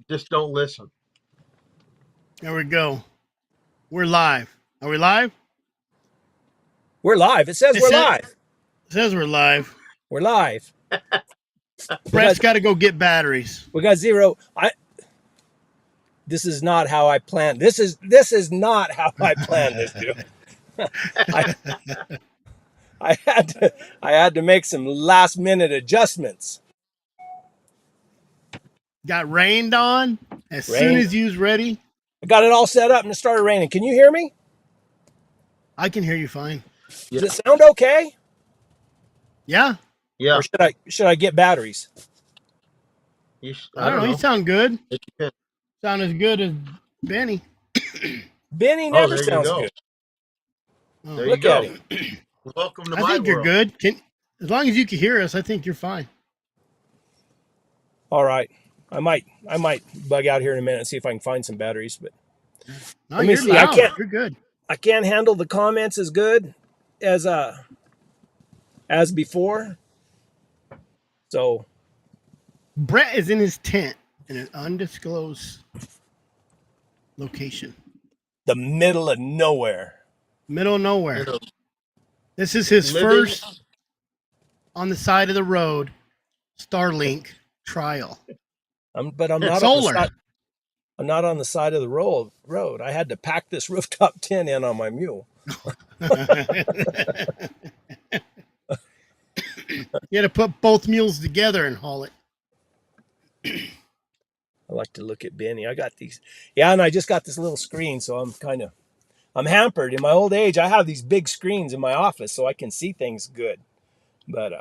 Just don't listen. There we go. We're live. Are we live? We're live. It says we're live. It says we're live. We're live. Brett's got to go get batteries. We got zero. This is not how I planned. This is not how I planned this, dude. I had to make some last minute adjustments. Got rained on as soon as you was ready. I got it all set up and it started raining. Can you hear me? I can hear you fine. Does it sound okay? Yeah. Yeah. Or should I get batteries? I don't know. You sound good. Sound as good as Benny. Benny never sounds good. Oh, there you go. At him. Welcome to my world. I think you're good. As long as you can hear us, I think you're fine. All right. I might bug out here in a minute and see if I can find some batteries. But no, let me see. Loud. You're good. I can't handle the comments as good as before. So Brett is in his tent in an undisclosed location. The middle of nowhere. Middle of nowhere. This is his first on the side of the road Starlink trial. But I'm not solar. I'm not on the side of the road. I had to pack this rooftop tent in on my mule. You had to put both mules together and haul it. I like to look at Benny. I got these. Yeah, and I just got this little screen, so I'm hampered. In my old age, I have these big screens in my office so I can see things good. But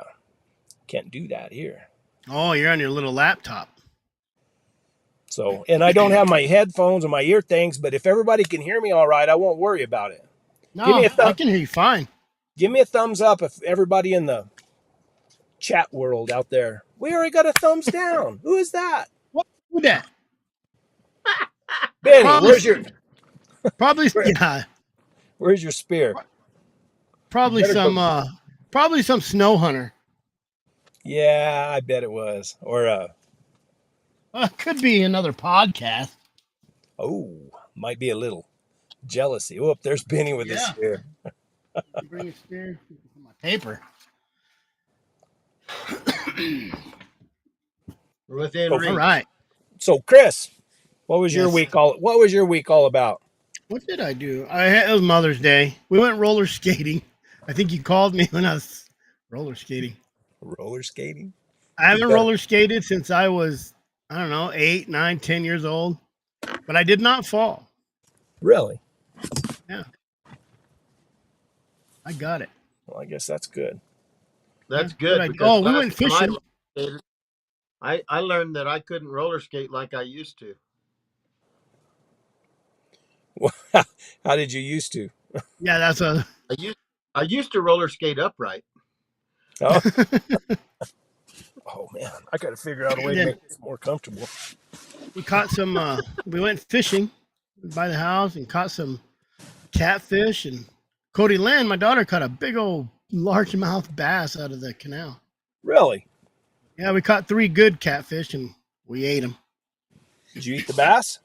can't do that here. Oh, you're on your little laptop. So, and I don't have my headphones or my ear things, but if everybody can hear me all right, I won't worry about it. No, I can hear you fine. Give me a thumbs up if everybody in the chat world out there. We already got a thumbs down. Who is that? Who that? Benny, where's your... Where's your spear? Probably some snow hunter. Yeah, I bet it was. Or it could be another podcast. Oh, might be a little jealousy. Oh, there's Benny with his spear. Bring a spear. My paper. Within reach. All right. So, Chris, what was your week all about? What did I do? It was Mother's Day. We went roller skating. I think you called me when I was roller skating. Roller skating? I haven't roller skated since I was, 8, 9, 10 years old. But I did not fall. Really? Yeah. I got it. Well, I guess that's good. That's good. We went fishing. I learned that I couldn't roller skate like I used to. How did you used to? Yeah, that's I used to roller skate upright. Oh, oh man, I got to figure out a way to make this more comfortable. We caught some. We went fishing by the house and caught some catfish. And Cody Lynn, my daughter, caught a big old largemouth bass out of the canal. Really? Yeah, we caught 3 good catfish and we ate them. Did you eat the bass?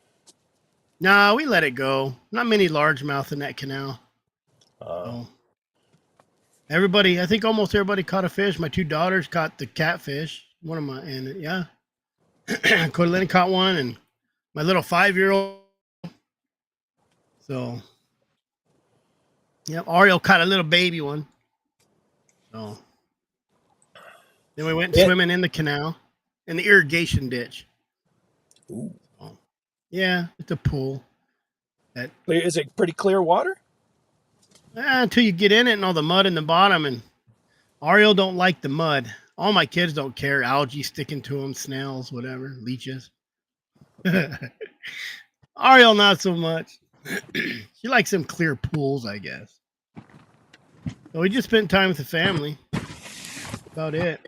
No, we let it go. Not many largemouth in that canal. So I think almost everybody caught a fish. My 2 daughters caught the catfish. Cody Lynn caught one, and my little 5-year-old. So, Ariel caught a little baby one. So, then we went swimming in the canal, in the irrigation ditch. Ooh. Yeah, it's a pool. Is it pretty clear water? Until you get in it and all the mud in the bottom. And Ariel don't like the mud. All my kids don't care. Algae sticking to them, snails, whatever, leeches. Ariel, not so much. She likes some clear pools, I guess. So we just spent time with the family. About it.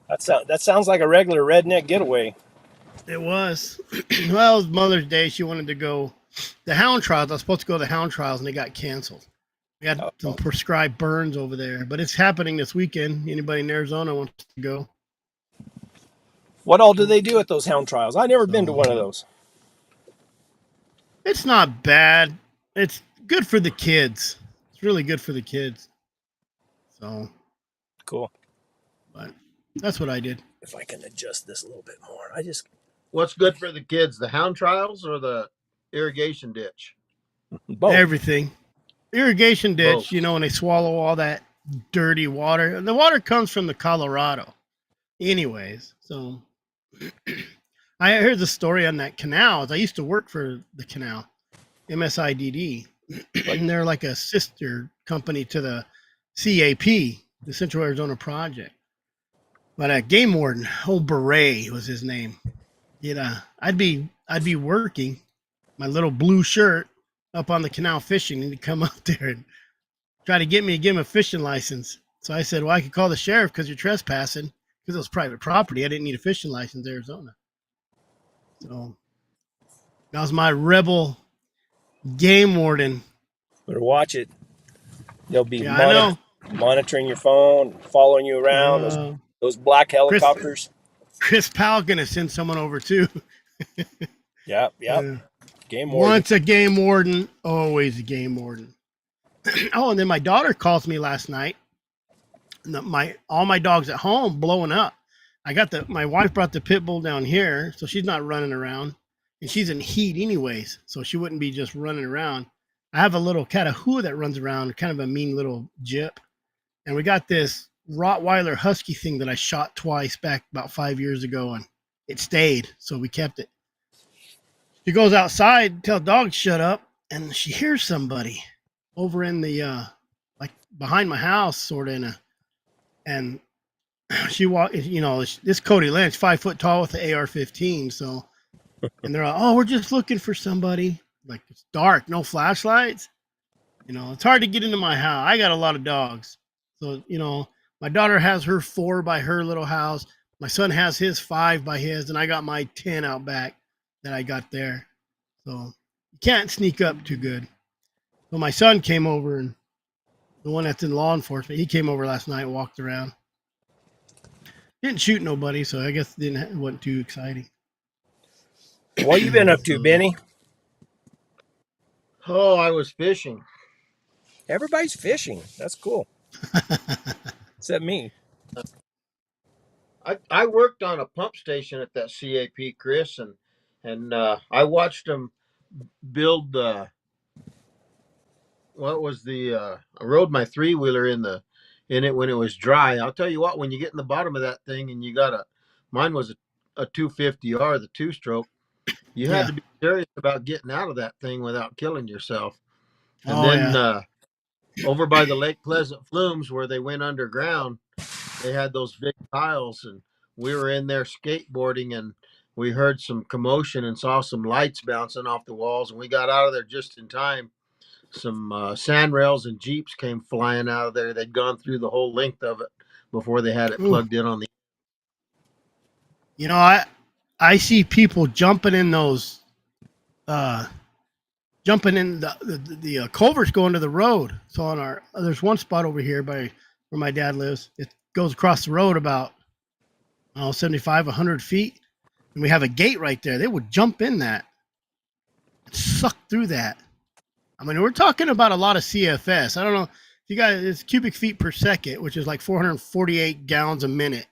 That sounds like a regular redneck getaway. It was. Well, it was Mother's Day. She wanted to go. The hound trials. I was supposed to go to the hound trials, and they got canceled. We had some prescribed burns over there, but it's happening this weekend. Anybody in Arizona wants to go? What all do they do at those hound trials? I've never been to one of those. It's not bad. It's good for the kids. It's really good for the kids. So, Cool. but that's what I did. If I can adjust this a little bit more. What's good for the kids, the hound trials or the irrigation ditch? Both. Everything. Irrigation ditch, Both. you know, when they swallow all that dirty water. And the water comes from the Colorado. Anyways, so I heard the story on that canal. I used to work for the canal, MSIDD. And they're like a sister company to the CAP, the Central Arizona Project. But a game warden, old Beret was his name. You know, I'd be working my little blue shirt up on the canal fishing, and he'd come up there and try to get me to give him a fishing license. So I said, well, I could call the sheriff because you're trespassing, because it was private property. I didn't need a fishing license in Arizona. So that was my rebel game warden. Better watch it. They'll be Yeah, monitoring your phone, following you I around. know. Those black helicopters. Chris Powell's gonna send someone over too. Yep. Game warden. Once a game warden, always a game warden. Oh, and then my daughter calls me last night. All my dogs at home blowing up. My wife brought the pit bull down here, so she's not running around, and she's in heat anyways, so she wouldn't be just running around. I have a little Catahoula that runs around, kind of a mean little jip, and we got this Rottweiler Husky thing that I shot twice back about 5 years ago, and it stayed, so we kept it. She goes outside, tell dogs shut up, and she hears somebody over in the like behind my house, sort of and she walked. You know, this Cody Lynch, 5 foot tall with the AR-15. So, and they're like, "Oh, we're just looking for somebody." Like, it's dark, no flashlights. You know, it's hard to get into my house. I got a lot of dogs, so you know, my daughter has her 4 by her little house. My son has his 5 by his, and I got my 10 out back that I got there. So you can't sneak up too good. So my son came over, and the one that's in law enforcement, he came over last night, walked around. Didn't shoot nobody, so I guess it wasn't too exciting. What you been up to, Benny? Oh, I was fishing. Everybody's fishing. That's cool. Except me. I worked on a pump station at that CAP, Chris, and I watched them build the. What was the? I rode my 3-wheeler in it when it was dry. I'll tell you what, when you get in the bottom of that thing and you got mine was a 250R, the 2-stroke. You had to be serious about getting out of that thing without killing yourself. And over by the Lake Pleasant Flumes, where they went underground, they had those big piles, and we were in there skateboarding, and we heard some commotion and saw some lights bouncing off the walls, and we got out of there just in time. Some sand rails and Jeeps came flying out of there. They'd gone through the whole length of it before they had it plugged in on the. You know, I see people jumping in those, jumping in the culverts going to the road. So there's one spot over here by where my dad lives. It goes across the road about 75, 100 feet, and we have a gate right there. They would jump in that, and suck through that. I mean, we're talking about a lot of CFS. I don't know if you guys, it's cubic feet per second, which is like 448 gallons a minute.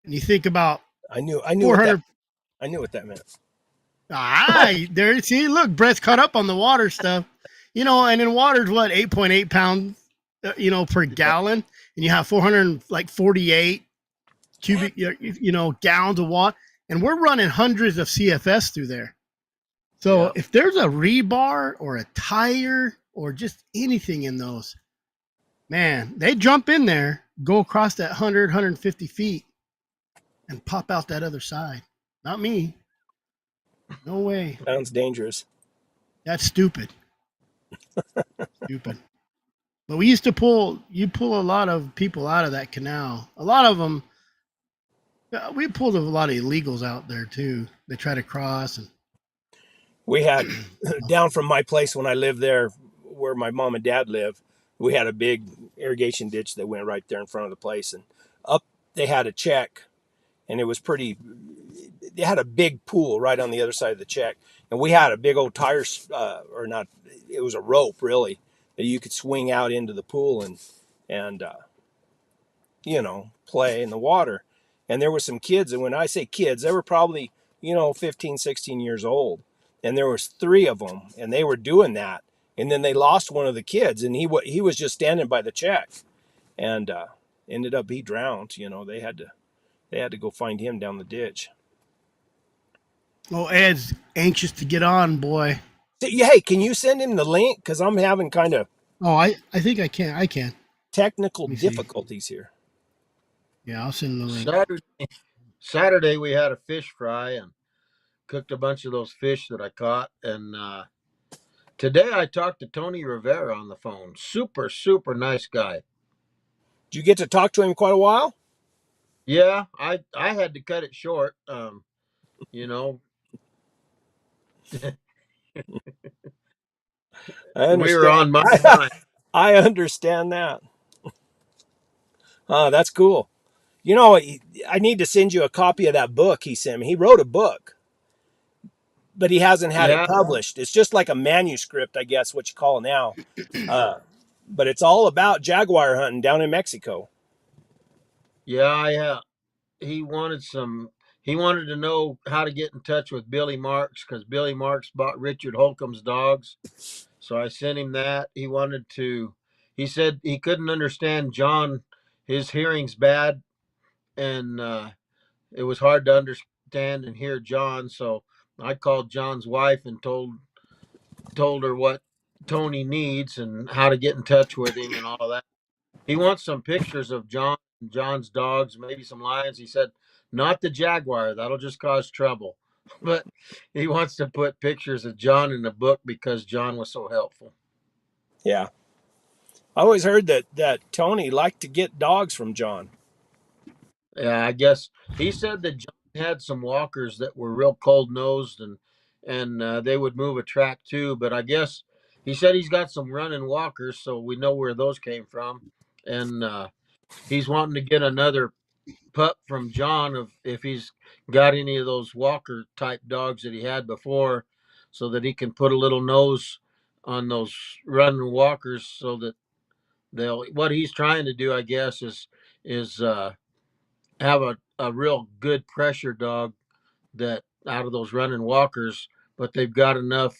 And you think about I knew 400. I knew what that meant. There. See, look, Brett's caught up on the water stuff. You know, and in water's what, 8.8 pounds, per gallon, and you have 448 cubic, gallons of water, and we're running hundreds of CFS through there. So if there's a rebar or a tire or just anything in those, man, they jump in there, go across that 150 feet, and pop out that other side. Not me. No way. Sounds dangerous. That's stupid. Stupid. But we used to pull a lot of people out of that canal. A lot of them, we pulled a lot of illegals out there too. They try to cross. And we had down from my place when I lived there, where my mom and dad live, we had a big irrigation ditch that went right there in front of the place, and up they had a check, and it was pretty they had a big pool right on the other side of the check, and we had a big old tire, or not, it was a rope really that you could swing out into the pool and play in the water. And there were some kids, and when I say kids, they were probably 15, 16 years old, and there was three of them, and they were doing that, and then they lost one of the kids, and he was just standing by the check, and ended up he drowned. They had to go find him down the ditch. Oh, Ed's anxious to get on, boy. Hey, can you send him the link? Because I'm having kind of Oh, I think I can. I can. technical Let me see. difficulties here. Yeah, I'll send him the link. Saturday we had a fish fry and cooked a bunch of those fish that I caught. And today I talked to Tony Rivera on the phone. Super, super nice guy. Did you get to talk to him quite a while? Yeah, I had to cut it short. You know, I we were understand. on my time. I understand that. That's cool. I need to send you a copy of that book he sent me. He wrote a book, but he hasn't had it Yeah, published. It's just like a manuscript, I guess, what you call it now. But it's all about jaguar hunting down in Mexico. yeah, he wanted he wanted to know how to get in touch with Billy Marks because Billy Marks bought Richard Holcomb's dogs. So I sent him that. He said he couldn't understand John. His hearing's bad, and it was hard to understand and hear John. So I called John's wife and told her what Tony needs and how to get in touch with him and all that. He wants some pictures of John's dogs, maybe some lions. He said, not the jaguar. That'll just cause trouble. But he wants to put pictures of John in the book because John was so helpful. Yeah. I always heard that Tony liked to get dogs from John. Yeah, I guess he said that John had some walkers that were real cold nosed and they would move a track too. But I guess he said he's got some running walkers, so we know where those came from. And he's wanting to get another pup from John of if he's got any of those walker type dogs that he had before, so that he can put a little nose on those running walkers, so that they'll. What he's trying to do, I guess, is have a real good pressure dog that out of those running walkers, but they've got enough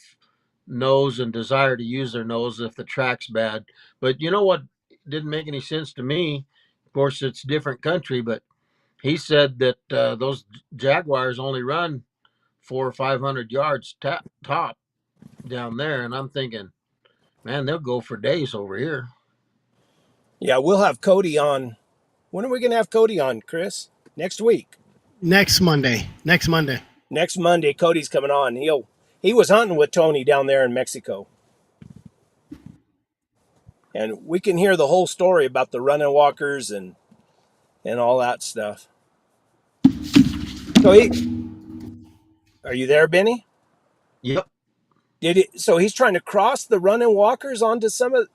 nose and desire to use their nose if the track's bad. But you know what didn't make any sense to me? Of course, it's different country, but he said that those jaguars only run 400 or 500 yards top down there, and I'm thinking, man, they'll go for days over here. Yeah, we'll have Cody on. When are we going to have Cody on, Chris? Next week. Next Monday. Next Monday. Next Monday, Cody's coming on. He was hunting with Tony down there in Mexico. And we can hear the whole story about the running walkers and all that stuff. So are you there, Benny? Yep. So he's trying to cross the running walkers onto some of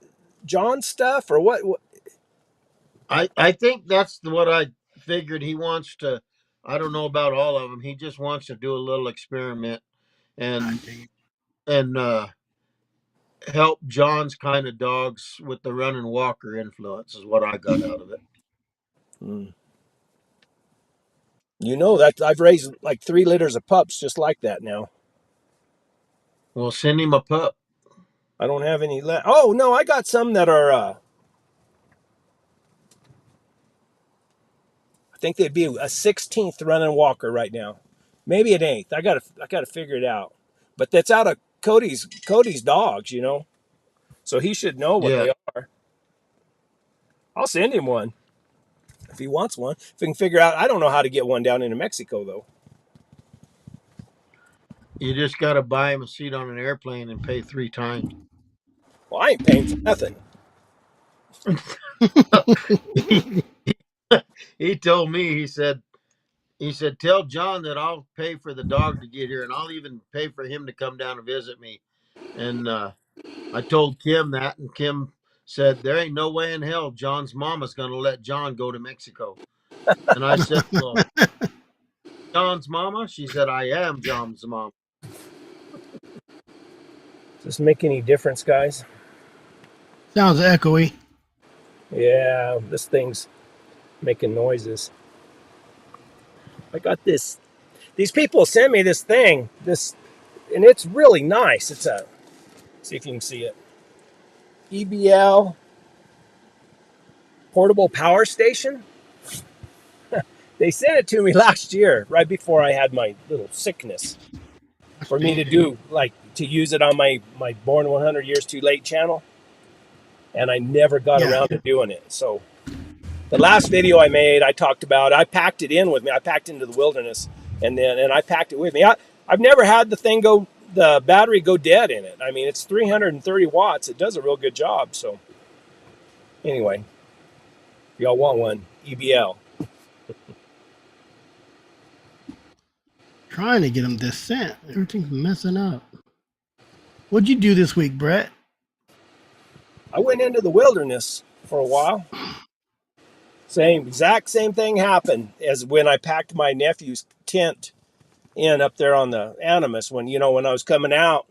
John's stuff, or what? I think that's what I figured. He wants to. I don't know about all of them. He just wants to do a little experiment and and help John's kind of dogs with the running walker influence is what I got out of it. Hmm. That I've raised like 3 litters of pups just like that now. Well, send him a pup. I don't have any left. Oh no, I got some that are. I think they'd be a 16th running walker right now, maybe an 8th. I gotta figure it out. But that's out of Cody's dogs. So he should know what Yeah, they are. I'll send him one if he wants one. If we can figure out, I don't know how to get one down into Mexico though. you just got to buy him a seat on an airplane and pay 3 times. Well, I ain't paying for nothing. He told me, he said, tell John that I'll pay for the dog to get here, and I'll even pay for him to come down and visit me. And I told Kim that, and Kim said, there ain't no way in hell John's mama's going to let John go to Mexico. And I said, well, John's mama? She said, I am John's mom. Does this make any difference, guys? Sounds echoey. Yeah, this thing's making noises. I got this. These people sent me this thing, and it's really nice. It's a, see if you can see it. EBL portable power station. They sent it to me last year, right before I had my little sickness, for me to do, like, to use it on my Born 100 Years Too Late channel. And I never got around to doing it. So the last video I made, I talked about, I packed it in with me. I packed into the wilderness, and I packed it with me. I've never had the battery go dead in it. I mean, it's 330 watts. It does a real good job. So anyway, if y'all want one, EBL. Trying to get them this sent. Everything's messing up. What'd you do this week, Brett? I went into the wilderness for a while. Exact same thing happened as when I packed my nephew's tent in up there on the Animus. When I was coming out,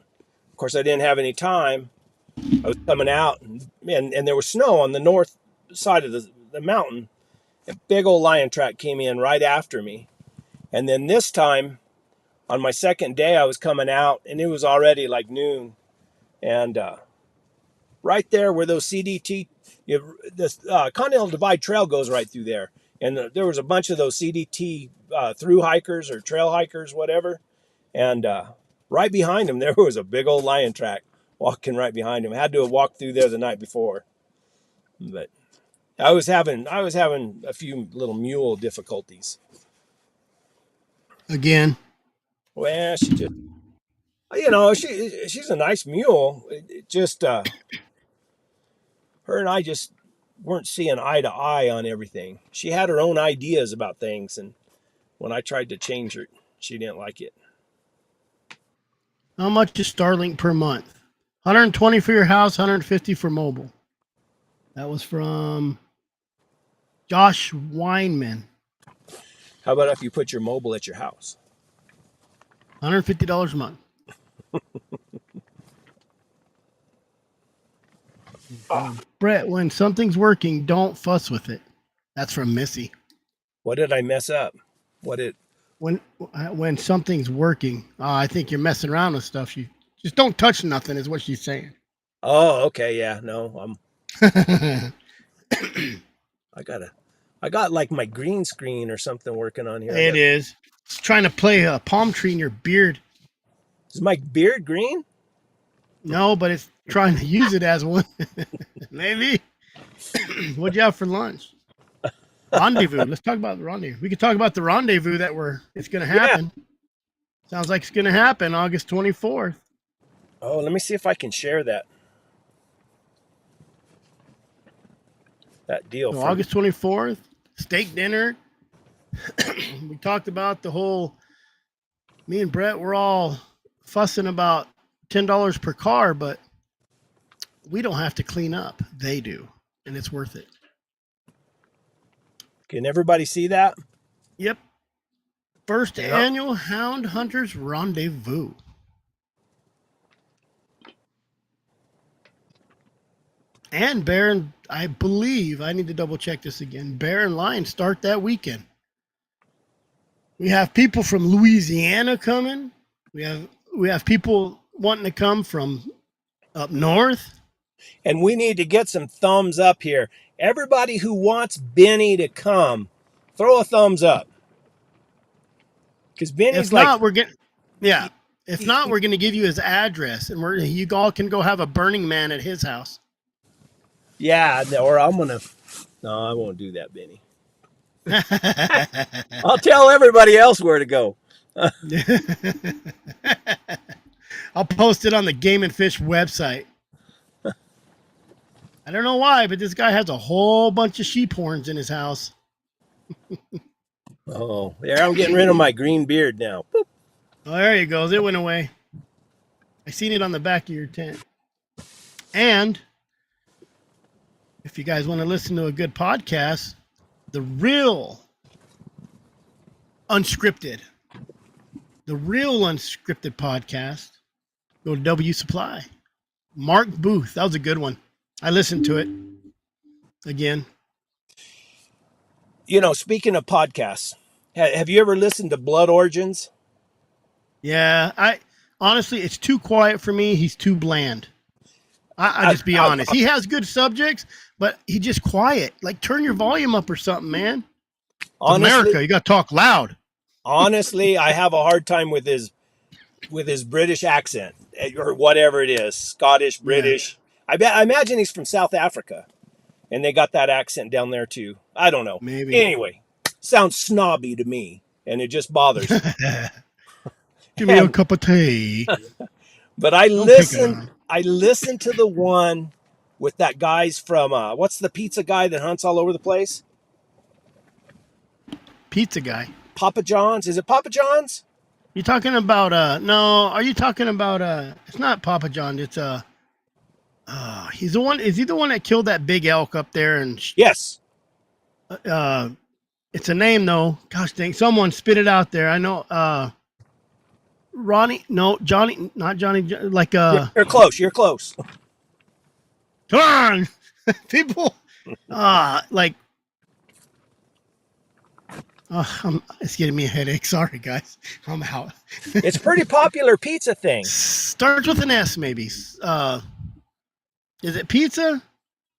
of course I didn't have any time. I was coming out, and there was snow on the north side of the mountain. A big old lion track came in right after me. And then this time, on my second day, I was coming out, and it was already like noon. And right there where those CDT, the Continental Divide Trail goes right through there. And there was a bunch of those CDT through hikers or trail hikers, whatever. And right behind them, there was a big old lion track walking right behind him. I had to have walked through there the night before. But I was having a few little mule difficulties. Again. Well, she just, she's a nice mule. It just, her and I just weren't seeing eye to eye on everything. She had her own ideas about things, and when I tried to change her, she didn't like it. How much is Starlink per month? 120 for your house, 150 for mobile. That was from Josh Weinman. How about if you put your mobile at your house? $150 a month. Brett, when something's working, don't fuss with it. That's from Missy. What did I mess up? When something's working, I think you're messing around with stuff. You just don't touch nothing, is what she's saying. Oh, okay, yeah, no, I got like my green screen or something working on here. It is. It's trying to play a palm tree in your beard. Is my beard green? No, but it's trying to use it as one. Maybe. What'd you have for lunch? Rendezvous. Let's talk about the rendezvous. We could talk about the rendezvous it's going to happen. Yeah. Sounds like it's going to happen August 24th. Oh, let me see if I can share that deal. So August 24th, steak dinner. We talked about the whole, me and Brett, we're all fussing about $10 per car, but we don't have to clean up. They do, and it's worth it. Can everybody see that? Yep. First annual Hound Hunters Rendezvous. And bear and, I believe, I need to double check this again, bear and lion start that weekend. We have people from Louisiana coming. We have people wanting to come from up north. And we need to get some thumbs up here. Everybody who wants Benny to come, throw a thumbs up. Because Benny's we're going to give you his address, and you all can go have a Burning Man at his house. Yeah, or no, I won't do that, Benny. I'll tell everybody else where to go. I'll post it on the Game and Fish website. I don't know why, but this guy has a whole bunch of sheep horns in his house. Oh, there, I'm getting rid of my green beard now. Boop. Oh, there he goes. It went away. I seen it on the back of your tent. And if you guys want to listen to a good podcast, the real unscripted the real unscripted podcast, go to W Supply. Mark Booth. That was a good one. I listened to it again. You know, speaking of podcasts, have you ever listened to Blood Origins? Yeah, I honestly, it's too quiet for me. He's too bland. I just be honest. He has good subjects, but he just quiet. Like turn your volume up or something, man. It's America. You got to talk loud. Honestly, I have a hard time with his British accent or whatever it is, Scottish, British. Yeah. I imagine he's from South Africa, and they got that accent down there too. I don't know. Maybe. Anyway, sounds snobby to me, and it just bothers me. Give me a cup of tea. But I listened to the one with that guy's from what's the pizza guy that hunts all over the place? Pizza guy. Papa John's. Is it Papa John's? You talking about no, are you talking about it's not Papa John, it's he's the one, is he the one that killed that big elk up there and yes. It's a name though. Gosh dang, someone spit it out there. I know Ronnie, no, Johnny, not Johnny, like You're close, you're close. Come on. People like it's getting me a headache. Sorry, guys. I'm out. It's a pretty popular pizza thing. Starts with an S, maybe. Is it pizza?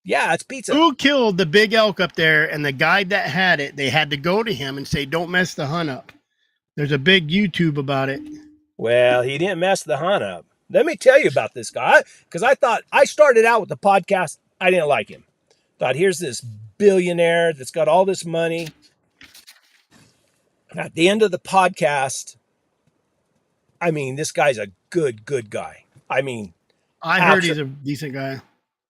Yeah, it's pizza. Who killed the big elk up there? And the guy that had it, they had to go to him and say, "Don't mess the hunt up." There's a big YouTube about it. Well, he didn't mess the hunt up. Let me tell you about this guy, because I started out with the podcast. I didn't like him. Thought, here's this billionaire that's got all this money. At the end of the podcast, I mean, this guy's a good guy. I mean, I heard he's a decent guy.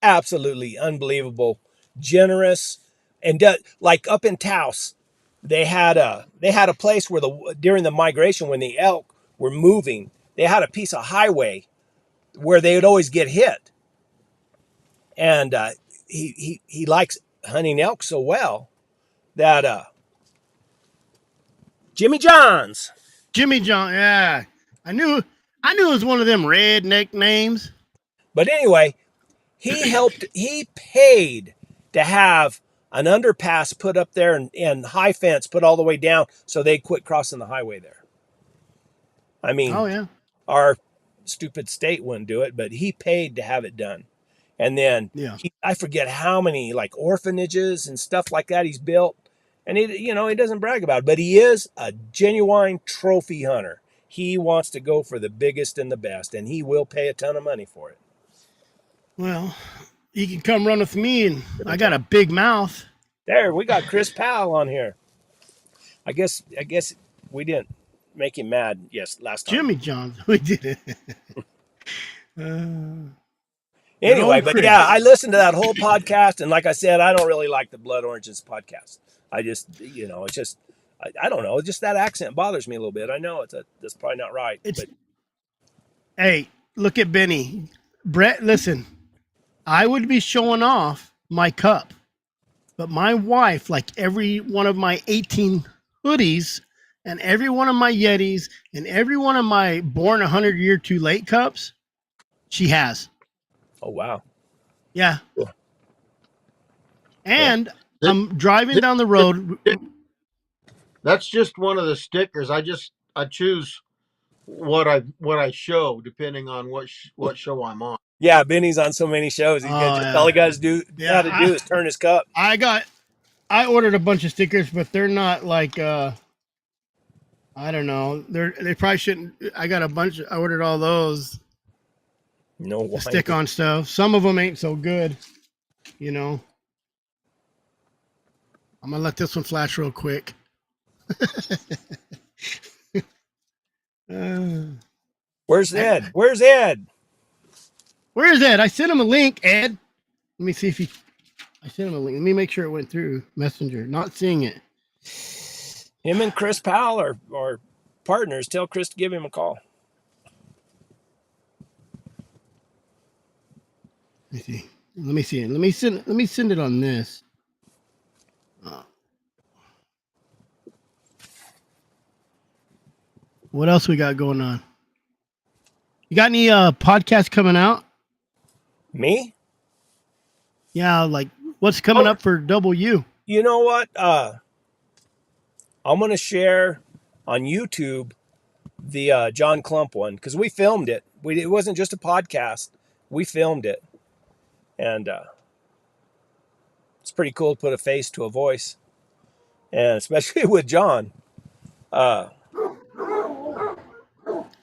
Absolutely unbelievable, generous, and like up in Taos, they had a place where during the migration when the elk were moving, they had a piece of highway where they would always get hit, and he likes hunting elk so well that Jimmy John, yeah, I knew it was one of them redneck names. But anyway, he paid to have an underpass put up there and high fence put all the way down so they quit crossing the highway there. I mean, oh yeah, our stupid state wouldn't do it, but he paid to have it done. And then I forget how many like orphanages and stuff like that he's built. And he doesn't brag about it, but he is a genuine trophy hunter. He wants to go for the biggest and the best, and he will pay a ton of money for it. Well, you can come run with me, and I got a big mouth. There, we got Chris Powell on here. I guess we didn't make him mad. Yes, last time. Jimmy John, we did it. Anyway, but yeah, I listened to that whole podcast, and like I said, I don't really like the Blood Origins podcast. I just, it's just, I don't know, just that accent bothers me a little bit. I know that's probably not right. Hey, look at Benny. Brett, listen, I would be showing off my cup, but my wife, like every one of my 18 hoodies and every one of my Yetis and every one of my born 100 year too late cups, she has. Oh, wow. Yeah. Cool. And I'm driving down the road. That's just one of the stickers. I choose what I show depending on what show I'm on. Yeah, Benny's on so many shows. All he got to do is turn his cup. I ordered a bunch of stickers, but they're not like I don't know. They probably shouldn't. I got a bunch. I ordered all those. No, stick on stuff. Some of them ain't so good, I'm gonna let this one flash real quick. Where's Ed? Where's Ed? Where is Ed? I sent him a link, Ed. Let me see if I sent him a link. Let me make sure it went through Messenger. Not seeing it. Him and Chris Powell are partners. Tell Chris to give him a call. Let me see it. Let me send it on this. What else we got going on? You got any podcasts coming out? Me? Yeah, like what's coming up for W? You know what? I'm going to share on YouTube the John Clump one because we filmed it. It wasn't just a podcast. We filmed it. And it's pretty cool to put a face to a voice. And especially with John.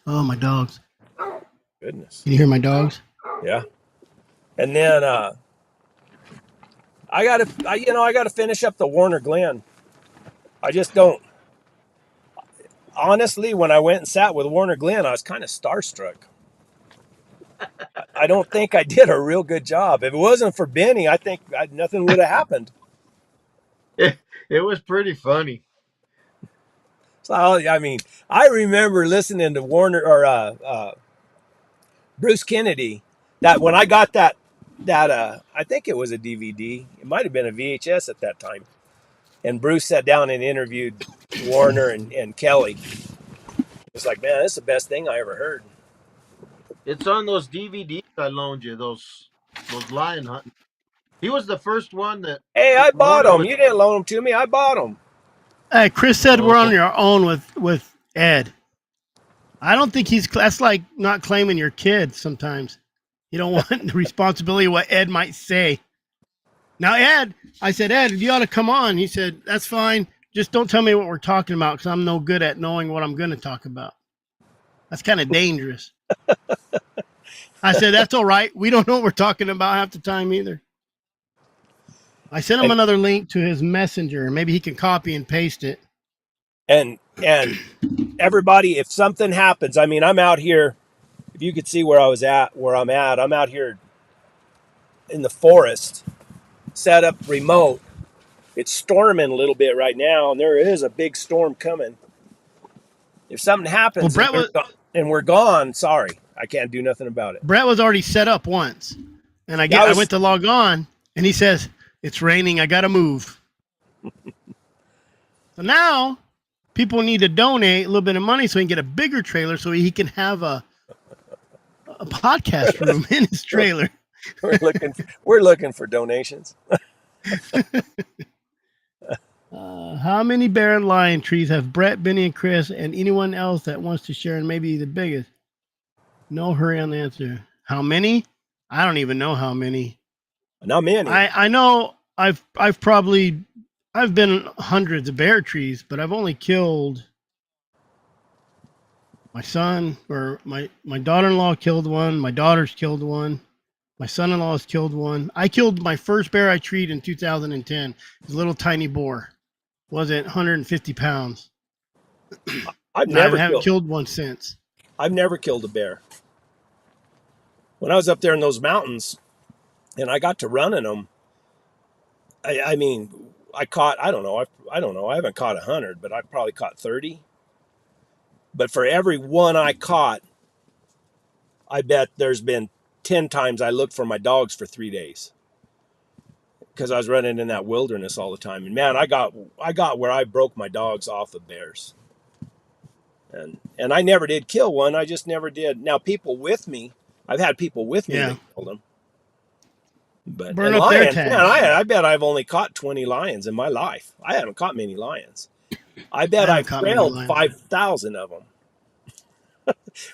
Oh, my dogs. Goodness. Can you hear my dogs? Yeah. And then I gotta finish up the Warner Glenn. I just don't. Honestly, when I went and sat with Warner Glenn, I was kind of starstruck. I don't think I did a real good job. If it wasn't for Benny, I think nothing would have happened. It was pretty funny. So I mean, I remember listening to Warner or Bruce Kennedy. That when I got that I think it was a DVD. It might have been a VHS at that time. And Bruce sat down and interviewed Warner and Kelly. It was like, man, this is the best thing I ever heard. It's on those DVDs I loaned you. Those lion hunting. He was the first one that. Hey, I bought Warner them. You didn't loan them to me. I bought them. Hey, Chris said Oh, we're on okay. your own with Ed. I don't think that's like not claiming your kid sometimes. You don't want the responsibility of what Ed might say. Now, Ed, I said, Ed, you ought to come on. He said, that's fine. Just don't tell me what we're talking about because I'm no good at knowing what I'm going to talk about. That's kind of dangerous. I said, that's all right. We don't know what we're talking about half the time either. I sent him another link to his messenger. Maybe he can copy and paste it. And everybody, if something happens, I mean, I'm out here. If you could see where I'm out here in the forest, set up remote. It's storming a little bit right now, and there is a big storm coming. If something happens and we're gone, sorry, I can't do nothing about it. Brett was already set up once, and I went to log on, and he says, it's raining, I got to move. So now people need to donate a little bit of money so he can get a bigger trailer so he can have a podcast room in his trailer. We're looking for donations. How many bear and lion trees have Brett, Benny, and Chris, and anyone else that wants to share, and maybe the biggest? No hurry on the answer. How many? I don't even know how many. Not many. I know I've been hundreds of bear trees, but I've only killed my son or my daughter-in-law killed one. My daughter's killed one. My son-in-law has killed one. I killed my first bear I treed in 2010. It was a little tiny boar. Wasn't 150 pounds. I haven't killed one since. I've never killed a bear. When I was up there in those mountains and I got to running them, I mean, I caught, I don't know, I haven't caught 100, but I probably caught 30. But for every one I caught, I bet there's been 10 times I looked for my dogs for 3 days. Because I was running in that wilderness all the time. And man, I got where I broke my dogs off of bears. And I never did kill one. I just never did. Now, people with me, I've had people with me that killed them. But burn up their tags. Man, I bet I've only caught 20 lions in my life. I haven't caught many lions. I bet I've trailed 5,000 of them.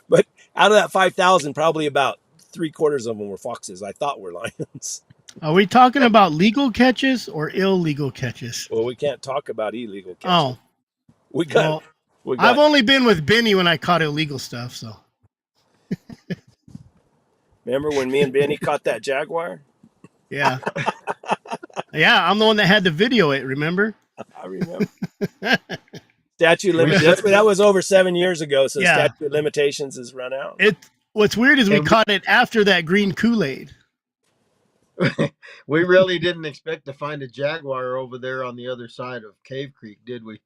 But out of that 5,000, probably about 3/4 of them were foxes I thought were lions. Are we talking about legal catches or illegal catches? Well, we can't talk about illegal catches. Oh. I've only been with Benny when I caught illegal stuff, so. Remember when me and Benny caught that jaguar? Yeah. Yeah, I'm the one that had to video it, remember? I remember. Statute limitations. That was over 7 years ago, so statute of limitations has run out. What's weird is we caught it after that green Kool-Aid. We really didn't expect to find a jaguar over there on the other side of Cave Creek, did we?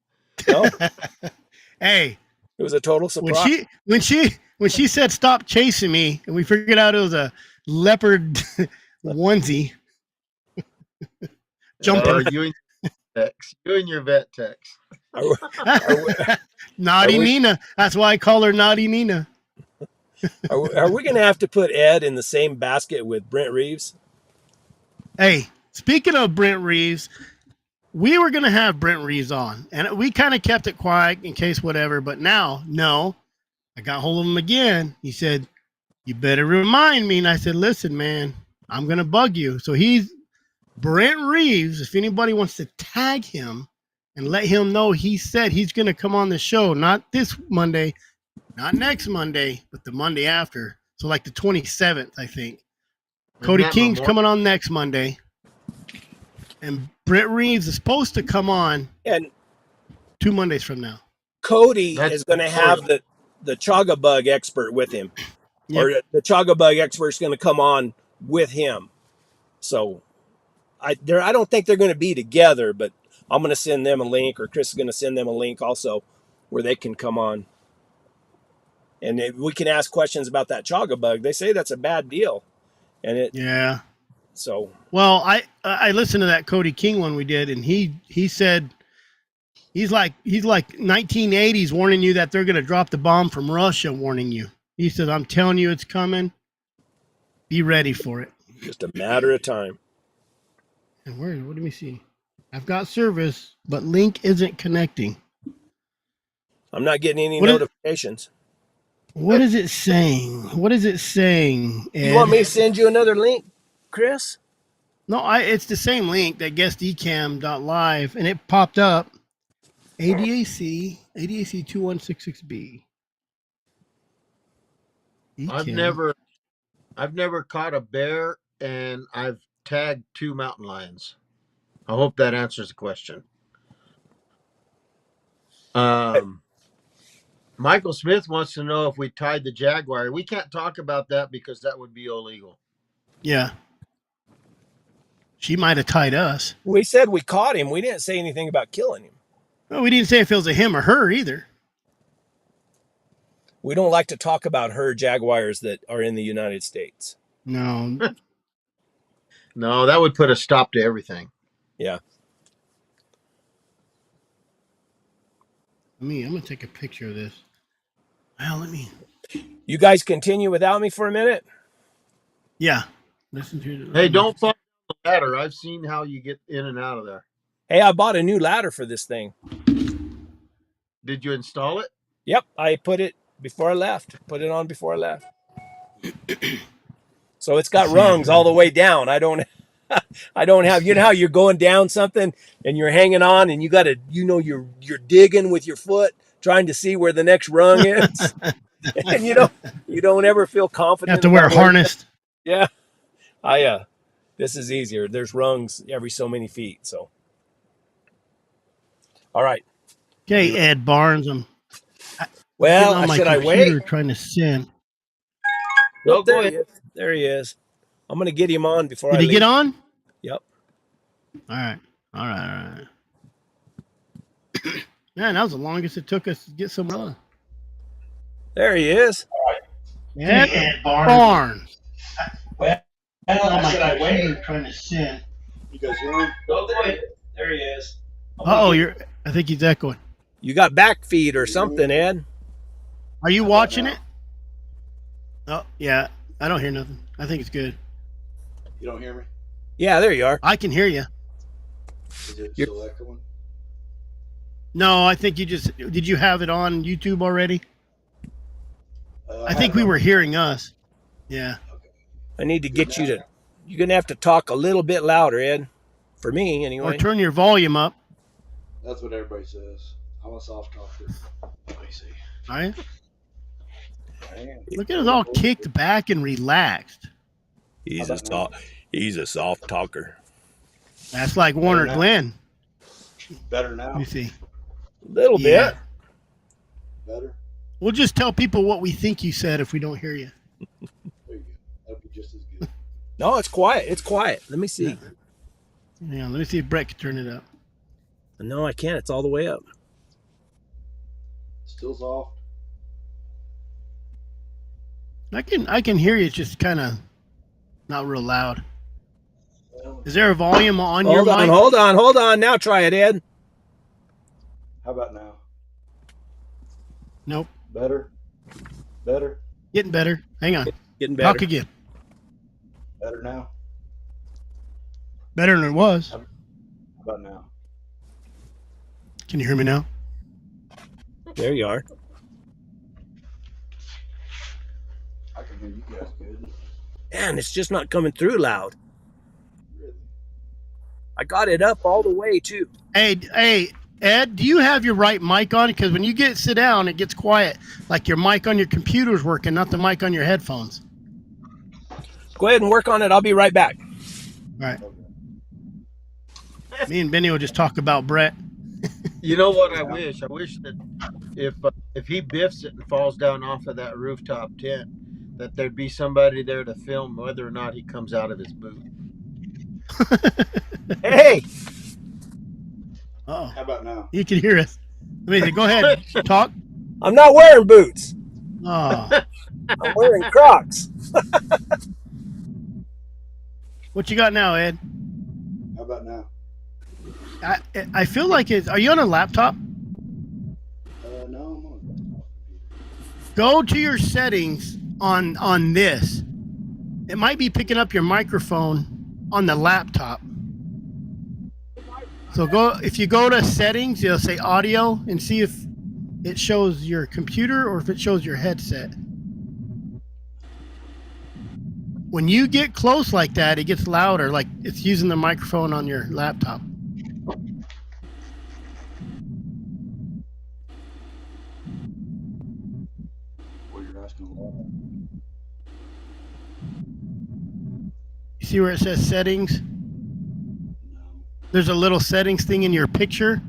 No. Hey, it was a total surprise. When she said stop chasing me, and we figured out it was a leopard onesie jumper. You and your vet techs. Are, we- are, we- Naughty Are we- Nina. That's why I call her Naughty Nina. are we going to have to put Ed in the same basket with Brent Reeves? Hey, speaking of Brent Reeves, we were going to have Brent Reeves on, and we kind of kept it quiet in case whatever. But now, no, I got hold of him again. He said, "You better remind me." And I said, "Listen, man, I'm going to bug you." So he's Brent Reeves. If anybody wants to tag him and let him know, he said he's going to come on the show, not this Monday, not next Monday, but the Monday after. So like the 27th, I think. Cody King's coming on next Monday. And Brent Reeves is supposed to come on And 2 Mondays from now. Cody is going to have the chaga bug expert with him. Yep. Or the chaga bug expert is going to come on with him. So I don't think they're going to be together, but I'm going to send them a link, or Chris is going to send them a link also where they can come on. And we can ask questions about that chaga bug. They say that's a bad deal. And Yeah. So well, I listened to that Cody King one we did, and he said he's like 1980s warning you that they're going to drop the bomb from Russia, warning you. He said, "I'm telling you, it's coming. Be ready for it. Just a matter of time." And what do we see? I've got service, but link isn't connecting. I'm not getting any notifications. What is it saying? What is it saying, Ed? You want me to send you another link, Chris? No, it's the same link that guestecam.live, and it popped up. ADAC 2166B. I've never caught a bear, and I've tagged 2 mountain lions. I hope that answers the question. Michael Smith wants to know if we tied the jaguar. We can't talk about that because that would be illegal. Yeah. She might have tied us. We said we caught him. We didn't say anything about killing him. Well, we didn't say if it was a him or her either. We don't like to talk about her jaguars that are in the United States. No. No, that would put a stop to everything. Yeah. I'm going to take a picture of this. Well, You guys continue without me for a minute? Yeah. Listen to Hey, don't fall down the ladder. I've seen how you get in and out of there. Hey, I bought a new ladder for this thing. Did you install it? Yep, I put it before I left. Put it on before I left. So it's got rungs all the way down. I don't have, you know how you're going down something and you're hanging on and you got to, you're digging with your foot trying to see where the next rung is. And you don't ever feel confident. You have to wear a harness. Yeah. This is easier. There's rungs every so many feet. So, all right. Okay, Ed Barnes. Should I wait? Trying to send. Oh, there he is. There he is. I'm going to get him on before I leave. Did he get on? Yep. All right. Man, that was the longest it took us to get some run. There he is. Ed Barnes. Should I wait? Trying to send. You guys hear him? Go there. There he is. I think he's echoing. You got back feed or something, Ed. Are you watching it? Oh, yeah. I don't hear nothing. I think it's good. You don't hear me? Yeah, there you are. I can hear you. Is it still echoing? No, I think did you have it on YouTube already? I think we were hearing us. Yeah. Okay. I need to get you're going to have to talk a little bit louder, Ed. For me, anyway. Or turn your volume up. That's what everybody says. I'm a soft talker. Let me see. Are you? Look at us all kicked back and relaxed. He's a soft talker. That's like Warner Glenn. Better now. Let me see. A little bit. Better? We'll just tell people what we think you said if we don't hear you. There you go. That'll be just as good. No, it's quiet. It's quiet. Let me see. Yeah, let me see if Brett can turn it up. No, I can't. It's all the way up. Still soft? I can hear you. It's just kind of not real loud. Is there a volume on your mic? Hold on. Now try it, Ed. How about now? Nope. Better? Better? Getting better. Hang on. Getting better. Talk again. Better now? Better than it was. How about now? Can you hear me now? There you are. I can hear you guys good. Man, it's just not coming through loud. Really? I got it up all the way too. Hey, Ed, do you have your right mic on? Because when you sit down, it gets quiet. Like your mic on your computer's working, not the mic on your headphones. Go ahead and work on it. I'll be right back. All right. Me and Benny will just talk about Brett. You know what I wish? I wish that if he biffs it and falls down off of that rooftop tent, that there'd be somebody there to film whether or not he comes out of his boot. Hey, Oh, How about now? you can hear us. I mean, go ahead, talk. I'm not wearing boots. Oh, I'm wearing Crocs. what you got now, Ed? How about now? I feel like it's. Are you on a laptop? No, I'm on a desktop computer. Go to your settings on this. It might be picking up your microphone on the laptop. So if you go to settings, you'll say audio and see if it shows your computer or if it shows your headset. When you get close like that, it gets louder, like it's using the microphone on your laptop. Well, you're asking a lot. You see where it says settings? No. There's a little settings thing in your picture.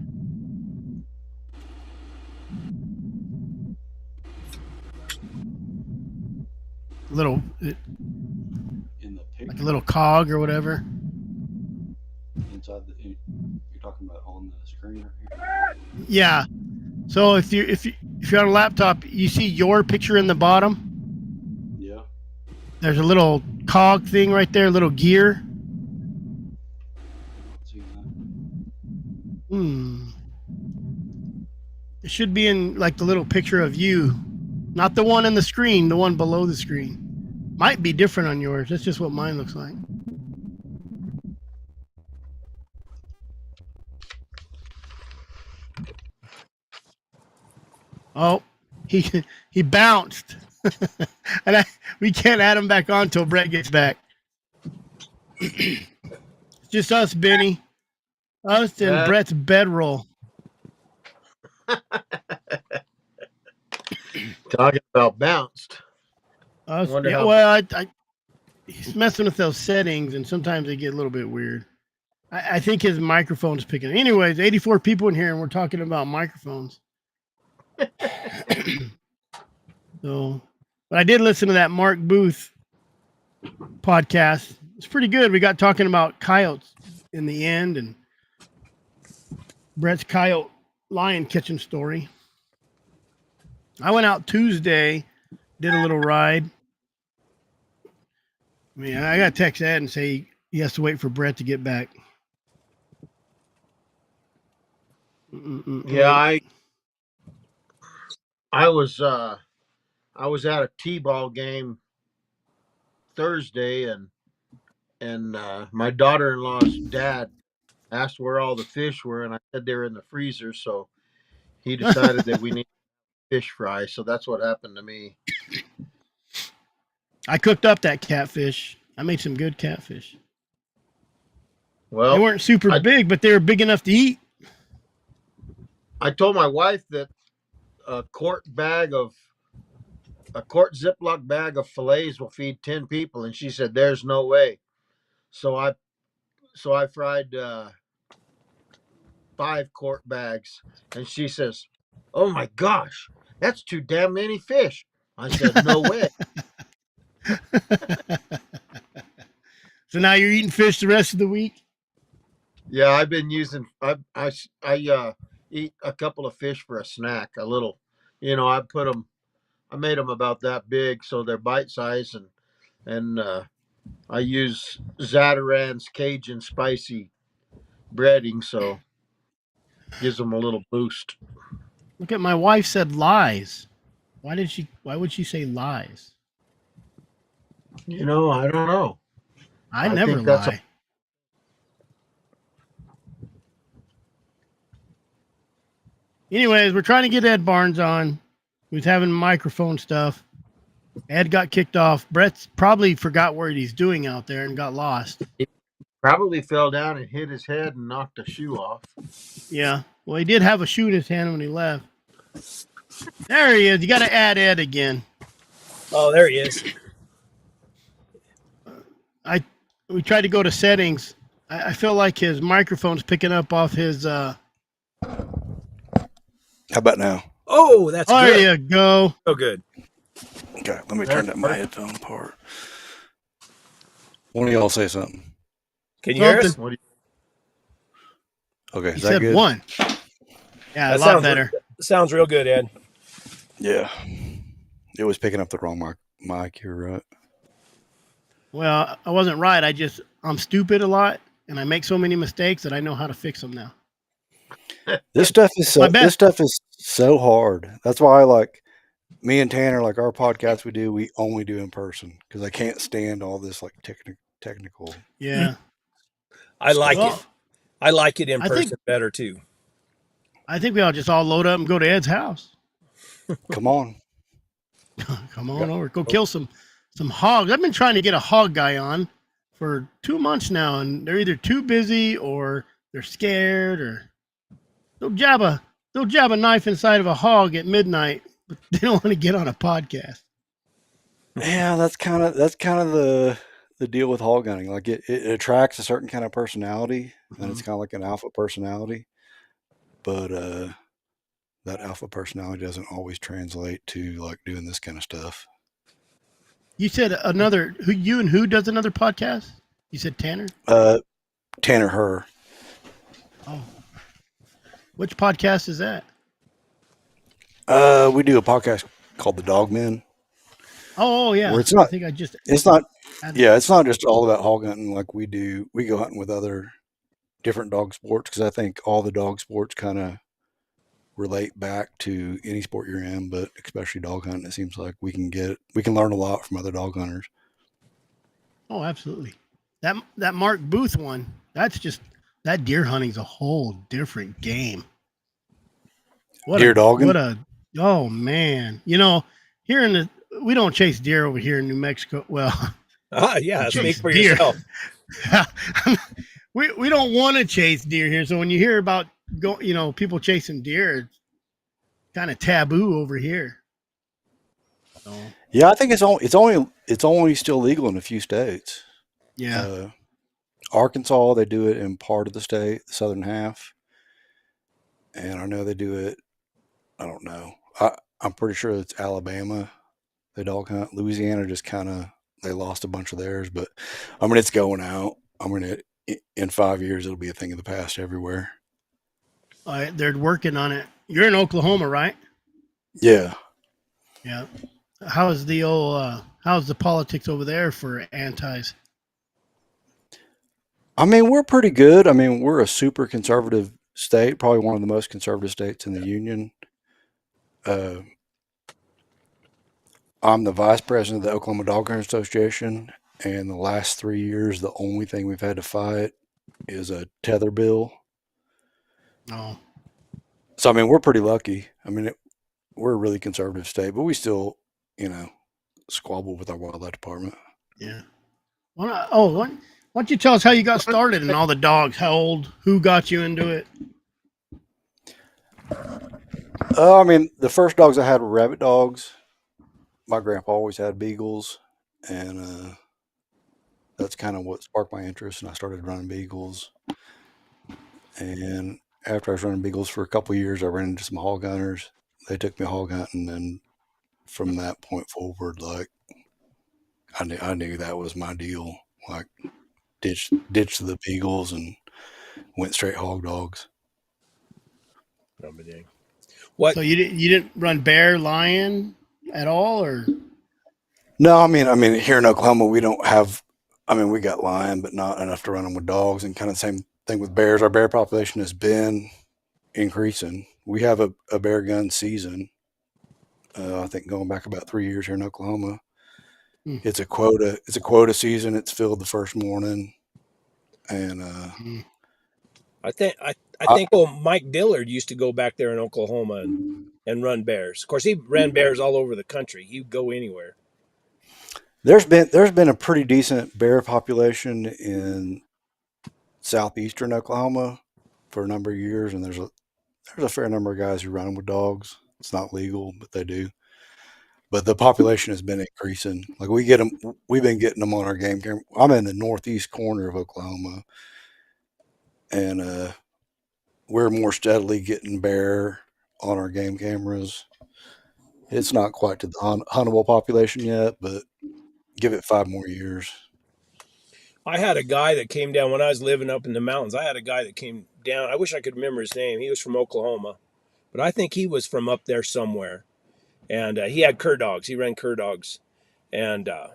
Little, In the like picture a little cog or whatever. inside you're talking about on the screen right here? Yeah. So if you're on a laptop, you see your picture in the bottom. Yeah. There's a little cog thing right there, a little gear. I'm not seeing that. It should be in like the little picture of you, not the one on the screen, the one below the screen. Might be different on yours. That's just what mine looks like. Oh, he bounced, and we can't add him back on until Brett gets back. It's just us, Benny, us and Brett's bedroll. Talking about bounced. He's messing with those settings, and sometimes they get a little bit weird. I think his microphone's picking. Anyways, 84 people in here, and we're talking about microphones. So, but I did listen to that Mark Booth podcast. It's pretty good. We got talking about coyotes in the end, and Brett's coyote lion catching story. I went out Tuesday, did a little ride. I mean, I got to text Ed and say he has to wait for Brett to get back. Yeah, I was at a T-ball game Thursday, and my daughter-in-law's dad asked where all the fish were, and I said they were in the freezer. So he decided that we need fish fry. So that's what happened to me. I cooked up that catfish. I made some good catfish. Well, they weren't super big, but they were big enough to eat. I told my wife that a quart Ziploc bag of fillets will feed 10 people, and she said there's no way. So I fried 5 quart bags, and she says, "Oh my gosh, that's too damn many fish." I said, "No way." So now you're eating fish the rest of the week? Yeah, I've been using. I eat a couple of fish for a snack. A little, I made them about that big, so they're bite size, and I use Zatarain's Cajun spicy breading. So Gives them a little boost. Look at my wife said lies. Why would she say lies? You know, I don't know. I I never think that's a lie. Anyways, we're trying to get Ed Barnes on. He was having microphone stuff. Ed got kicked off. Brett's probably forgot what he's doing out there and got lost. he probably fell down and hit his head and knocked a shoe off. Yeah. Well, he did have a shoe in his hand when he left. There he is. You got to add Ed again. Oh, there he is. We tried to go to settings. I feel like his microphone's picking up off his. How about now? Oh, that's There good. you go. So good. Okay, let me turn my headphone apart. One of y'all say something. Can you hear us? Something. Okay, He is that said good? one. Yeah, That a lot sounds better. Sounds real good, Ed. Yeah. It was picking up the wrong mic. You're right. Well, I wasn't right. I'm stupid a lot, and I make so many mistakes that I know how to fix them now. This stuff is so hard. That's why, like, me and Tanner, like our podcast we only do in person because I can't stand all this like technical. Yeah. I like Well, it. I like it in I person think- better too. I think we all just all load up and go to Ed's house. Come on. Come on over. Go kill some hogs. I've been trying to get a hog guy on for 2 months now, and they're either too busy or they're scared, or they'll jab a knife inside of a hog at midnight, but they don't want to get on a podcast. Yeah, that's kind of the deal with hog hunting. Like it attracts a certain kind of personality, and it's kind of like an alpha personality. But that alpha personality doesn't always translate to like doing this kind of stuff. You said who does another podcast? You said Tanner? Tanner Her. Oh. Which podcast is that? We do a podcast called The Dog Men. Oh yeah. Where it's not, I think I just it's not just all about hog hunting. Like we go hunting with other different dog sports because I think all the dog sports kind of relate back to any sport you're in, but especially dog hunting. It seems like we can learn a lot from other dog hunters. Oh, absolutely. That Mark Booth one, that deer hunting's a whole different game. Deer dogging? Oh man. We don't chase deer over here in New Mexico. Well, Yeah, speak chase for deer. yourself. we don't want to chase deer here. So when you hear about people chasing deer, it's kind of taboo over here. So, Yeah, I think it's only still legal in a few states. yeah. Arkansas, they do it in part of the state, the southern half, and I know they do it. I don't know. I'm pretty sure it's Alabama. They dog hunt. Louisiana just they lost a bunch of theirs, but I mean it's going out. In 5 years it'll be a thing of the past everywhere. They're working on it. You're in Oklahoma, right? Yeah. Yeah. How's the politics over there for antis? I mean, we're pretty good. I mean, we're a super conservative state, probably one of the most conservative states in the union. I'm the vice president of the Oklahoma Dog Hunter Association, and the last 3 years, the only thing we've had to fight is a tether bill. Oh. So, I mean, we're pretty lucky. I mean, we're a really conservative state, but we still, squabble with our wildlife department. Yeah. Why don't you tell us how you got started and all the dogs? How old? Who got you into it? I mean, the first dogs I had were rabbit dogs. My grandpa always had beagles, and that's kind of what sparked my interest, and I started running beagles. And after I was running beagles for a couple of years, I ran into some hog hunters. They took me hog hunting, and from that point forward, like I knew that was my deal. Like ditched the beagles and went straight hog dogs. What? So you didn't run bear, lion at all, or? No, I mean here in Oklahoma we don't have. I mean we got lion, but not enough to run them with dogs. And kind of the same thing with bears. Our bear population has been increasing. We have a bear gun season. I think going back about 3 years here in Oklahoma. Hmm. It's a quota. It's a quota season. It's filled the first morning, and I think Mike Dillard used to go back there in Oklahoma and run bears. Of course, he ran bears all over the country. He'd go anywhere. there's been a pretty decent bear population in southeastern Oklahoma for a number of years, and there's a fair number of guys who run them with dogs. It's not legal, but they do. But the population has been increasing. Like we get them, we've been getting them on our game camera. I'm in the northeast corner of Oklahoma, and we're more steadily getting bear on our game cameras. It's not quite to the huntable population yet, but give it 5 more years. I had a guy that came down when I was living up in the mountains. I had a guy that came down. I wish I could remember his name. He was from Oklahoma, but I think he was from up there somewhere. And he had cur dogs. He ran cur dogs, and I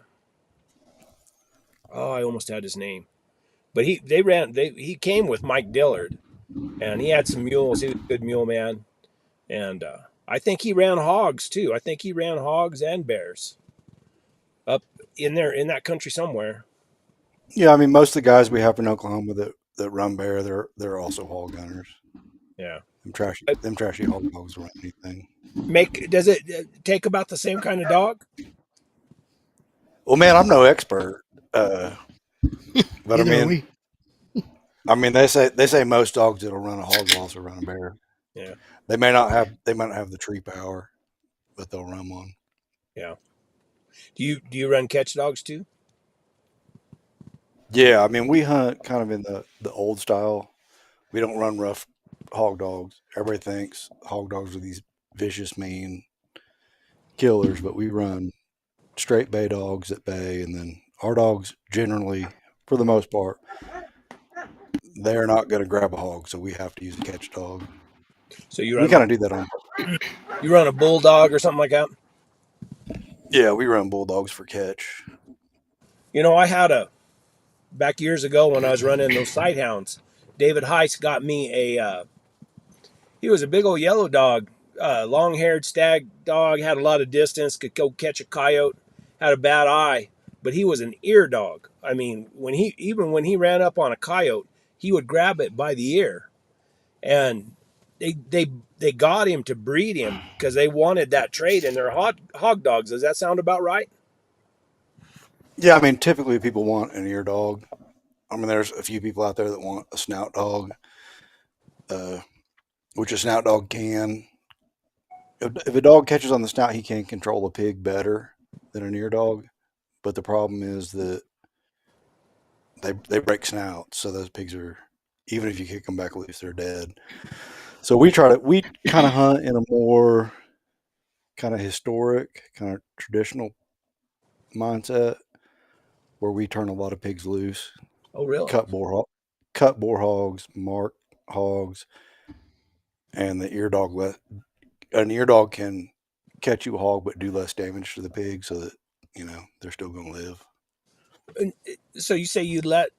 almost had his name. But he came with Mike Dillard, and he had some mules. He was a good mule man, and I think he ran hogs too. I think he ran hogs and bears up in there in that country somewhere. Yeah, I mean, most of the guys we have in Oklahoma that run bear, they're also hog gunners. Yeah. Them trashy hog dogs run anything. Does it take about the same kind of dog? Well, man, I'm no expert, but I mean, they say most dogs that'll run a hog will also run a bear. Yeah. They might not have the tree power, but they'll run one. Yeah. Do you run catch dogs too? Yeah, I mean, we hunt kind of in the old style. We don't run rough hog dogs. Everybody thinks hog dogs are these vicious, mean killers, but we run straight bay dogs at bay, and then our dogs generally, for the most part, they're not going to grab a hog, so we have to use a catch dog. So we kind of do that on. You run a bulldog or something like that? Yeah, we run bulldogs for catch. You know, I had back years ago when I was running those sight hounds. David Heiss got me he was a big old yellow dog, long-haired stag dog, had a lot of distance, could go catch a coyote, had a bad eye, but he was an ear dog. I mean, when he ran up on a coyote, he would grab it by the ear, and they got him to breed him because they wanted that trait in their hog dogs. Does that sound about right? Yeah, I mean, typically people want an ear dog. I mean, there's a few people out there that want a snout dog, which a snout dog can. If a dog catches on the snout, he can control a pig better than an ear dog. But the problem is that they break snouts, so those pigs are, even if you kick them back loose, they're dead. So we kind of hunt in a more kind of historic, kind of traditional mindset, where we turn a lot of pigs loose. Oh, really? Cut boar hogs, mark hogs, and the ear dog. An ear dog can catch you a hog, but do less damage to the pig, so that they're still going to live. And so you say you let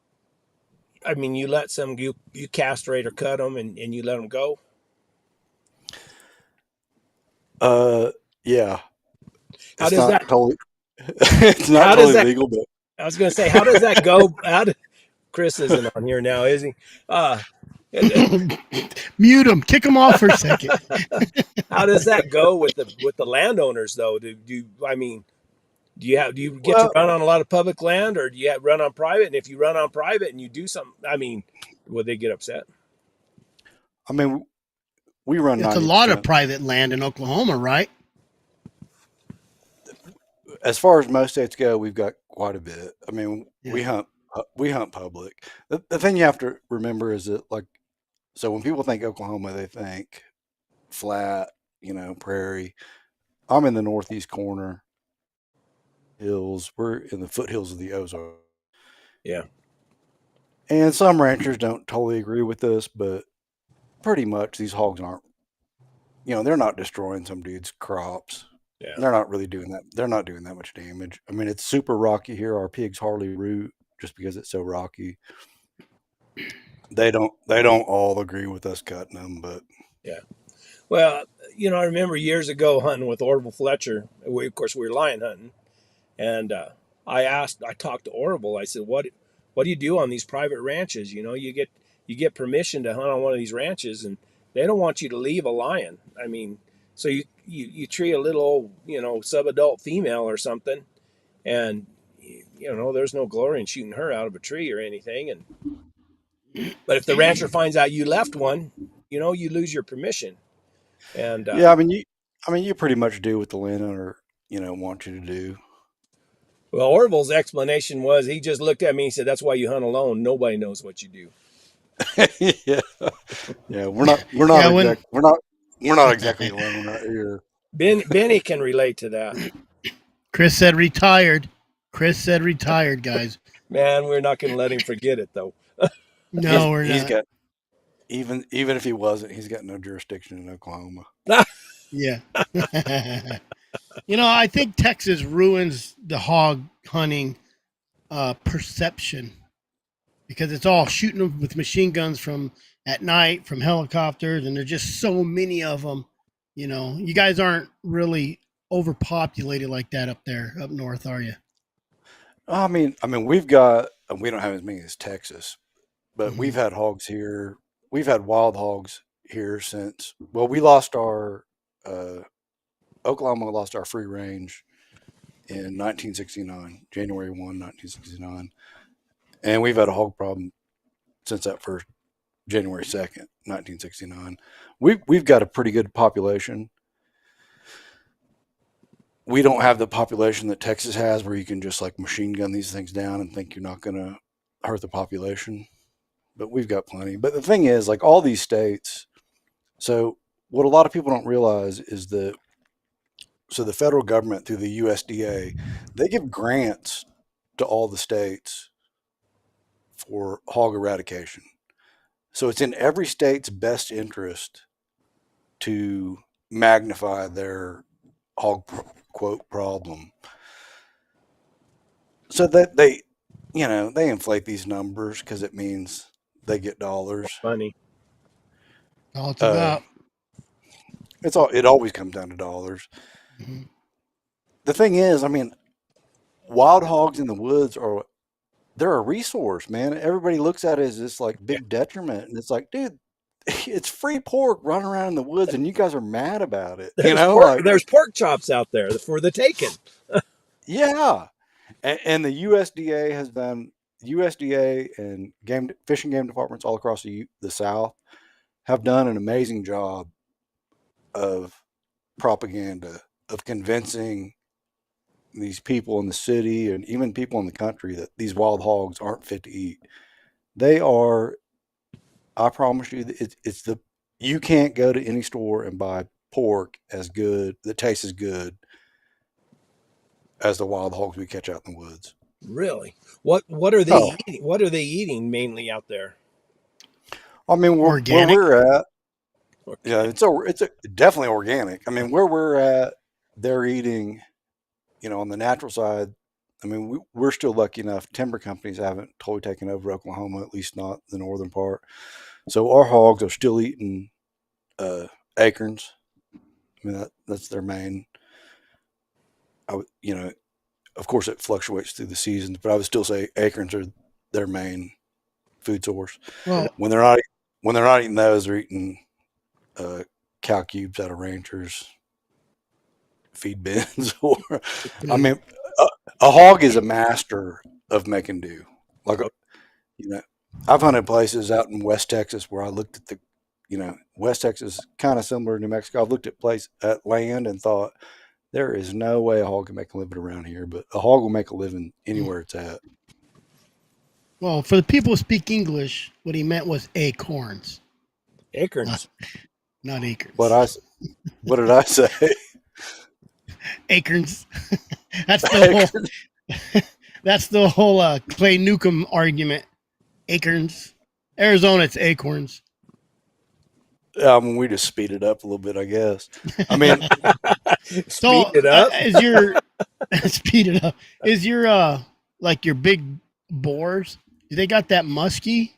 some, you castrate or cut them and you let them go? Yeah. How does that? It's not totally legal, but I was going to say, how does that go? Chris isn't on here now, is he? Mute him. Kick him off for a second. How does that go with the landowners, though? Do you get to run on a lot of public land, or do you run on private? And if you run on private and you do something, I mean, will they get upset? I mean, we run. It's 90%. A lot of private land in Oklahoma, right? As far as most states go, we've got quite a bit. I mean, we hunt public. The thing you have to remember is that, so when people think Oklahoma, they think flat, prairie. I'm in the northeast corner, hills. We're in the foothills of the Ozarks. Yeah. And some ranchers don't totally agree with this, but pretty much these hogs aren't, they're not destroying some dude's crops. Yeah. They're not really doing that. They're not doing that much damage. I mean, it's super rocky here. Our pigs hardly root just because it's so rocky. They don't all agree with us cutting them, but Well, I remember years ago hunting with Orville Fletcher. Of course, we were lion hunting, and I talked to Orville. I said, "What do you do on these private ranches? You get permission to hunt on one of these ranches, and they don't want you to leave a lion. I mean, so you treat a little old, sub-adult female or something, and there's no glory in shooting her out of a tree or anything. But if the rancher finds out you left one, you lose your permission." And Yeah, I mean, you pretty much do what the landowner, wants you to do. well, Orville's explanation was he just looked at me and said, "That's why you hunt alone. Nobody knows what you do." Yeah, yeah, we're not Yeah, when exactly alone right here. Benny can relate to that. Chris said retired. Guys. Man, we're not going to let him forget it, though. No, we're He's not. got even if he wasn't, he's got no jurisdiction in Oklahoma. Yeah. I think Texas ruins the hog hunting perception because it's all shooting them with machine guns from at night from helicopters, and there's just so many of them. You guys aren't really overpopulated like that up there, up north, are you? I mean, we don't have as many as Texas, but Mhm. we've had hogs here. We've had wild hogs here since, we lost our, Oklahoma lost our free range in 1969, January 1, 1969. And we've had a hog problem since that first January 2nd, 1969. We've got a pretty good population. We don't have the population that Texas has where you can just like machine gun these things down and think you're not going to hurt the population. But we've got plenty. But the thing is, like all these states, so what a lot of people don't realize is that the federal government through the USDA, they give grants to all the states for hog eradication. So it's in every state's best interest to magnify their hog quote problem. So that they inflate these numbers because it means they get dollars. Funny. All it's about. It always comes down to dollars. Mhm. The thing is, wild hogs in the woods they're a resource, man. Everybody looks at it as this like big detriment, and it's like, dude, it's free pork running around in the woods, and you guys are mad about it. There's pork chops out there for the taking. Yeah. And the USDA has done, USDA and fish and game departments all across the South have done an amazing job of propaganda, of convincing these people in the city and even people in the country that these wild hogs aren't fit to eat. They are, I promise you, you can't go to any store and buy pork that tastes as good as the wild hogs we catch out in the woods. Really? What are they eating? What are they eating mainly out there? Where Organic? we're at, yeah, it's definitely organic. Where we're at, they're eating, on the natural side. We're still lucky enough. Timber companies haven't totally taken over Oklahoma, at least not the northern part. So our hogs are still eating acorns. That's their main. Of course, it fluctuates through the seasons, but I would still say acorns are their main food source. Well, When they're not eating those, they're eating cow cubes out of ranchers' feed bins. Or, a hog is a master of making do. Like, I've hunted places out in West Texas where I looked at West Texas, kind of similar to New Mexico. I've looked at land and thought, there is no way a hog can make a living around here, but a hog will make a living anywhere it's at. well, for the people who speak English, what he meant was acorns. Acorns. Not acorns. What did I say? Acorns. That's the whole Clay Newcomb argument. Acorns. Arizona, it's acorns. We just speed it up a little bit, I guess. Speed it up. Is your speed it up? Is your like your big boars? Do they got that musky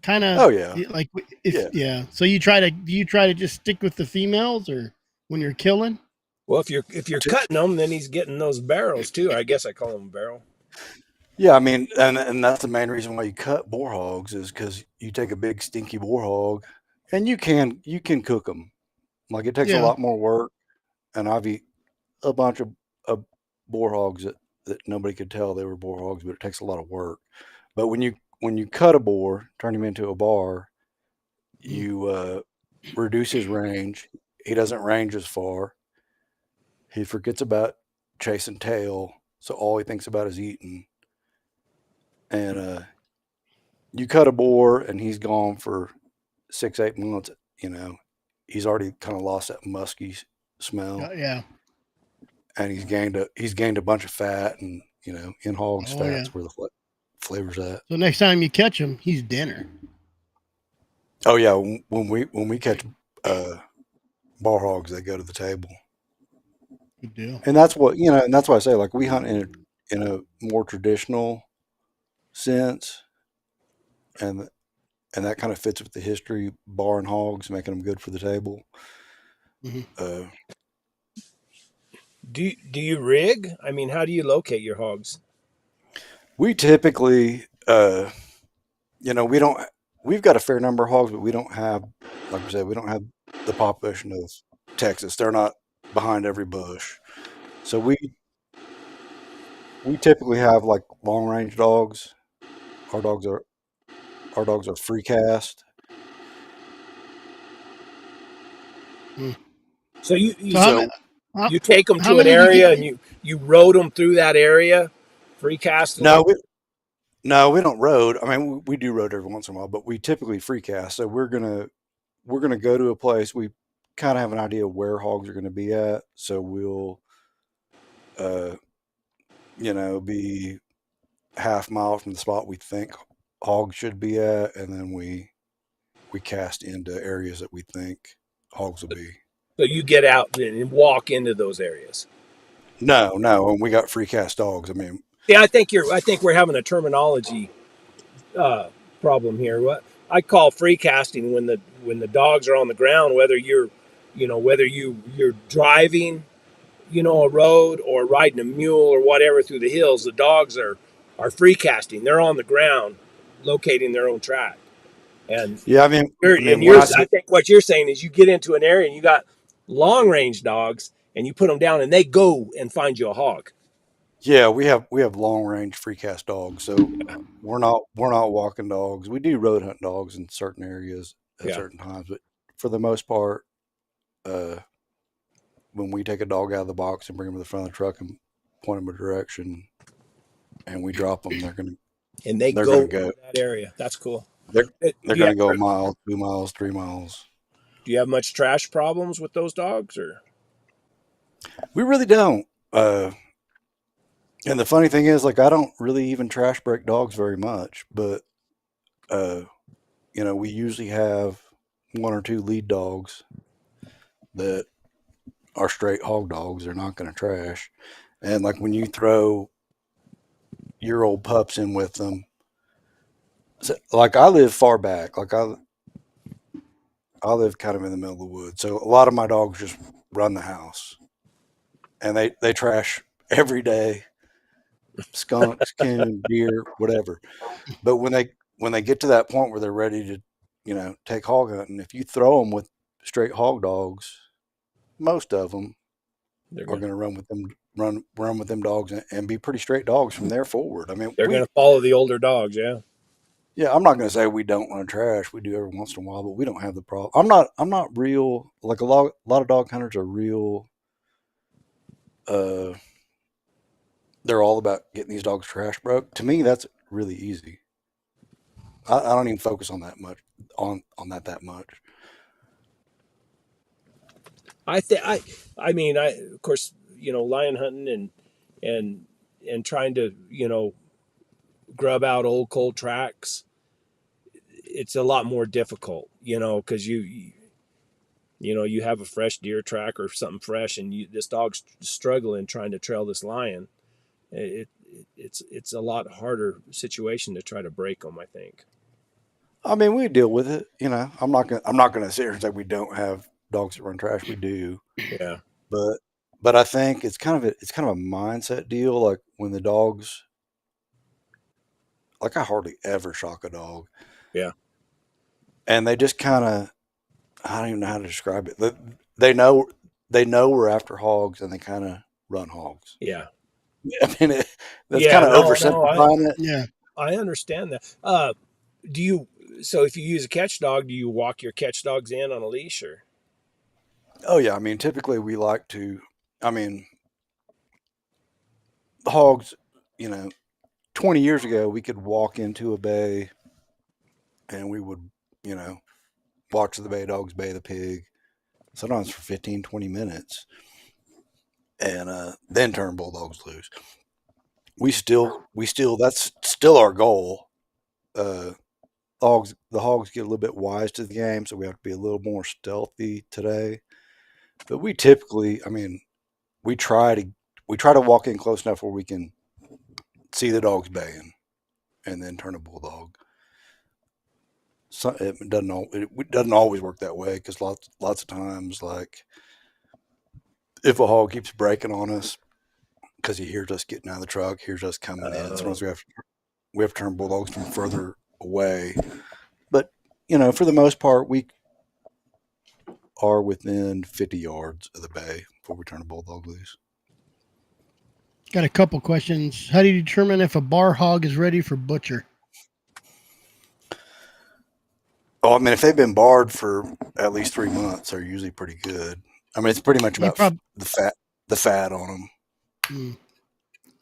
kind of Oh yeah, like if yeah. yeah. So you try to just stick with the females, or when you're killing? Well, if you're cutting them, then he's getting those barrels too. I guess I call them a barrel. Yeah, I mean, and that's the main reason why you cut boar hogs is because you take a big stinky boar hog, and you can cook them. Like it takes a Yeah. lot more work, and I've eat a bunch of boar hogs that nobody could tell they were boar hogs, but it takes a lot of work. But when you cut a boar, turn him into a bar, Mm. you reduce his range. He doesn't range as far. He forgets about chasing tail, so all he thinks about is eating. And you cut a boar, and he's gone for 6 8 months. You know, he's already kind of lost that musky smell, Yeah. and he's gained a bunch of fat, and in hogs, Oh yeah. fat's where the flavor's at. So next time you catch him, he's dinner. Oh yeah, when we catch uh, bar hogs, they go to the table, Good deal. and that's why I say like we hunt in a more traditional sense, and and that kind of fits with the history, bar and hogs, making them good for the table. Hmm. Uh, Do you rig? I mean, how do you locate your hogs? we typically, we don't. We've got a fair number of hogs, but we don't have, like we said, we don't have the population of Texas. They're not behind every bush, so we typically have like long range dogs. Our dogs are our dogs are free cast. Mm. So So how many? So How, you take them how to an many do you area get? and you road them through that area, free casting them. no, we don't road. I mean, we do road every once in a while, but we typically free cast. So we're gonna go to a place. We kind of have an idea of where hogs are going to be at. So we'll, uh, be half mile from the spot we think hogs should be at, and then we cast into areas that we think hogs will be. So you get out and walk into those areas. No, and we got free cast dogs. I mean, Yeah, I think we're having a terminology uh, problem here. What I call free casting when the dogs are on the ground, whether you're driving, a road or riding a mule or whatever through the hills, the dogs are free casting. They're on the ground, locating their own track. And yeah, when I I say, think what you're saying is you get into an area and you got long range dogs and you put them down and they go and find you a hog. yeah, we have long range free cast dogs. So we're not walking dogs. We do road hunt dogs in certain areas at Yeah, certain times, but for the most part, uh, when we take a dog out of the box and bring them to the front of the truck and point them a direction, and we drop them, and they they're go gonna into go that area. That's cool. they're Do they're you gonna go a have, mile, 2 miles, 3 miles. do you have much trash problems with those dogs or? We really don't. And the funny thing is, like, I don't really even trash break dogs very much, but uh, we usually have one or two lead dogs that are straight hog dogs. They're not going to trash. And like when you throw your old pups in with them, so, like I live far back, like I live kind of in the middle of the woods, so a lot of my dogs just run the house, and they trash every day, skunks, coon, deer, whatever. But when they get to that point where they're ready to, take hog hunting, if you throw them with straight hog dogs, most of them They're are gonna going to run with them dogs and be pretty straight dogs from there forward. I mean, they're gonna follow the older dogs. Yeah. yeah, I'm not going to say we don't run trash. We do every once in a while, but we don't have the problem. I'm not real like a lot of dog hunters are real. Uh, they're all about getting these dogs trash broke. To me, that's really easy. I don't even focus on that much on that much. I think I mean I of course lion hunting and and trying to grub out old cold tracks. It's a lot more difficult, because you have a fresh deer track or something fresh, and this dog's struggling trying to trail this lion. It's a lot harder situation to try to break them. I think. I mean, we deal with it. You know, I'm not gonna sit here and say we don't have dogs that run trash. We do, Yeah. but I think it's kind of a mindset deal. Like when the dogs, like I hardly ever shock a dog, Yeah. and they just kind of, I don't even know how to describe it. They know we're after hogs, and they kind of run hogs. Yeah. I mean, that's Yeah. kind of No, oversimplifying it. Yeah. I understand that. Do you, so if you use a catch dog, do you walk your catch dogs in on a leash or? Oh yeah, I mean, typically we like to. I mean, the hogs. You know, 20 years ago, we could walk into a bay, and we would, you know, watch the bay dogs bay the pig, sometimes for 15, 20 minutes, and then turn bulldogs loose. That's still our goal. The hogs get a little bit wise to the game, so we have to be a little more stealthy today. But we typically, I mean, we try to walk in close enough where we can see the dogs baying, and then turn a bulldog. So it doesn't always work that way, because lots of times, like if a hog keeps breaking on us because he hears us getting out of the truck, hears us coming in, sometimes we have to turn bulldogs from further away. But you know, for the most part, we are within 50 yards of the bay before we turn a bulldog loose. Got a couple questions. How do you determine if a bar hog is ready for butcher? Oh, I mean, if they've been barred for at least 3 months, they're usually pretty good. I mean, it's pretty much You about prob- the fat on them. Mm.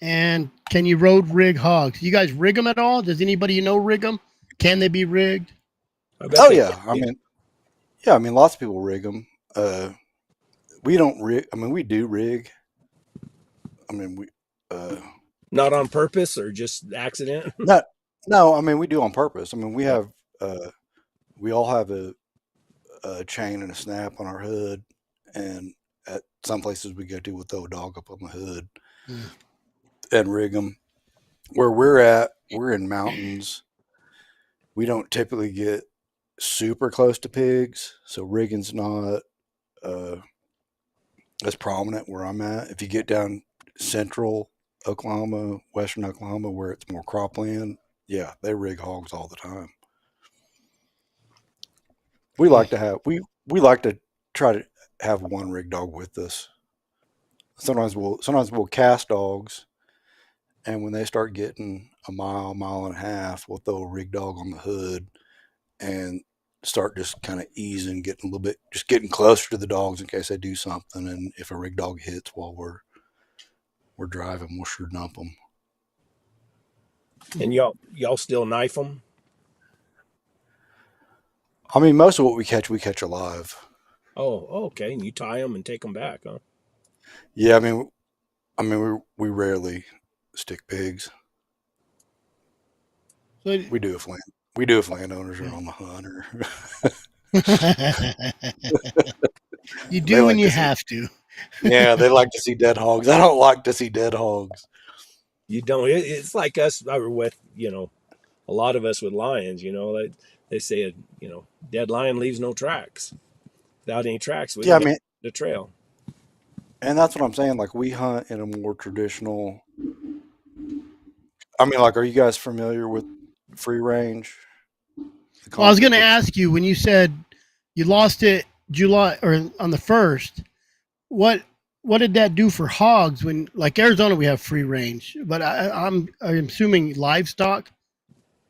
And can you road rig hogs? You guys rig them at all? Does anybody you know rig them? Can they be rigged? I bet Oh they yeah, can. I mean, lots of people rig them. We don't rig. I mean, we do rig. I mean, we Not on purpose or just accident. not. No, I mean, we do on purpose. I mean, Yeah. we all have a chain and a snap on our hood, and at some places we go to, we'll throw a dog up on the hood Mm. and rig them. Where we're at, we're in mountains. We don't typically get super close to pigs, so rigging's not as prominent where I'm at. If you get down central Oklahoma, western Oklahoma, where it's more cropland, yeah, they rig hogs all the time. We like to have we like to try to have one rig dog with us. Sometimes we'll cast dogs, and when they start getting a mile and a half, we'll throw a rig dog on the hood and start just kind of easing, getting a little bit, just getting closer to the dogs in case they do something. And if a rig dog hits while we're driving, we'll sure dump them. And y'all still knife them? I mean, most of what we catch alive. Oh, okay. And you tie them and take them back, huh? Yeah, I mean, we rarely stick pigs. So, We do if landowners are on the hunt, or you they do when like you to see. have to. Yeah, they like to see dead hogs. I don't like to see dead hogs. You don't. It's like us with, a lot of us with lions, they say, dead lion leaves no tracks. Without any tracks, we Yeah, I don't get mean, the trail. and that's what I'm saying. Like we hunt in a more traditional. I mean, like, are you guys familiar with free range? The Well, I was going concept to of ask you when you said you lost it July or on the 1st. What did that do for hogs? When like Arizona, we have free range, but I'm assuming livestock,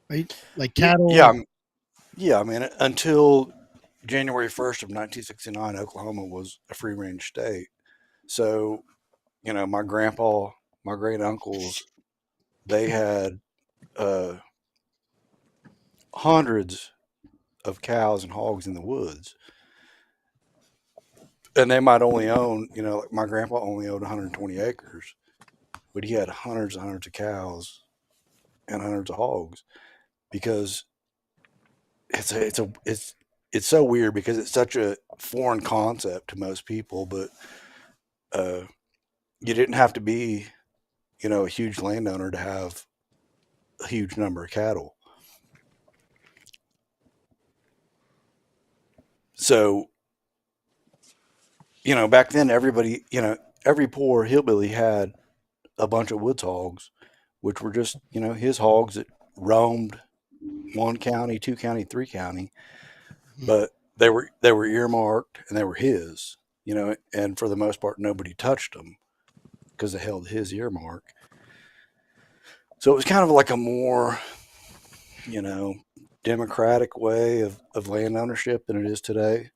right? Like yeah, cattle. yeah. I mean, until January 1st of 1969, Oklahoma was a free range state. So, you know, my grandpa, my great uncles, they had uh, hundreds of cows and hogs in the woods. And they might only own, you know, like my grandpa only owned 120 acres, but he had hundreds and hundreds of cows and hundreds of hogs, because it's so weird, because it's such a foreign concept to most people. But uh, you didn't have to be, you know, a huge landowner to have a huge number of cattle. So, back then everybody, every poor hillbilly had a bunch of woods hogs, which were just, his hogs that roamed one county, two county, three county, but they were earmarked and they were his, and for the most part nobody touched them because they held his earmark. So it was kind of like a more, democratic way of land ownership than it is today.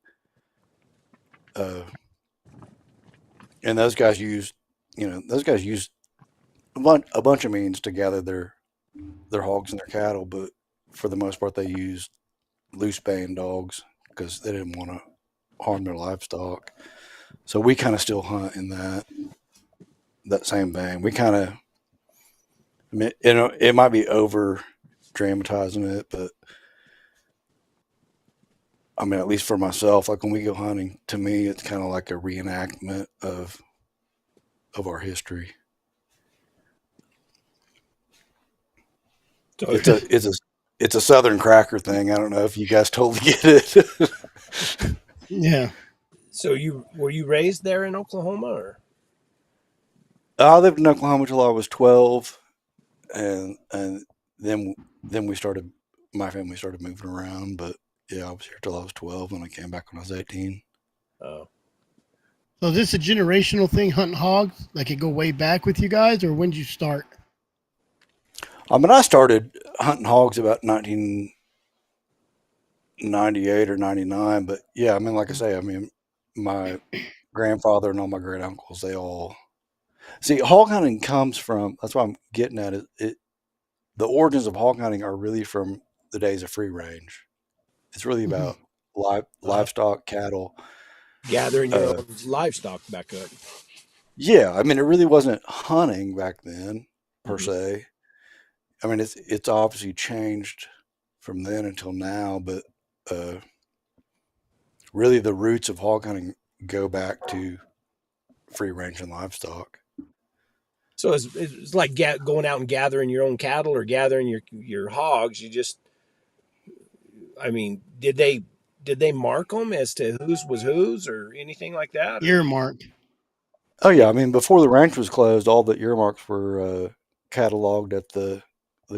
Uh, and those guys used a bunch of means to gather their hogs and their cattle, but for the most part they used loose baying dogs because they didn't want to harm their livestock. So we kind of still hunt in that same vein. We kind of, it might be over dramatizing it, but I mean, at least for myself, like when we go hunting, to me, it's kind of like a reenactment of our history. So It's a Southern cracker thing. I don't know if you guys totally get it. Yeah. So were you raised there in Oklahoma, or? I lived in Oklahoma till I was 12, and then my family started moving around. But yeah, I was here till I was 12, and I came back when I was 18. Oh, So is this a generational thing, hunting hogs? Like it go way back with you guys, or when did you start? I mean, I started hunting hogs about 1998 or 99, but yeah, I mean, like I say, I mean, my grandfather and all my great uncles, they all see hog hunting comes from. That's what I'm getting at. The origins of hog hunting are really from the days of free range. It's really Mhm. about livestock, cattle. gathering your Uh, own livestock back up. yeah, I mean, it really wasn't hunting back then per Mhm. se. I mean, it's obviously changed from then until now, but uh, really the roots of hog hunting go back to free range and livestock. So it's like going out and gathering your own cattle or gathering your hogs. You just, I mean, did they mark them as to whose was whose or anything like that? Or Earmark. Oh yeah, I mean, before the ranch was closed, all the earmarks were cataloged at the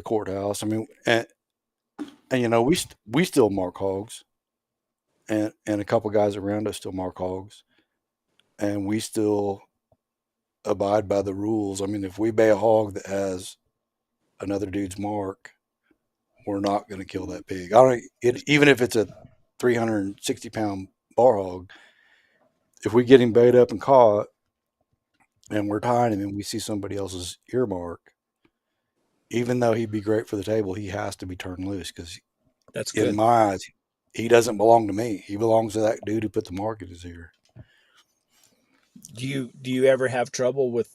courthouse. I mean, and we still mark hogs, and a couple guys around us still mark hogs, and we still abide by the rules. I mean, if we bay a hog that has another dude's mark, we're not going to kill that pig. I don't even if it's a 360-pound bar hog. If we get him bayed up and caught, and we're tying him, and we see somebody else's earmark, even though he'd be great for the table, he has to be turned loose because, that's in good. my eyes, he doesn't belong to me. He belongs to that dude who put the mark in his ear. Do you ever have trouble with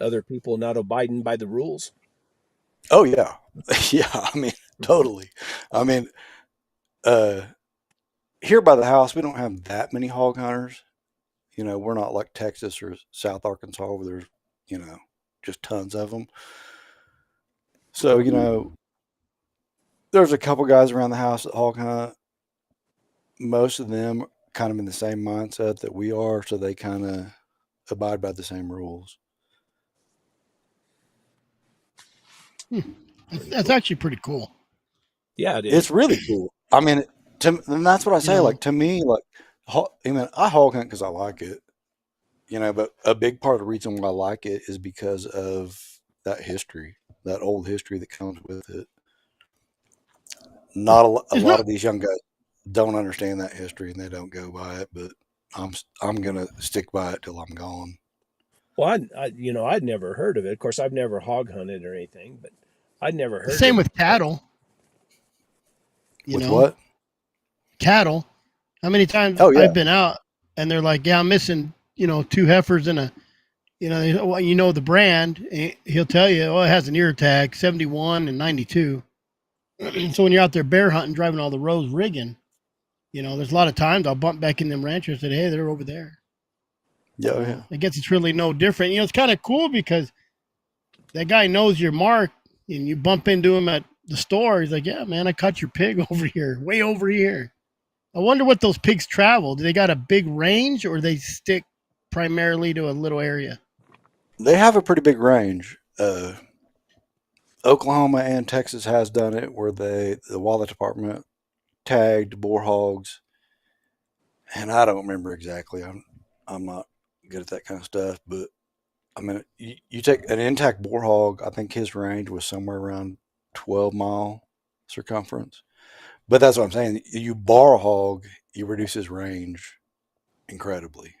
other people not abiding by the rules? Oh yeah, yeah. I mean, totally. I mean, uh, here by the house, we don't have that many hog hunters. We're not like Texas or South Arkansas where there's, you know, just tons of them. So, there's a couple guys around the house that hog hunt. Most of them kind of in the same mindset that we are, so they kind of abide by the same rules. Pretty That's cool. actually pretty cool. Yeah, it It's is. really cool. I mean, and that's what I You say. know, Like to me, like I mean, I hog hunt because I like it. But a big part of the reason why I like it is because of that history, that old history that comes with it. Not a it's lot not of these young guys don't understand that history and they don't go by it, but I'm gonna stick by it till I'm gone. Well, I'd never heard of it. Of course, I've never hog hunted or anything, but I'd never the heard same of with that. cattle. You With know, what? cattle. How many times Oh yeah, I've been out and they're like, "Yeah, I'm missing, two heifers and a, well, the brand." And he'll tell you, "Oh, it has an ear tag, 71 and 92." So when you're out there bear hunting, driving all the roads, rigging, there's a lot of times I'll bump back in them ranchers and say, "Hey, they're over there." yeah, oh, yeah, I guess it's really no different. It's kind of cool because that guy knows your mark, and you bump into him at the store. He's like, "Yeah, man, I caught your pig over here, way over here." I wonder what those pigs travel. Do they got a big range, or they stick primarily to a little area? They have a pretty big range. Oklahoma and Texas has done it where the wildlife department tagged boar hogs, and I don't remember exactly. I'm not good at that kind of stuff, but I mean, you take an intact boar hog. I think his range was somewhere around 12-mile circumference. But that's what I'm saying. You bar a hog, you reduce his range incredibly,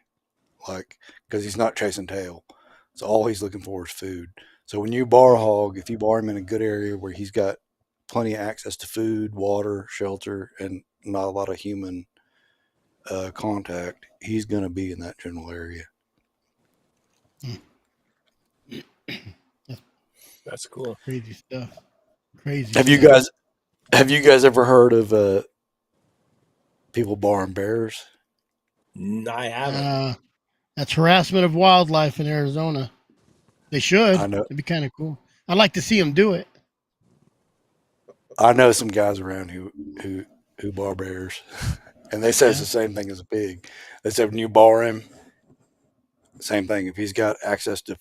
like because he's not chasing tail. So all he's looking for is food. So when you bar a hog, if you bar him in a good area where he's got plenty of access to food, water, shelter, and not a lot of human contact, he's going to be in that general area. That's cool. Crazy stuff. Crazy. Have you guys ever heard of people barring bears? I haven't. That's harassment of wildlife in Arizona. They should. I know. It'd be kind of cool. I'd like to see them do it. I know some guys around who bar bears, and they say it's the same thing as a pig. They said when you bar him, same thing. If he's got access to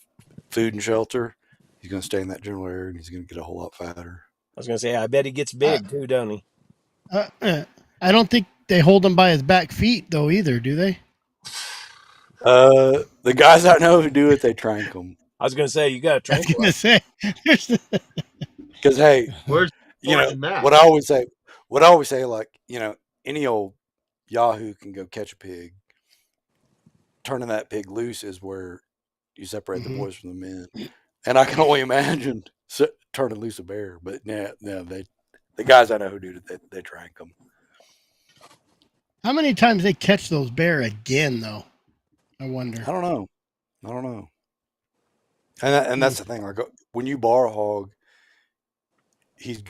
food and shelter, he's going to stay in that general area, and he's going to get a whole lot fatter. I was going to say, I bet he gets big too, don't he? I don't think they hold him by his back feet though either, do they? The guys I know who do it, they trank them. I was going to say, you got to I was gonna tranquilize. say. Because hey, Where's you know that? what I always say, like any old Yahoo can go catch a pig. Turning that pig loose is where you separate the boys from the men, and I can only imagine turning loose a bear. But no, the guys I know who do it, they trank them. How many times they catch those bear again though? I wonder. I don't know. And that's the thing. Like when you bar a hog, his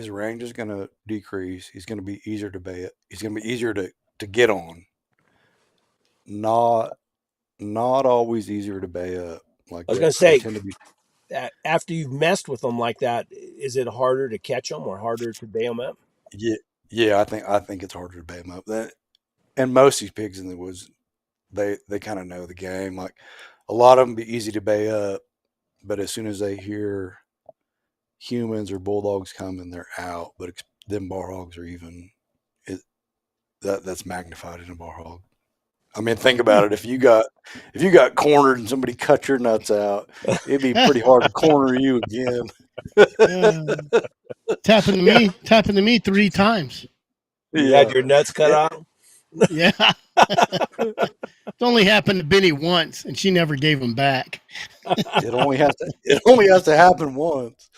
range is gonna decrease. He's gonna be easier to bait. He's gonna be easier to get on. Not always easier to bay up. Like I was going to say, tend to be. after you've messed with them like that, is it harder to catch them or harder to bail them up? Yeah. I think it's harder to bay them up. And most of these pigs in the woods, they kind of know the game. Like a lot of them be easy to bay up, but as soon as they hear humans or bulldogs coming, they're out. But them bar hogs are even that's magnified in a bar hog. I mean, think about it. If you got cornered and somebody cut your nuts out, it'd be pretty hard to corner you again. It's happened to me 3 times. You had your nuts cut out? Yeah. It's only happened to Benny once, and she never gave them back. It only has to happen once.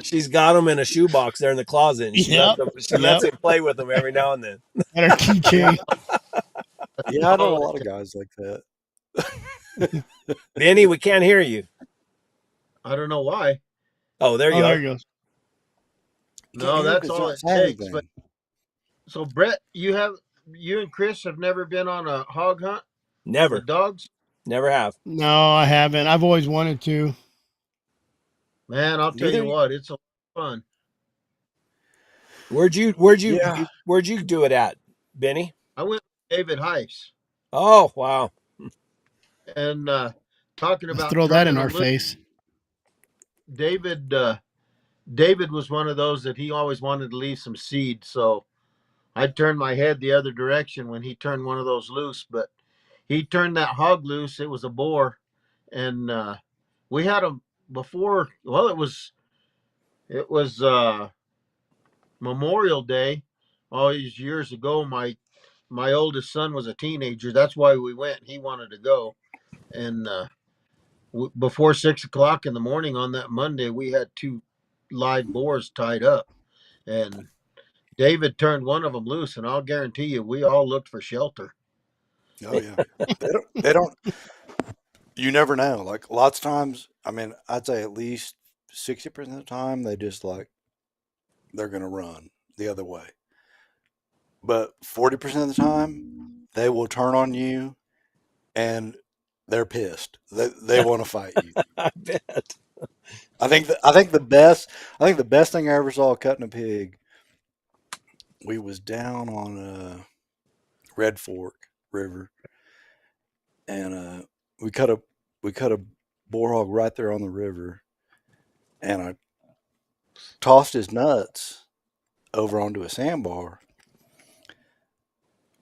She's got them in a shoebox there in the closet, and she lets him play with them every now and then. And her keychain. Yeah, I know a lot of guys like that. Benny, we can't hear you. I don't know why. Oh, there you There go. he goes. No, that's all it takes. But so, Brett, you and Chris have never been on a hog hunt? Never. With dogs? Never have. No, I haven't. I've always wanted to. Man, I'll tell you what, it's a lot of fun. Where'd you do it at, Benny? I went with David Heifs. Oh, wow. And talking about throw that in our face. David was one of those that he always wanted to leave some seed, so I turned my head the other direction when he turned one of those loose. But he turned that hog loose. It was a boar, and we had him before. Well, it was Memorial Day all these years ago. My oldest son was a teenager. That's why we went. He wanted to go, and before 6:00 in the morning on that Monday, we had 2 live boars tied up, and David turned one of them loose, and I'll guarantee you, we all looked for shelter. Oh yeah, they don't. You never know. Like lots of times, I mean, I'd say at least 60% of the time, they're going to run the other way. But 40% of the time, they will turn on you, and they're pissed. They want to fight you. I bet. I think the best thing I ever saw cutting a pig we was down on Red Fork River, and we cut a boar hog right there on the river, and I tossed his nuts over onto a sandbar,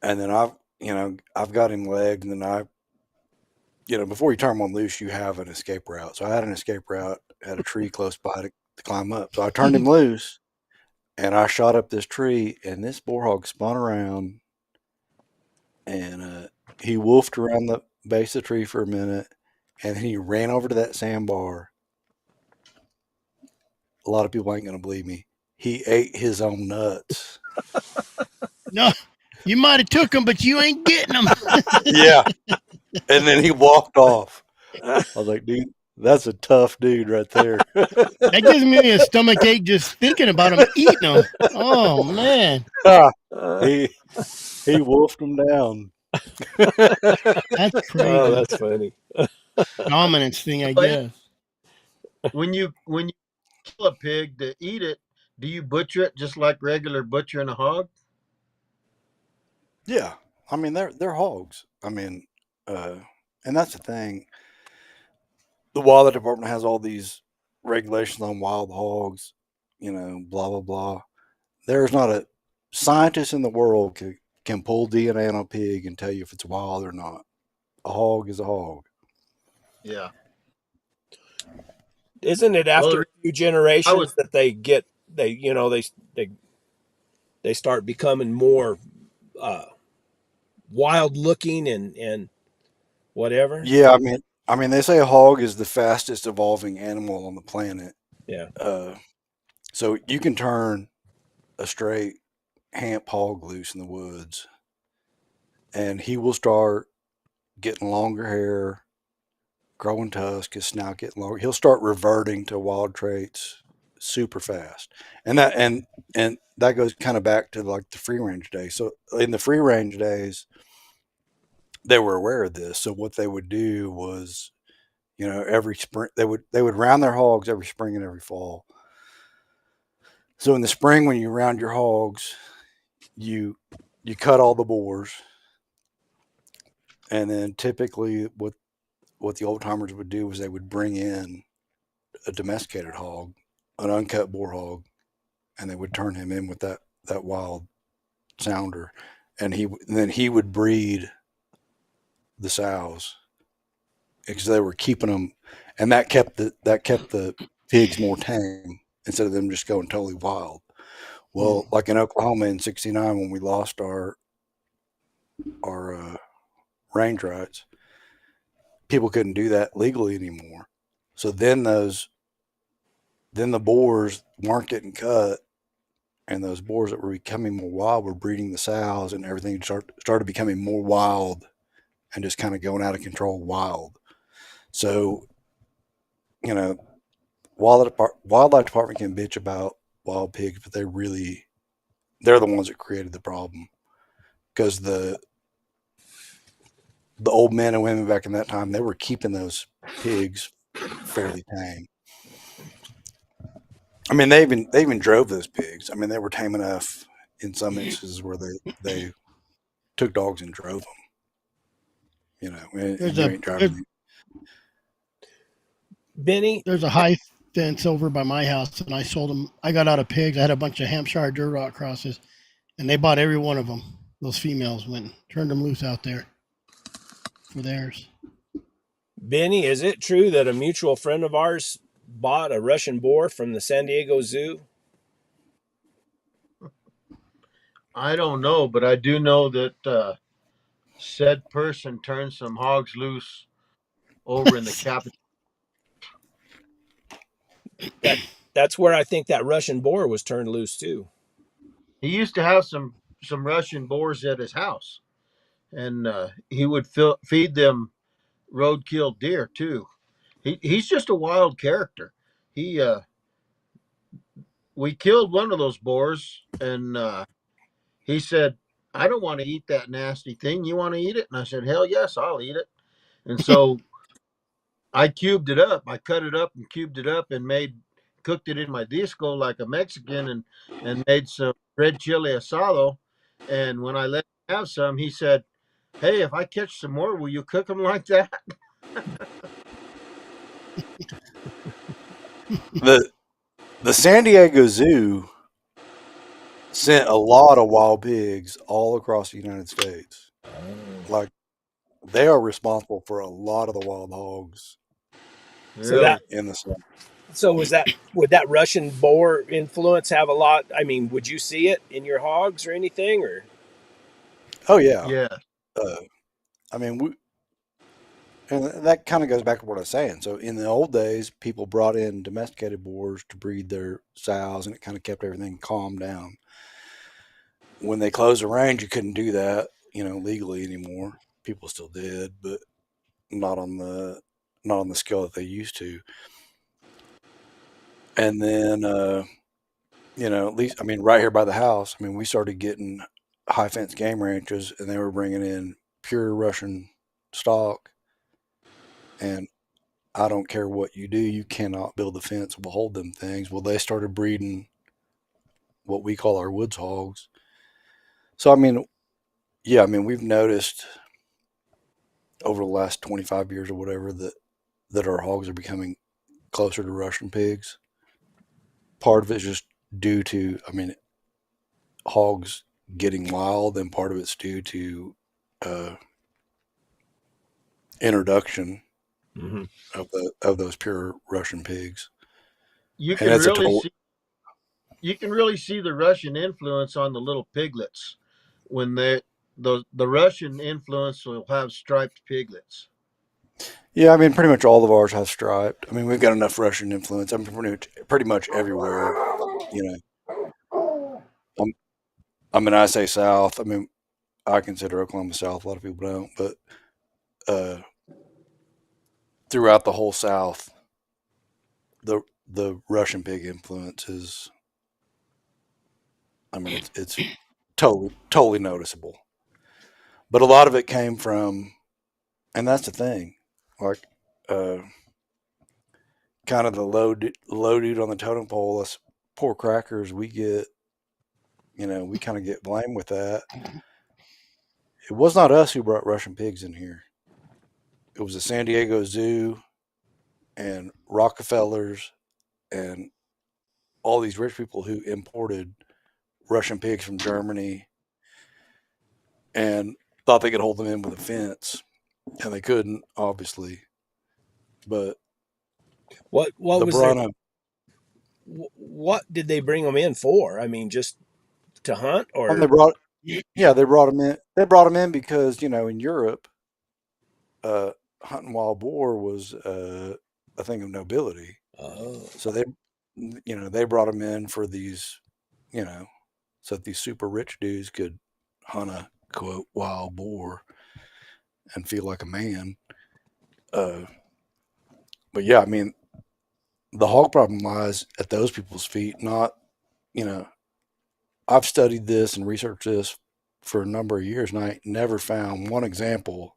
and then I've got him legged, and then before you turn one loose, you have an escape route. So I had an escape route, had a tree close by to climb up. So I turned him loose, and I shot up this tree, and this boar hog spun around, and he wolfed around the base of the tree for a minute, and then he ran over to that sandbar. A lot of people ain't gonna believe me. He ate his own nuts. No, you might have took them, but you ain't getting them. Yeah. And then he walked off. I was like, dude, that's a tough dude right there. That gives me a stomach ache just thinking about him eating them. Oh man, he wolfed him down. that's crazy. Oh, that's funny. Dominance thing, I guess. When you kill a pig to eat it, do you butcher it just like regular butchering a hog? Yeah, I mean they're hogs. I mean, and that's the thing. The wildlife department has all these regulations on wild hogs. Blah blah blah. There's not a scientist in the world can pull DNA on a pig and tell you if it's wild or not. A hog is a hog. Yeah. Isn't it after a few generations that they start becoming more wild looking and whatever? Yeah, I mean they say a hog is the fastest evolving animal on the planet. Yeah. So you can turn a straight hamp hog loose in the woods, and he will start getting longer hair, growing tusk, his snout getting longer. He'll start reverting to wild traits super fast, and that goes kind of back to like the free range days. So in the free range days, they were aware of this. So what they would do was, every spring they would round their hogs every spring and every fall. So in the spring, when you round your hogs, you cut all the boars, and then typically what the old timers would do was they would bring in a domesticated hog, an uncut boar hog, and they would turn him in with that wild sounder, and then he would breed the sows because they were keeping them, and that kept the pigs more tame instead of them just going totally wild. Well, like in Oklahoma in '69 when we lost our range rights, people couldn't do that legally anymore. So then the boars weren't getting cut, and those boars that were becoming more wild were breeding the sows, and everything started becoming more wild and just kind of going out of control wild. So, wildlife department can bitch about wild pigs, but they're the ones that created the problem, because the old men and women back in that time, they were keeping those pigs fairly tame. I mean, they even drove those pigs. I mean, they were tame enough in some instances where they took dogs and drove them. And you ain't driving. Benny, there's a high fence over by my house, and I sold them. I got out of pigs. I had a bunch of Hampshire Duroc crosses, and they bought every one of them. Those females turned them loose out there for theirs. Benny, is it true that a mutual friend of ours bought a Russian boar from the San Diego Zoo? I don't know, but I do know that said person turned some hogs loose over in the capital. That's where I think that Russian boar was turned loose too. He used to have some Russian boars at his house, and he would feed them roadkill deer too. He's just a wild character. We killed one of those boars, and he said, "I don't want to eat that nasty thing. You want to eat it?" And I said, "Hell yes, I'll eat it." And so I cubed it up. I cut it up and cubed it up and made cooked it in my disco like a Mexican, and made some red chili asado. And when I let him have some, he said, "Hey, if I catch some more, will you cook them like that?" The San Diego Zoo sent a lot of wild pigs all across the United States. Like, they are responsible for a lot of the wild hogs So that Really? in the South. so would that Russian boar influence have a lot? I mean, would you see it in your hogs or anything? Or Oh yeah. Yeah. Uh, I mean, and that kind of goes back to what I was saying. So in the old days, people brought in domesticated boars to breed their sows, and it kind of kept everything calmed down. When they closed the range, you couldn't do that, legally anymore. People still did, but not on the scale that they used to. And then, at least, I mean, right here by the house, I mean, we started getting high fence game ranches, and they were bringing in pure Russian stock. And I don't care what you do, you cannot build a fence that will hold them things. Well, they started breeding what we call our woods hogs. So, I mean, yeah, I mean, we've noticed over the last 25 years or whatever that our hogs are becoming closer to Russian pigs. Part of it's just due to, I mean, hogs getting wild, and part of it's due to uh, introduction mm-hmm. of those pure Russian pigs, You and can that's a really total. see you can really see the Russian influence on the little piglets when the Russian influence will have striped piglets. Yeah, I mean, pretty much all of ours have striped. I mean, we've got enough Russian influence. I mean, pretty much everywhere. You um, I mean, I say South. I mean, I consider Oklahoma South. A lot of people don't, but uh, throughout the whole South, the Russian pig influence is. I mean, it's totally noticeable. But a lot of it came from, and that's the thing, like uh, kind of the low dude on the totem pole. Us poor crackers, we get, we kind of get blamed with that. It was not us who brought Russian pigs in here. It was the San Diego Zoo and Rockefellers and all these rich people who imported Russian pigs from Germany and thought they could hold them in with a fence, and they couldn't, obviously. But what the was their brunt of what did they bring them in for? I mean, just to hunt they or brought, yeah, they brought them in. They brought them in because in Europe, uh, hunting wild boar was a thing of nobility. oh. So they brought them in for these, so that these super rich dudes could hunt a quote wild boar and feel like a man. Uh, but yeah, I mean, the hog problem lies at those people's feet, not, you know, I've studied this and researched this for a number of years, and I never found one example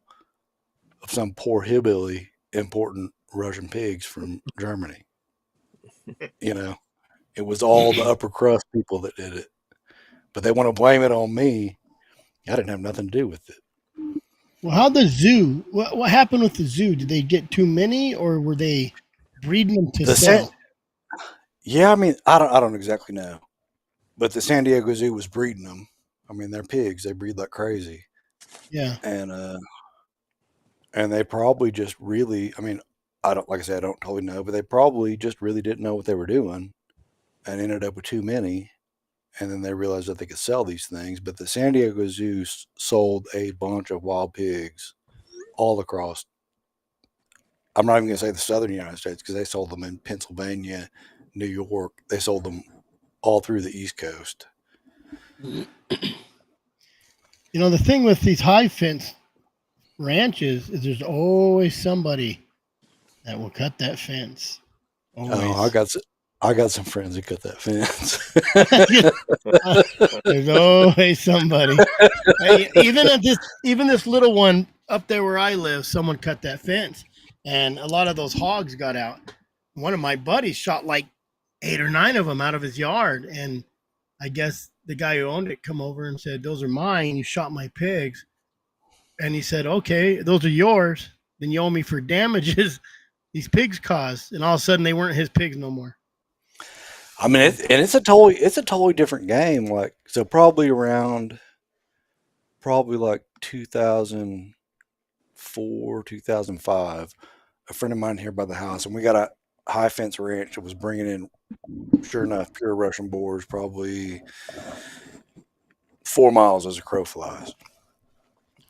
of some poor hillbilly importing Russian pigs from Germany. You know, it was all the upper crust people that did it, but they want to blame it on me. I didn't have nothing to do with it. Well, how the zoo? What happened with the zoo? Did they get too many, or were they breeding them to The San, sell? yeah, I mean, I don't exactly know, but the San Diego Zoo was breeding them. I mean, they're pigs; they breed like crazy, Yeah. and they probably just really. I mean, I don't like I said, I don't totally know, but they probably just really didn't know what they were doing, and ended up with too many. And then they realized that they could sell these things. But the San Diego Zoo sold a bunch of wild pigs all across. I'm not even going to say the southern United States because they sold them in Pennsylvania, New York. They sold them all through the East Coast. The thing with these high fence ranches is there's always somebody that will cut that fence. Oh, Always. I got some friends who cut that fence. There's always somebody. Hey, even this little one up there where I live, someone cut that fence, and a lot of those hogs got out. One of my buddies shot like 8 or 9 of them out of his yard. And I guess the guy who owned it come over and said, "Those are mine. You shot my pigs." And he said, "Okay, those are yours. Then you owe me for damages these pigs caused." And all of a sudden, they weren't his pigs no more. I mean, it's a totally different game. Like, so probably like 2004, 2005, a friend of mine here by the house, and we got a high fence ranch that was bringing in, sure enough, pure Russian boars, probably 4 miles as a crow flies.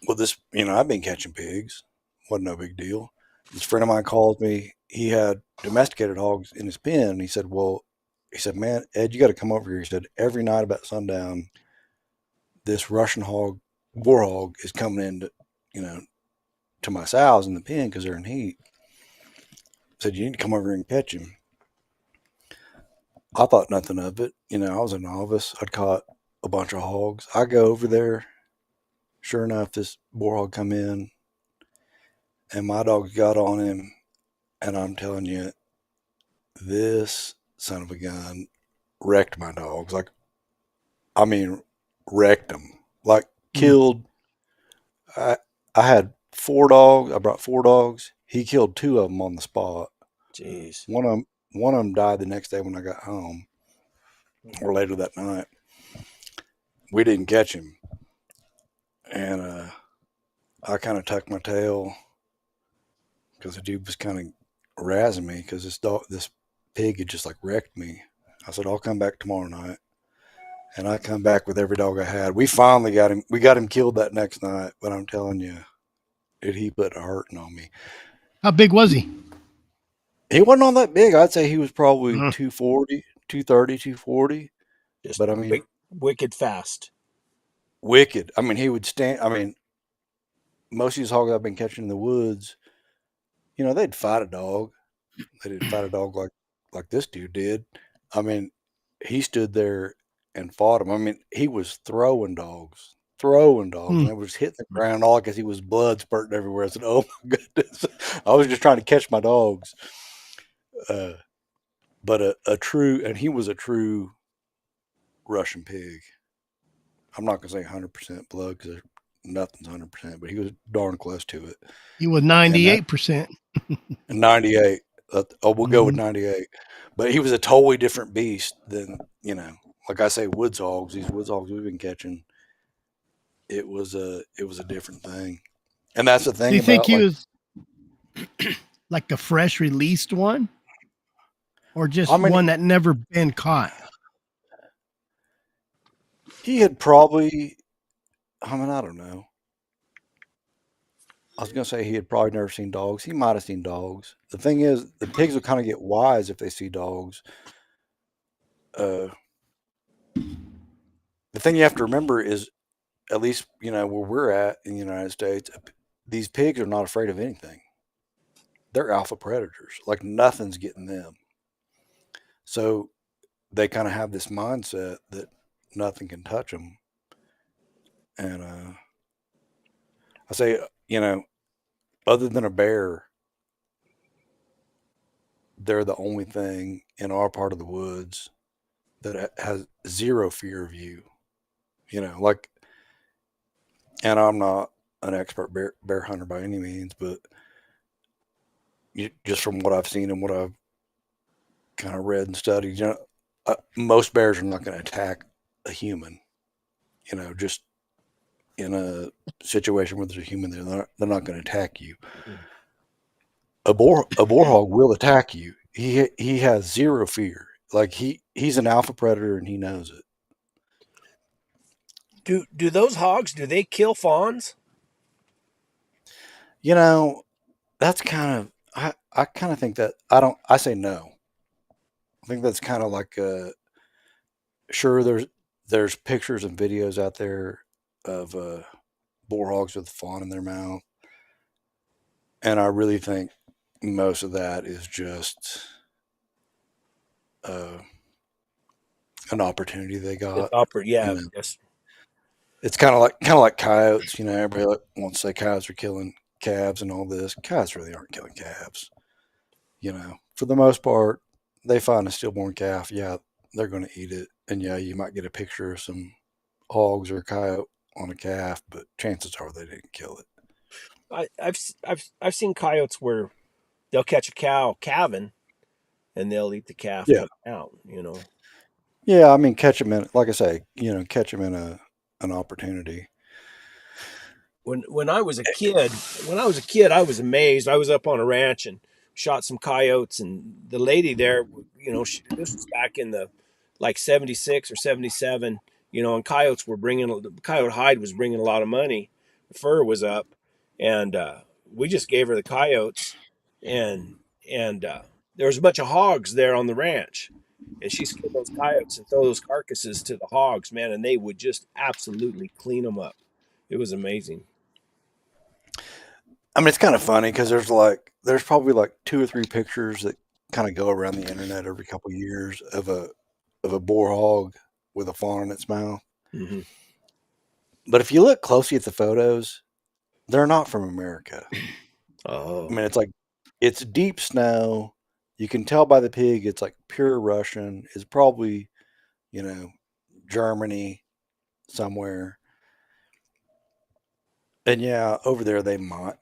Well, this, I've been catching pigs. Wasn't no big deal. This friend of mine called me. He had domesticated hogs in his pen. He said, "Man, Ed, you got to come over here." He said, "Every night about sundown, this Russian boar hog is coming in to my sows in the pen because they're in heat." He said, "You need to come over here and catch him." I thought nothing of it. I was a novice. I'd caught a bunch of hogs. I go over there. Sure enough, this boar hog come in, and my dogs got on him. And I'm telling you, this son of a gun wrecked my dogs. Like, I mean, wrecked them. Like, killed. I had 4 dogs. I brought 4 dogs. He killed 2 of them on the spot. Jeez. One of them died the next day when I got home, or later that night. We didn't catch him, and I kind of tucked my tail because the dude was kind of razzing me because this pig had just like wrecked me. I said, "I'll come back tomorrow night." And I come back with every dog I had. We finally got him. We got him killed that next night. But I'm telling you, did he put a hurting on me? How big was he? He wasn't all that big. I'd say he was probably 240, 230, 240. Just But I mean, wicked fast. Wicked. I mean, he would stand. I mean, most of these hogs I've been catching in the woods, they'd fight a dog. They didn't fight a dog like this dude did. I mean, he stood there and fought him. I mean, he was throwing dogs, and they were just hitting the ground all because he was blood spurting everywhere. I said, "Oh my goodness!" I was just trying to catch my dogs. But he was a true Russian pig. I'm not gonna say 100% blood because nothing's 100%, but he was darn close to it. He was 98%. 98. We'll go with 98. But he was a totally different beast than, like I say, woods hogs. These woods hogs we've been catching, it was a different thing. And that's the thing. Do you think he was like a fresh released one, or just one that never been caught? He had probably, I don't know. I was going to say he had probably never seen dogs. He might have seen dogs. The thing is, the pigs will kind of get wise if they see dogs. The thing you have to remember is, at least, where we're at in the United States, these pigs are not afraid of anything. They're alpha predators. Like, nothing's getting them. So they kind of have this mindset that nothing can touch them. And I say, other than a bear, they're the only thing in our part of the woods that has zero fear of you. Like, and I'm not an expert bear hunter by any means, but just from what I've seen and what I've kind of read and studied, most bears are not going to attack a human. Just in a situation where there's a human there, they're not going to attack you. A boar hog will attack you. He has zero fear. Like, he's an alpha predator and he knows it. Do those hogs, do they kill fawns? That's kind of, I kind of think that, I say no. I think that's kind of like, sure, there's pictures and videos out there of boar hogs with a fawn in their mouth. And I really think most of that is just an opportunity they got. Yes. It's kind of like coyotes. Everybody wants to say coyotes are killing calves and all this. Coyotes really aren't killing calves. For the most part, they find a stillborn calf, yeah, they're going to eat it, and yeah, you might get a picture of some hogs or coyote on a calf, but chances are they didn't kill it. I've seen coyotes where they'll catch a cow calving and they'll eat the calf Yeah, coming out. You know, yeah. I mean, catch them in, like I say, catch them in an opportunity. when I was a kid, I was amazed. I was up on a ranch and shot some coyotes, and the lady there, this was back in the like 76 or 77, and coyotes were coyote hide was bringing a lot of money. The fur was up, and we just gave her the coyotes, and and there was a bunch of hogs there on the ranch, and she skin those coyotes and throw those carcasses to the hogs, man, and they would just absolutely clean them up. It was amazing. I mean, it's kind of funny because there's probably like 2 or 3 pictures that kind of go around the internet every couple of years of a boar hog with a fawn in its mouth. Mm-hmm. But if you look closely at the photos, they're not from America. Oh, I mean, it's deep snow. You can tell by the pig it's like pure Russian. It's probably, you know, Germany somewhere. And yeah, over there they might.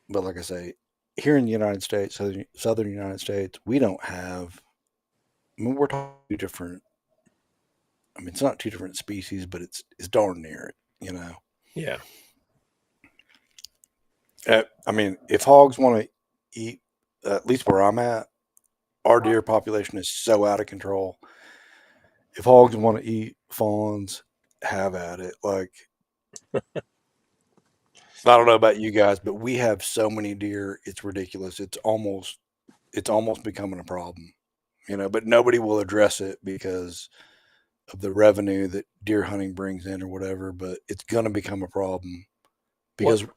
But like I say, here in the United States, southern United States, we don't have. I mean, we're talking two different. I mean, it's not two different species, but it's darn near it. yeah. I mean, if hogs want to eat, at least where I'm at, our deer population is so out of control. If hogs want to eat fawns, have at it. Like, I don't know about you guys, but we have so many deer, it's ridiculous. It's almost becoming a problem, but nobody will address it because of the revenue that deer hunting brings in or whatever, but it's going to become a problem What because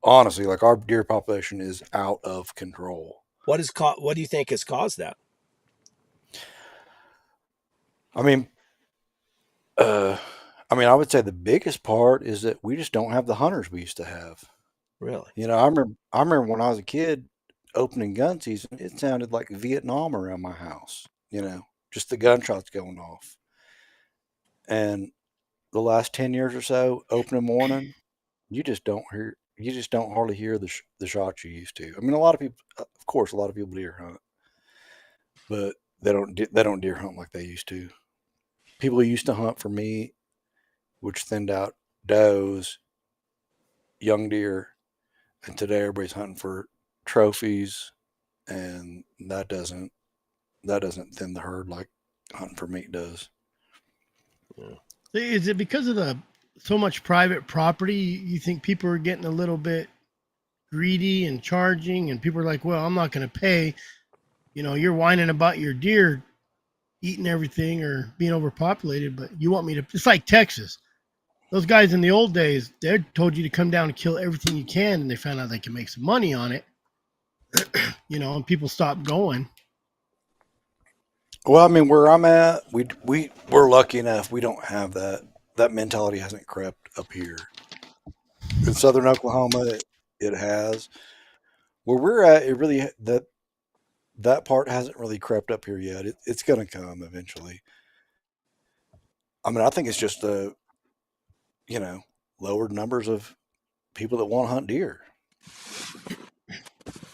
honestly, like our deer population is out of control. what do you think has caused that? I mean, uh, I would say the biggest part is that we just don't have the hunters we used to have. Really? I remember when I was a kid opening gun season, it sounded like Vietnam around my house, just the gunshots going off. And the last 10 years or so, opening morning, you just don't hardly hear the shots you used to. I mean, a lot of people, of course, a lot of people deer hunt, but they don't deer hunt like they used to. People who used to hunt for meat, which thinned out does, young deer, and today everybody's hunting for trophies, and that doesn't thin the herd like hunting for meat does. Yeah. Is it because of the so much private property? You think people are getting a little bit greedy and charging, and people are like, "Well, I'm not going to pay." You're whining about your deer eating everything or being overpopulated, but you want me to. It's like Texas. Those guys in the old days, they told you to come down and kill everything you can, and they found out they can make some money on it. And people stopped going. Well, I mean, where I'm at, we're lucky enough we don't have that. That mentality hasn't crept up here. In southern Oklahoma, it has. Where we're at, it really that part hasn't really crept up here yet. It's going to come eventually. I mean, I think it's just the lowered numbers of people that want to hunt deer.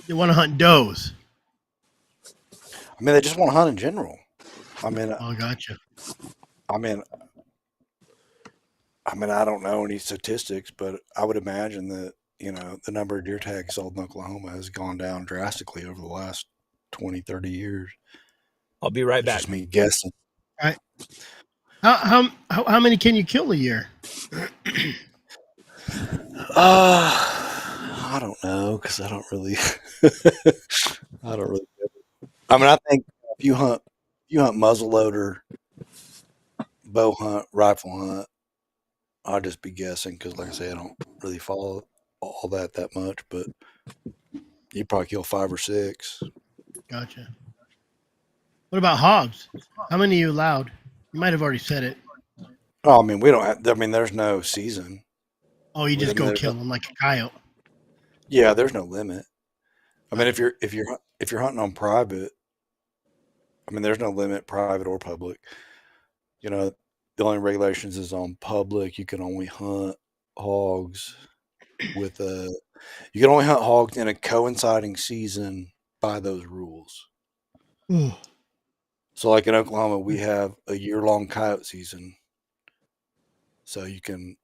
They want to hunt does. I mean, they just want to hunt in general. I mean, Oh, gotcha. I mean, I don't know any statistics, but I would imagine that the number of deer tags sold in Oklahoma has gone down drastically over the last 20, 30 years. I'll be right It's back. just me guessing. All right. How many can you kill a year? I don't know because I don't really. I don't really. I mean, I think if you hunt muzzleloader, bow hunt, rifle hunt, I'd just be guessing because, like I say, I don't really follow all that much. But you probably kill 5 or 6. Gotcha. What about hogs? How many are you allowed? You might have already said it. Oh, I mean, we don't have. I mean, there's no season. Oh, you just I mean, go kill them like a coyote. Yeah, there's no limit. I mean, if you're hunting on private, I mean, there's no limit, private or public. You know, the only regulations is on public. You can only hunt hogs with a. You can only hunt hogs in a coinciding season by those rules. Ooh. So, like in Oklahoma, we have a year-long coyote season. So you can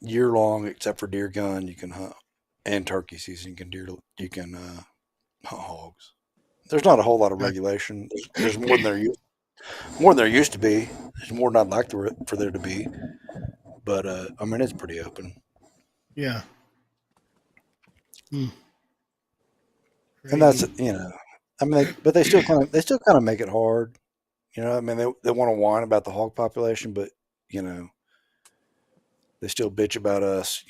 year-long, except for deer gun, you can hunt, and turkey season you can hunt hogs. There's not a whole lot of regulation. There's more than there used to be. There's more than I'd like for there to be. But I mean, it's pretty open. Yeah. And Crazy. that's I mean, but they still kind of make it hard. You know, I mean, they want to whine about the hog population, but they still bitch about us.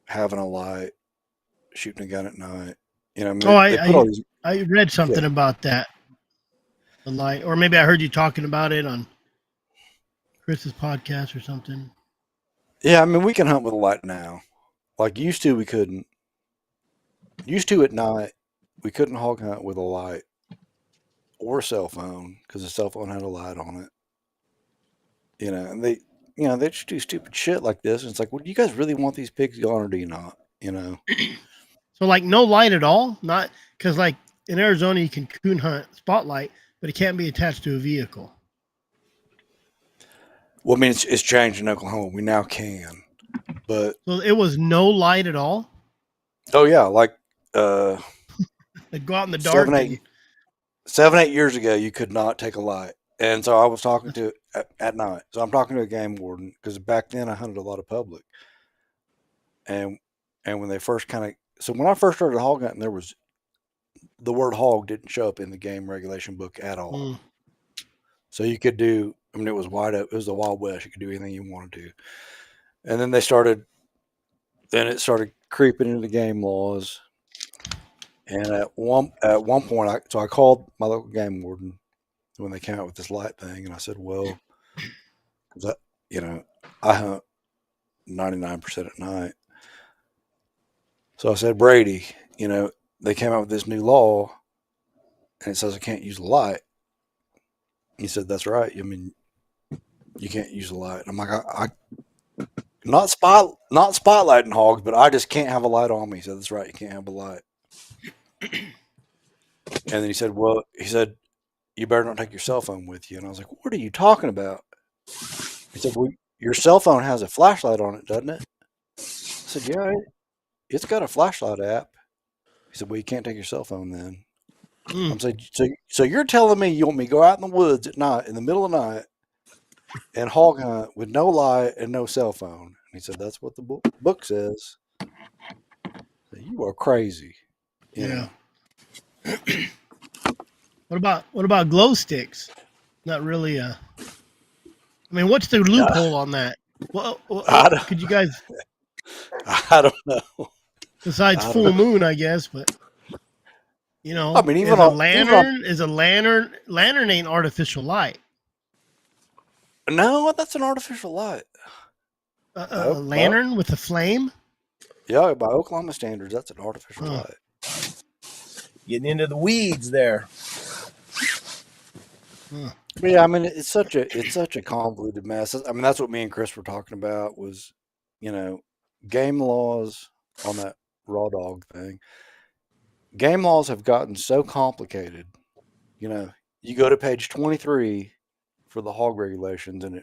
Having a light, shooting a gun at night. I mean, they put all these. I read something about that. The light, or maybe I heard you talking about it on Chris's podcast or something. Yeah, I mean, we can hunt with a light now. Like used to, we couldn't. Used to at night, we couldn't hog hunt with a light or a cell phone because the cell phone had a light on it. And they just do stupid shit like this. And it's like, well, do you guys really want these pigs gone or do you not? So like no light at all, not because like in Arizona you can coon hunt spotlight, but it can't be attached to a vehicle. Well, I mean, it's changed in Oklahoma. We now can, but so it was no light at all. Oh yeah, like they'd go out in the dark. 7-8 years ago, you could not take a light, and so I was talking to at night. So I'm talking to a game warden because back then I hunted a lot of public, and when they first when I first started hog hunting, there was the word hog didn't show up in the game regulation book at all. So you could do. I mean, it was wide up. It was the Wild West. You could do anything you wanted to, and then it started creeping into the game laws. And at one point, I called my local game warden when they came out with this light thing, and I said, "Well, because I hunt 99% at night." So I said, "Brady, they came out with this new law, and it says I can't use a light." He said, "That's right. I mean, you can't use a light." I'm like, I not spotlighting hogs, but I just can't have a light on me. He said, "That's right. You can't have a light." And then he said, "You better not take your cell phone with you." And I was like, "What are you talking about?" He said, "Well, your cell phone has a flashlight on it, doesn't it?" I said, "Yeah, it's got a flashlight app." He said, "Well, you can't take your cell phone then." I'm saying, so you're telling me you want me to go out in the woods at night, in the middle of the night, and hog hunt with no light and no cell phone? And he said, "That's what the book says." Said, "You are crazy." Yeah. What about glow sticks? Not really I mean, what's the loophole on that? Well, could you guys? I don't know. Besides full moon, I guess, but I mean, even is a lantern ain't artificial light. No, that's an artificial light. A lantern with a flame? Yeah, by Oklahoma standards, that's an artificial light. Getting into the weeds there. But yeah, I mean, it's such a convoluted mess. I mean, that's what me and Chris were talking about was, game laws on that raw dog thing. Game laws have gotten so complicated. You go to page 23 for the hog regulations, and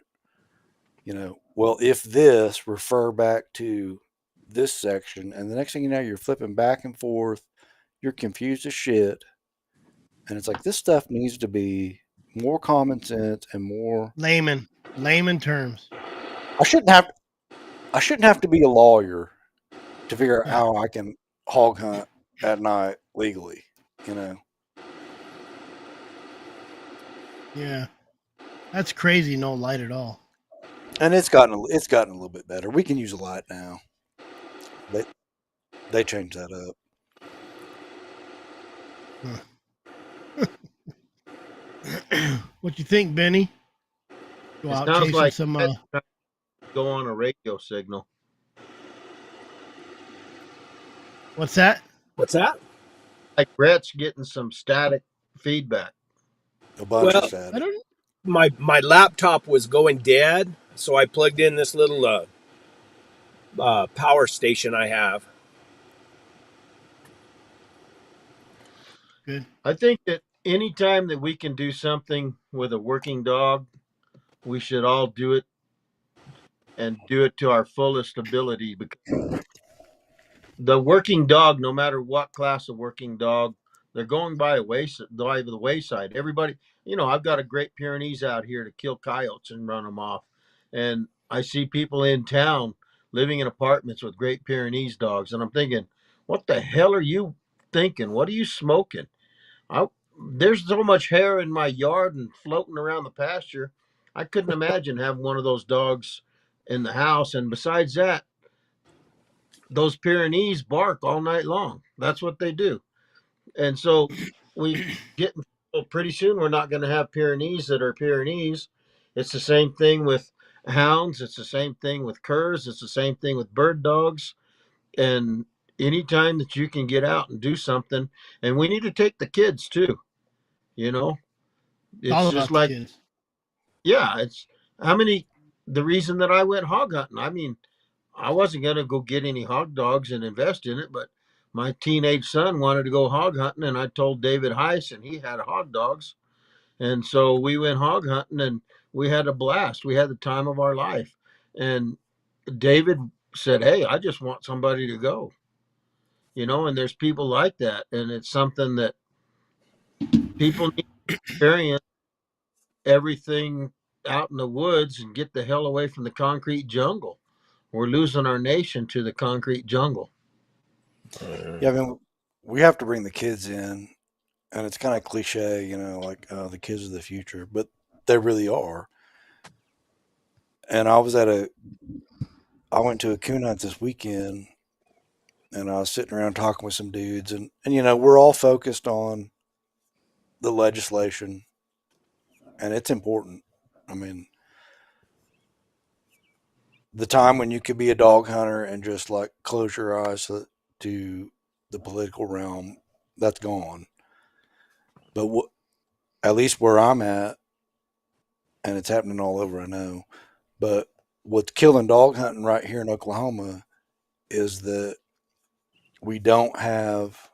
well, if this, refer back to this section, and the next thing you know, you're flipping back and forth. You're confused as shit, and it's like this stuff needs to be more common sense and more layman terms. I shouldn't have to be a lawyer to figure out how I can hog hunt at night legally. Yeah, that's crazy. No light at all. And it's gotten a little bit better. We can use a light now. They changed that up. What you think, Benny? Go out sounds chasing like some. Go on a radio signal. What's that? What's that? Like Brett's getting some static feedback. A bunch of Well, I static. don't. my laptop was going dead, so I plugged in this little power station I have. Good. I think that anytime that we can do something with a working dog, we should all do it and do it to our fullest ability, because the working dog, no matter what class of working dog, they're going by the wayside. Everybody, I've got a Great Pyrenees out here to kill coyotes and run them off, and I see people in town living in apartments with Great Pyrenees dogs, and I'm thinking, what the hell are you thinking? What are you smoking? I, there's so much hair in my yard and floating around the pasture. I couldn't imagine having one of those dogs in the house. And besides that, those Pyrenees bark all night long. That's what they do. And so we get, well, pretty soon we're not going to have Pyrenees that are Pyrenees. It's the same thing with hounds. It's the same thing with curs. It's the same thing with bird dogs. And anytime that you can get out and do something, and we need to take the kids too, you know, It's all it's just about the like, kids. yeah, it's how many, the reason that I went hog hunting. I mean, I wasn't going to go get any hog dogs and invest in it, but my teenage son wanted to go hog hunting, and I told David Heiss, and he had hog dogs. And so we went hog hunting, and we had a blast. We had the time of our life. And David said, "Hey, I just want somebody to go." And there's people like that. And it's something that people need to experience everything out in the woods and get the hell away from the concrete jungle. We're losing our nation to the concrete jungle. Yeah, I mean, we have to bring the kids in, and it's kind of cliche, like the kids of the future, but they really are. And I went to a coon hunt this weekend, and I was sitting around talking with some dudes, and we're all focused on the legislation, and it's important. I mean, the time when you could be a dog hunter and just like close your eyes to the political realm, that's gone. But at least where I'm at, and it's happening all over, I know. But what's killing dog hunting right here in Oklahoma is that we don't have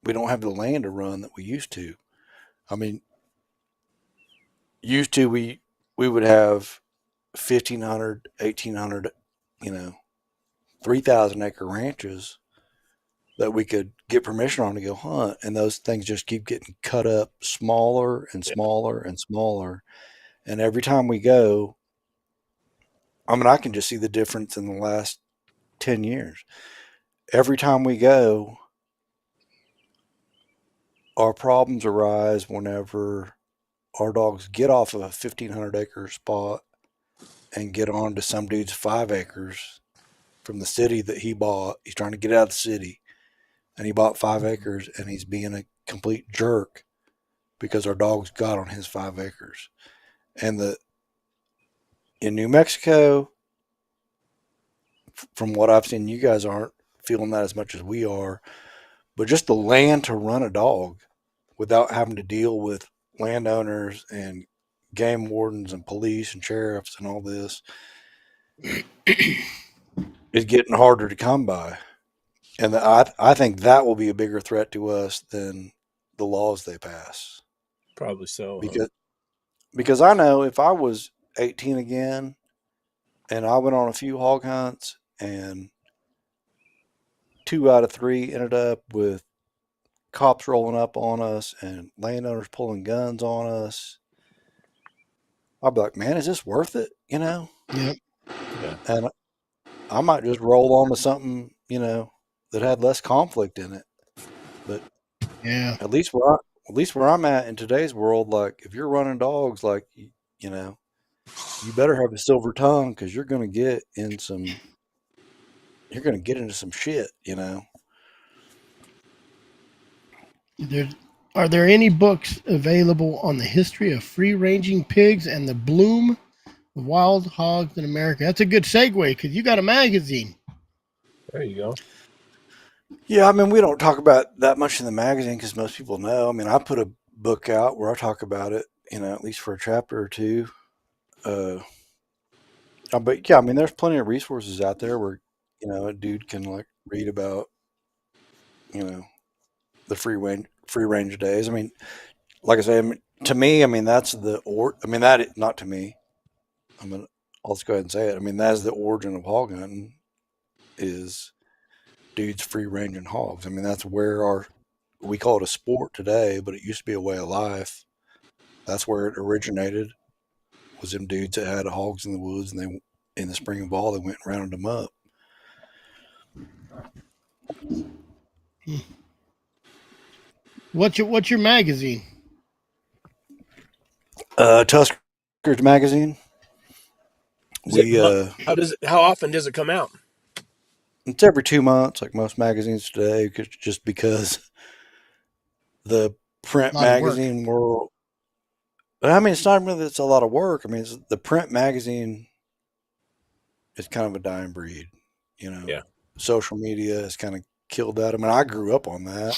we don't have the land to run that we used to. I mean, used to we would have 1,500, 1,800, 3,000 acre ranches that we could get permission on to go hunt, and those things just keep getting cut up smaller and smaller and smaller. And every time we go, I mean, I can just see the difference in the last 10 years. Every time we go, our problems arise whenever our dogs get off of a 1,500 acre spot and get on to some dude's 5 acres from the city that he bought. He's trying to get out of the city, and he bought 5 acres, and he's being a complete jerk because our dogs got on his 5 acres. And in New Mexico, from what I've seen, you guys aren't feeling that as much as we are, but just the land to run a dog without having to deal with landowners and game wardens and police and sheriffs and all this is getting harder to come by. And I think that will be a bigger threat to us than the laws they pass. Probably so. Because I know if I was 18 again and I went on a few hog hunts and 2 out of 3 ended up with cops rolling up on us and landowners pulling guns on us, I'd be like, man, is this worth it? Yep. Yeah. And I might just roll on to something, that had less conflict in it. But Yeah. at least where I'm at in today's world, like if you're running dogs, like you better have a silver tongue because you're going to get into some shit. Are there any books available on the history of free-ranging pigs and the bloom of wild hogs in America? That's a good segue because you got a magazine. There you go. Yeah, I mean, we don't talk about that much in the magazine because most people know. I mean, I put a book out where I talk about it, at least for a chapter or two. Uh, but yeah, I mean, there's plenty of resources out there where, a dude can like read about, you know, the free range days. I mean, like I say, I mean, to me, I mean, not to me. I mean, I'll just go ahead and say it. I mean, that is the origin of hog hunting is dudes free ranging hogs. I mean, that's where we call it a sport today, but it used to be a way of life. That's where it originated. Was them dudes that had hogs in the woods, and they in the spring and fall they went and rounded them up. What's your magazine? Tuskers Magazine. How often does it come out? It's every 2 months, like most magazines today, just because the print A lot of work. magazine world. I mean, it's not really that it's a lot of work. I mean, the print magazine is kind of a dying breed. Yeah. Social media has kind of killed that. I mean, I grew up on that.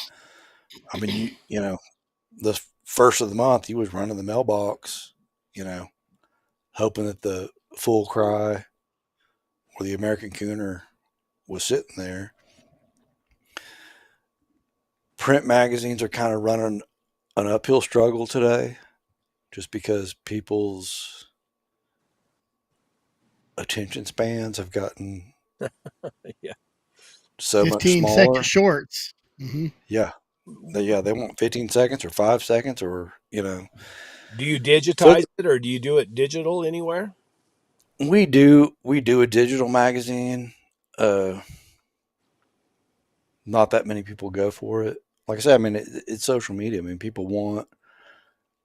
I mean, the first of the month, you was running the mailbox, hoping that the full cry or the American Cooner was sitting there. Print magazines are kind of running an uphill struggle today just because people's attention spans have gotten Yeah. so much 15-second smaller. shorts. Mm-hmm. Yeah. They want 15 seconds or 5 seconds or, Do you So digitize it or do you do it digital anywhere? we do a digital magazine. Not that many people go for it. Like I said, I mean, it's social media. I mean, people want,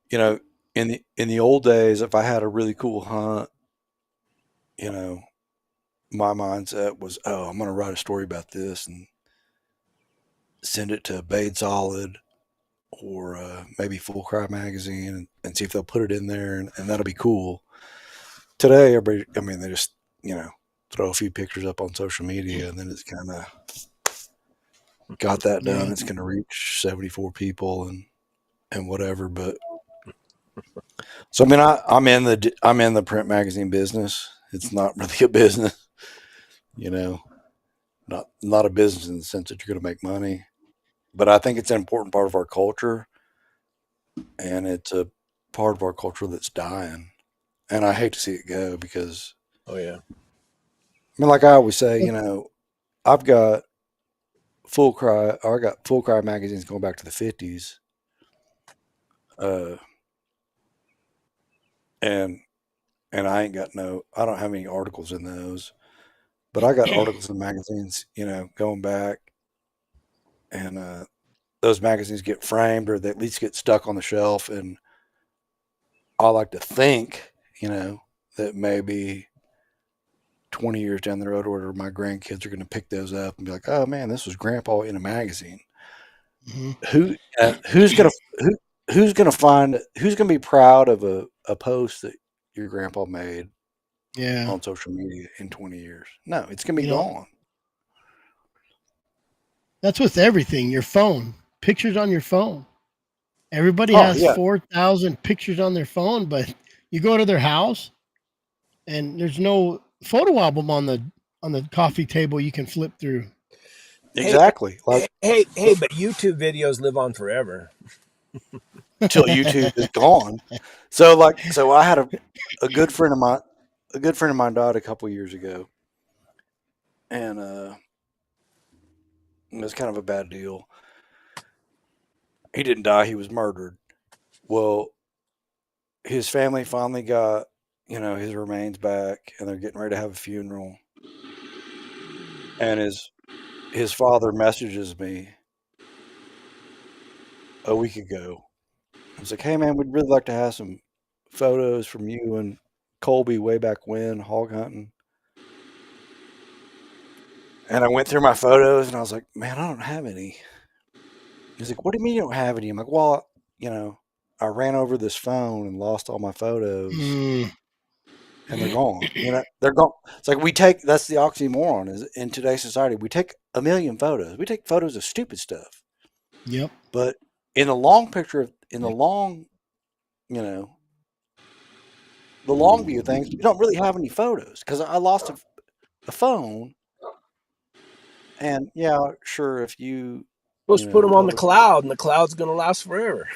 you know, in the old days, if I had a really cool hunt, you know, my mindset was, oh, I'm going to write a story about this and send it to Bade Solid or maybe Full Cry Magazine and see if they'll put it in there and that'll be cool. Today, everybody, I mean, they just, throw a few pictures up on social media and then it's kind of got that done. Yeah. It's going to reach 74 people and whatever. But so, I mean, I'm in the print magazine business. It's not really a business, not a business in the sense that you're going to make money, but I think it's an important part of our culture and it's a part of our culture that's dying. And I hate to see it go because, Oh yeah. I mean, like I always say, I've got I got Full Cry magazines going back to the 50s. Uh, and, and I don't have any articles in those, but I got articles in magazines, going back and, those magazines get framed or they at least get stuck on the shelf. And I like to think, that maybe 20 years down the road or my grandkids are going to pick those up and be like, oh man, this was grandpa in a magazine. Mm-hmm. Who's going to be proud of a post that your grandpa made Yeah. on social media in 20 years? No, it's going to be You know, gone. that's with everything. Your phone, pictures on your phone. Everybody Oh has yeah, 4,000 pictures on their phone, but you go to their house and there's no photo album on the coffee table you can flip through. Hey, exactly. Like but YouTube videos live on forever. till YouTube is gone. So I had a good friend of mine died a couple years ago, and it was kind of a bad deal. He didn't die; he was murdered. Well, his family finally got his remains back, and they're getting ready to have a funeral. And his father messages me a week ago. I was like, "Hey man, we'd really like to have some photos from you and Colby way back when hog hunting." And I went through my photos and I was like, man, I don't have any. He's like, what do you mean you don't have any? I'm like, well, I ran over this phone and lost all my photos Mm. and they're gone. They're gone. It's like that's the oxymoron is in today's society. We take a million photos. We take photos of stupid stuff. Yep. But in the long picture, in the long, you know, the long view of things, we don't really have any photos because I lost a phone. And yeah, sure, if you Supposed to put them on the publish, cloud, and the cloud's going to last forever.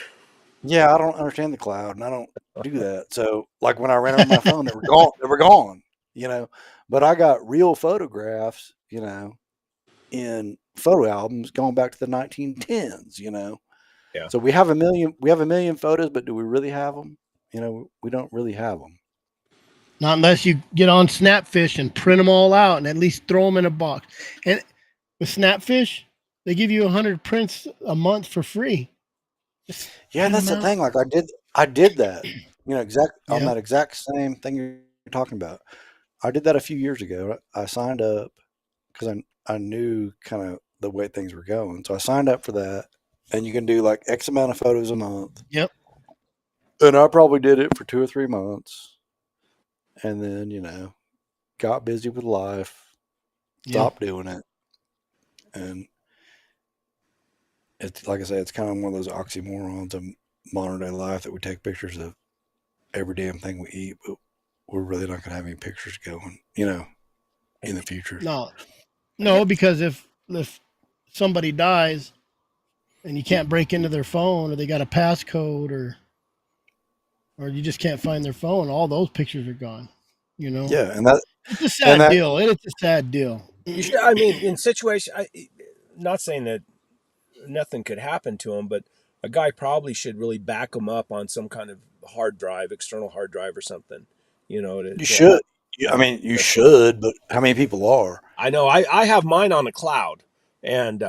yeah, I don't understand the cloud, and I don't do that. So, like when I ran over my phone, they were gone. They were gone. But I got real photographs, in photo albums going back to the 1910s. Yeah. So we have a million. We have a million photos, but do we really have them? We don't really have them. Not unless you get on Snapfish and print them all out and at least throw them in a box. And with Snapfish, they give you 100 prints a month for free. Just Yeah, print that's the 'em out. thing. Like I did that. On Yeah. that exact same thing you're talking about. I did that a few years ago. I signed up because I knew kind of the way things were going. So I signed up for that, and you can do like X amount of photos a month. Yep. And I probably did it for 2 or 3 months, and then got busy with life, stopped doing it, and it's like I say, it's kind of one of those oxymorons of modern day life that we take pictures of every damn thing we eat, but we're really not going to have any pictures going, in the future. No, because if somebody dies and you can't break into their phone, or they got a passcode, or you just can't find their phone, all those pictures are gone. Yeah, It's a sad that deal. It's a sad deal. You should. I mean, in situation, not saying that nothing could happen to him, but a guy probably should really back him up on some kind of hard drive, external hard drive or something. you should. I mean, you should, but how many people are? I know. I have mine on a cloud, and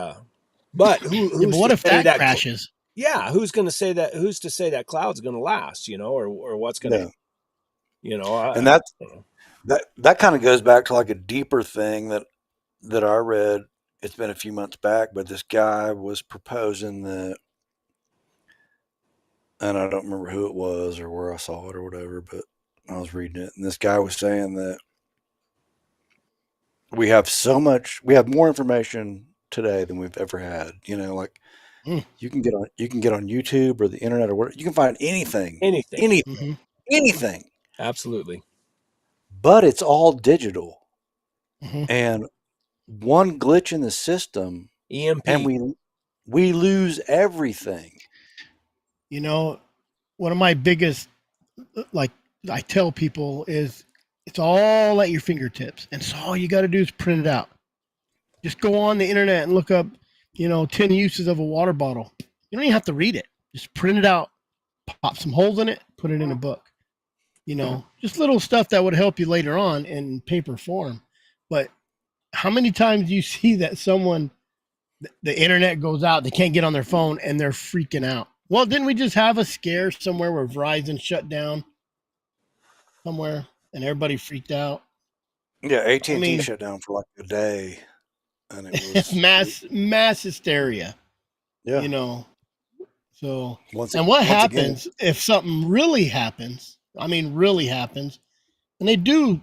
but who's But what to if say that crashes? Yeah, who's going to say that? Who's to say that cloud's going to last? Or what's going to, And that kind of goes back to like a deeper thing that I read. It's been a few months back, but this guy was proposing that, and I don't remember who it was or where I saw it or whatever, but I was reading it, and this guy was saying that we have more information today than we've ever had. Like you can get on YouTube or the internet or whatever. You can find anything, anything. Absolutely. But it's all digital, Mm-hmm. and one glitch in the system, EMP, and we lose everything. One of my biggest, like I tell people, is it's all at your fingertips, and so all you got to do is print it out. Just go on the internet and look up, 10 uses of a water bottle. You don't even have to read it. Just print it out, pop some holes in it, put it in a book. Just little stuff that would help you later on in paper form. But how many times do you see that the internet goes out, they can't get on their phone, and they're freaking out? Well, didn't we just have a scare somewhere where Verizon shut down somewhere and everybody freaked out? Yeah, AT&T shut down for like a day, and it was mass hysteria. Yeah. So what happens if something really happens? I mean, really happens, and they do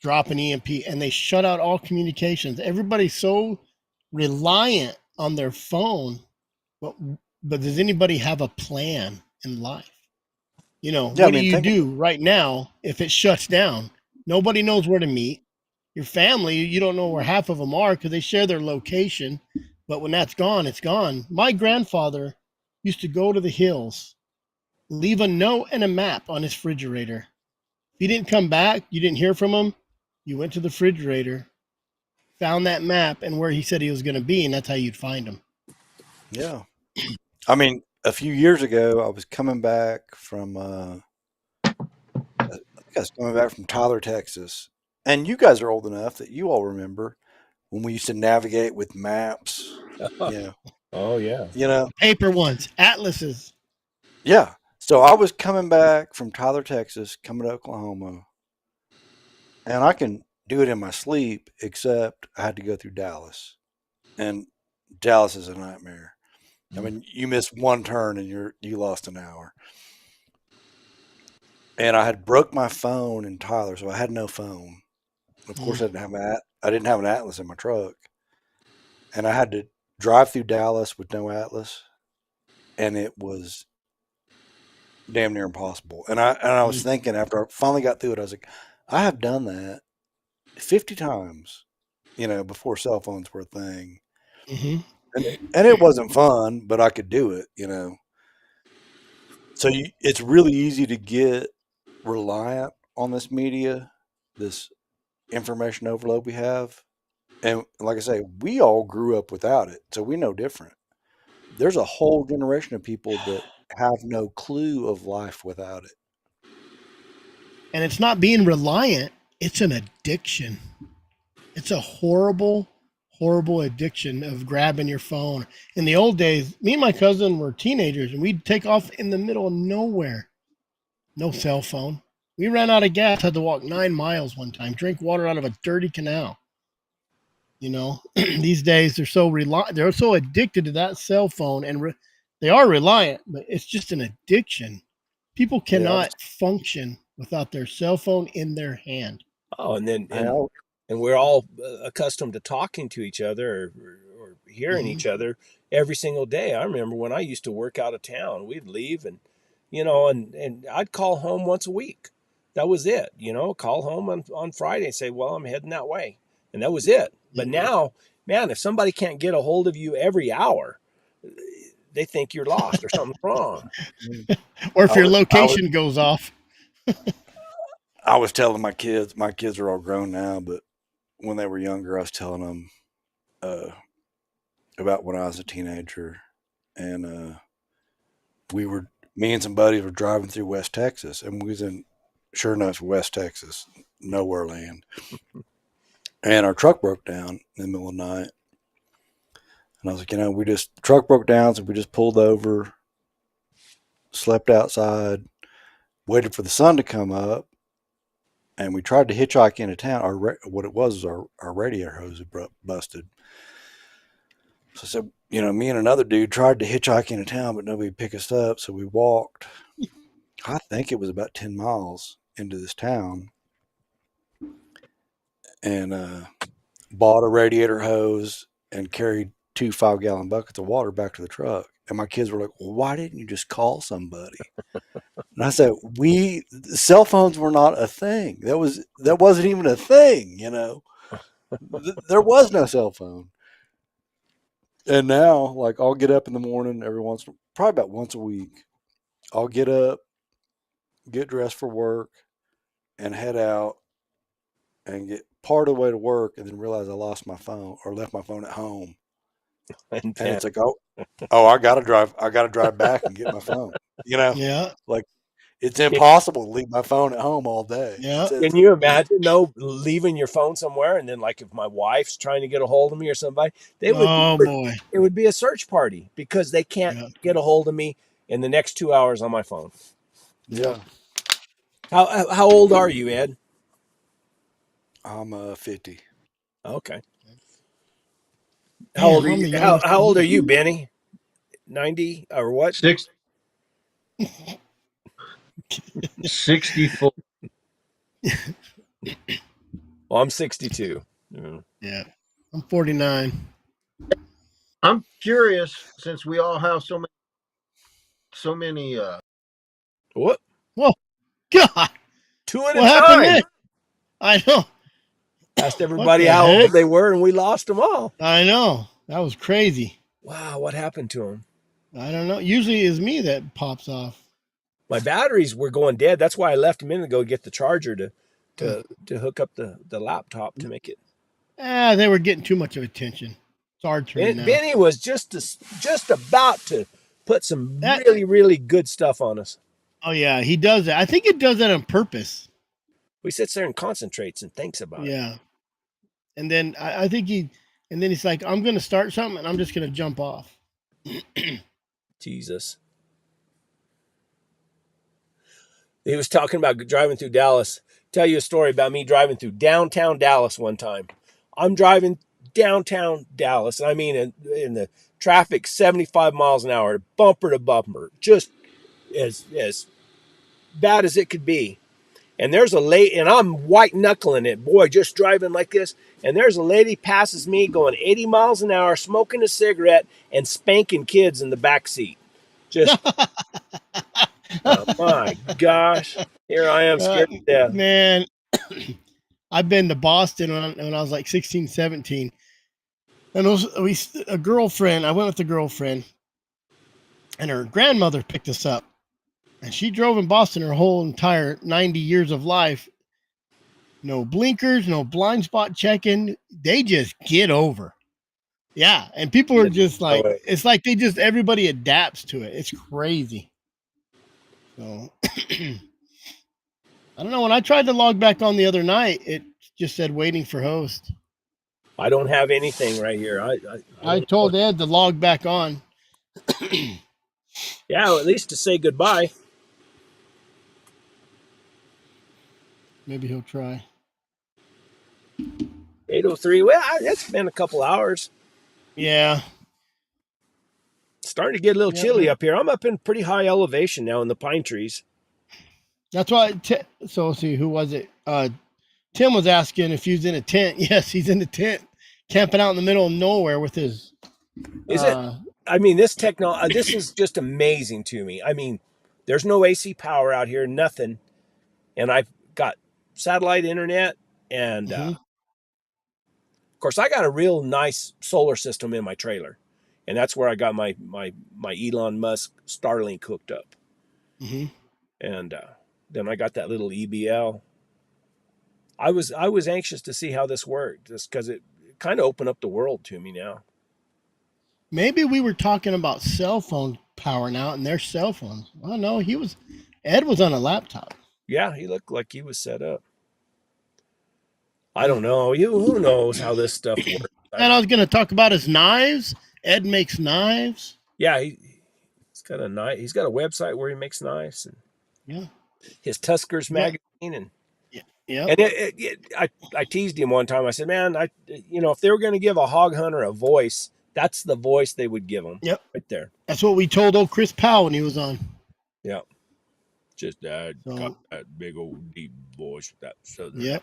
drop an EMP and they shut out all communications. Everybody's so reliant on their phone, but does anybody have a plan in life? What do you do right now if it shuts down? Nobody knows where to meet. Your family, you don't know where half of them are because they share their location. But when that's gone, it's gone. My grandfather used to go to the hills, leave a note and a map on his refrigerator. If he didn't come back, you didn't hear from him, you went to the refrigerator, found that map and where he said he was going to be, and that's how you'd find him. Yeah. I mean, a few years ago, I was coming back from, I think I was coming back from Tyler, Texas. And you guys are old enough that you all remember when we used to navigate with maps. Oh, yeah. Paper ones, atlases. Yeah. So I was coming back from Tyler, Texas, coming to Oklahoma. And I can do it in my sleep, except I had to go through Dallas. And Dallas is a nightmare. I mean, you miss one turn and you lost an hour. And I had broke my phone in Tyler, so I had no phone. Of course, I didn't have an atlas in my truck. and I had to drive through Dallas with no atlas, and it was damn near impossible. And I was thinking after I finally got through it, I was like, I have done that 50 times, before cell phones were a thing. Mm-hmm. And it wasn't fun, but I could do it. So it's really easy to get reliant on this media, this information overload we have. And like I say, we all grew up without it, so we know different. There's a whole generation of people that have no clue of life without it. And it's not being reliant, it's an addiction. It's a horrible, horrible addiction of grabbing your phone. In the old days, me and my cousin were teenagers and we'd take off in the middle of nowhere. No cell phone. We ran out of gas, had to walk 9 miles one time, drink water out of a dirty canal. These days they're so addicted to that cell phone, and they are reliant, but it's just an addiction. People Yeah, cannot function without their cell phone in their hand. Oh, and then I, I, and we're all accustomed to talking to each other or hearing Mm-hmm. each other every single day. I remember when I used to work out of town, we'd leave and I'd call home once a week. That was it. Call home on Friday and say, well, I'm heading that way. And that was it. But now, man, if somebody can't get a hold of you every hour, they think you're lost or something's wrong. Or if I your was, I was, location goes off. I was telling my kids are all grown now, but when they were younger, I was telling them about when I was a teenager, and me and some buddies were driving through West Texas, and we was in, sure enough, West Texas, nowhere land, and our truck broke down in the middle of the night, and I was like, the truck broke down, so we just pulled over, slept outside, waited for the sun to come up, and we tried to hitchhike into town. What it was our radiator hose had busted. So I said, me and another dude tried to hitchhike into town, but nobody picked us up. So we walked, I think it was about 10 miles into this town, and bought a radiator hose and carried 2 5-gallon buckets of water back to the truck. And my kids were like, well, why didn't you just call somebody? And I said, cell phones were not a thing. That wasn't even a thing, There was no cell phone. And now, like, I'll get up in the morning probably about once a week. I'll get up, get dressed for work, and head out and get part of the way to work, and then realize I lost my phone or left my phone at home. And And it's like, I gotta drive back and get my phone. Yeah. Like, it's impossible to leave my phone at home all day. Yeah. Can you imagine though leaving your phone somewhere and then like if my wife's trying to get a hold of me or somebody, Oh boy. it would be a search party because they can't Yeah. get a hold of me in the next 2 hours on my phone. Yeah. How old are you, Ed? I'm 50. Okay. How Damn, old are I'm you? the youngest. How old are you, Benny? 90 or what? 64. Well, I'm 62. Yeah. I'm 49. I'm curious, since we all have so many What? Whoa, God. 2 at a What happened time. there? I know. Asked What everybody the how heck? old they were, and we lost them all. I know. That was crazy. Wow, what happened to them? I don't know. Usually it's me that pops off. My batteries were going dead. That's why I left a minute ago to get the charger to hook up the laptop to make it. They were getting too much of attention. It's our turn now. Benny was just about to put some That really, really good stuff on us. Oh yeah, he does that. I think it does that on purpose. He sits there and concentrates and thinks about it. Yeah. And then I think and then he's like, I'm gonna start something and I'm just gonna jump off. Jesus. He was talking about driving through Dallas. Tell you a story about me driving through downtown Dallas one time. I'm driving downtown Dallas. I mean, in the traffic, 75 miles an hour, bumper to bumper, just as bad as it could be. And there's a lady, and I'm white knuckling it, boy, just driving like this. And there's a lady passes me going 80 miles an hour, smoking a cigarette and spanking kids in the back seat. Just, oh my gosh, here I am scared to death. Man, I've been to Boston when I was like 16, 17. And a girlfriend, I went with a girlfriend, and her grandmother picked us up. And she drove in Boston her whole entire 90 years of life. No blinkers, no blind spot checking. They just get over. Yeah. And people are just like, it's like everybody adapts to it. It's crazy. So I don't know. When I tried to log back on the other night, it just said waiting for host. I don't have anything right here. I told Ed to log back on. Yeah, well, at least to say goodbye. Maybe he'll try. 8:03. Well, it's been a couple hours. Yeah. Starting to get a little chilly up here. I'm up in pretty high elevation now in the pine trees. That's why. So let's see, who was it? Tim was asking if he was in a tent. Yes, he's in the tent, camping out in the middle of nowhere with his. Is it? I mean, this technology. This is just amazing to me. I mean, there's no AC power out here, nothing, and I've got satellite internet, and of course, I got a real nice solar system in my trailer, and that's where I got my Elon Musk Starlink hooked up, and then I got that little EBL. I was anxious to see how this worked, just because it kind of opened up the world to me now. Maybe we were talking about cell phone power now, and their cell phones. Oh no, Ed was on a laptop. Yeah, he looked like he was set up. I don't know. Who knows how this stuff works? And I was going to talk about his knives. Ed makes knives. Yeah, he's got a knife. He's got a website where he makes knives, and his Tuskers Magazine, and I teased him one time. I said, "Man, if they were going to give a hog hunter a voice, that's the voice they would give him." Yep, right there. That's what we told old Chris Powell when he was on. Yeah, just got that big old deep voice with that southern. Yep.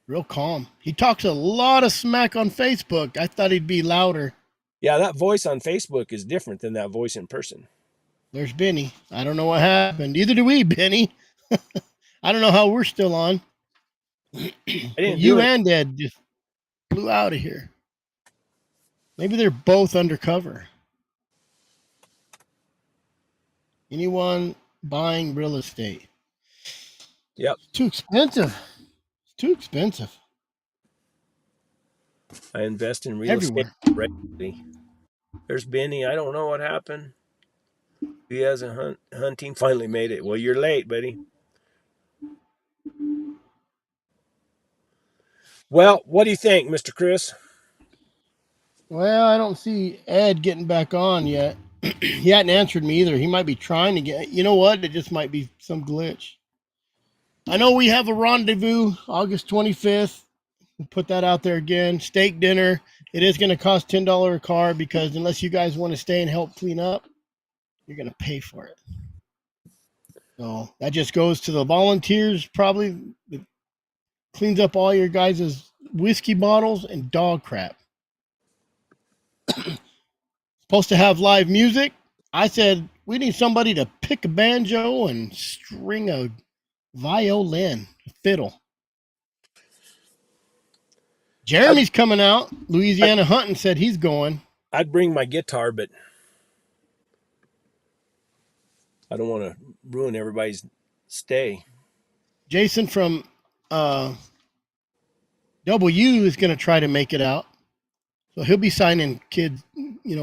Real calm. He talks a lot of smack on Facebook. I thought he'd be louder. Yeah, that voice on Facebook is different than that voice in person. There's Benny. I don't know what happened. Neither do we, Benny. I don't know how we're still on. You and Ed just flew out of here. Maybe they're both undercover. Anyone buying real estate? Yep. It's too expensive. Too expensive. I invest in real estate regularly. There's Benny. I don't know what happened. He has a hunting. Finally made it. Well, you're late, buddy. Well, what do you think, Mr. Chris? Well, I don't see Ed getting back on yet. He hadn't answered me either. He might be trying to get. You know what? It just might be some glitch. I know we have a rendezvous August 25th. We'll put that out there again. Steak dinner. It is going to cost $10 a car because unless you guys want to stay and help clean up, you're going to pay for it. So that just goes to the volunteers, probably cleans up all your guys' whiskey bottles and dog crap. Supposed to have live music. I said, we need somebody to pick a banjo and string a violin, a fiddle. Jeremy's coming out. Louisiana Hunting said he's going. I'd bring my guitar, but I don't want to ruin everybody's stay. Jason from W is going to try to make it out. So he'll be signing kids,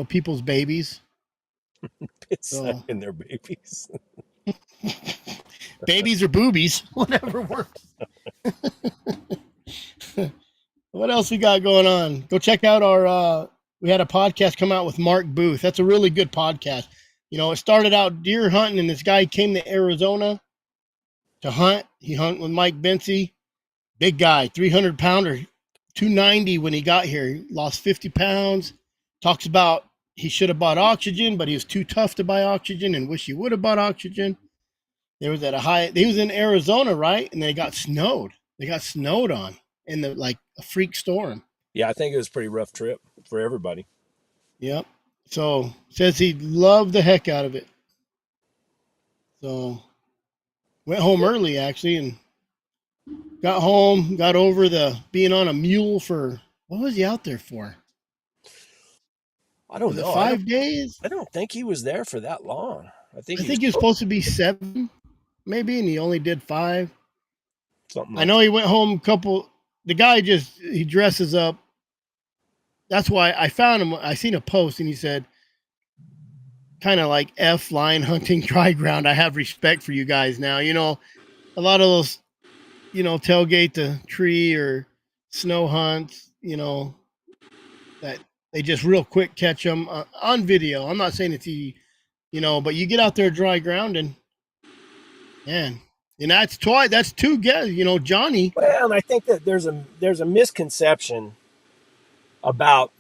people's babies. Signing their babies. Babies or boobies, whatever works. What else we got going on? Go check out we had a podcast come out with Mark Booth. That's a really good podcast. It started out deer hunting, and this guy came to Arizona to hunt. He hunted with Mike Bency. Big guy, 300-pounder, 290 when he got here. He lost 50 pounds. Talks about he should have bought oxygen, but he was too tough to buy oxygen and wish he would have bought oxygen. They was at a high. He was in Arizona, right? And they got snowed. They got snowed on in the like a freak storm. Yeah, I think it was a pretty rough trip for everybody. Yep. So says he loved the heck out of it. So went home early actually, and got home, got over the being on a mule for what was he out there for? I don't Was it know. 5 days? I don't think he was there for that long. I think I he was think he was supposed to be 7, maybe, and he only did 5. something I like know that. he went home a couple. The guy he dresses up. That's why I found him. I seen a post and he said, kind of like F line hunting dry ground. I have respect for you guys now. You know, a lot of those, tailgate the tree or snow hunts, that they just real quick catch them on video. I'm not saying it's easy, but you get out there dry ground and man, and that's twice. That's 2 guys. Johnny. Well, and I think that there's a misconception about,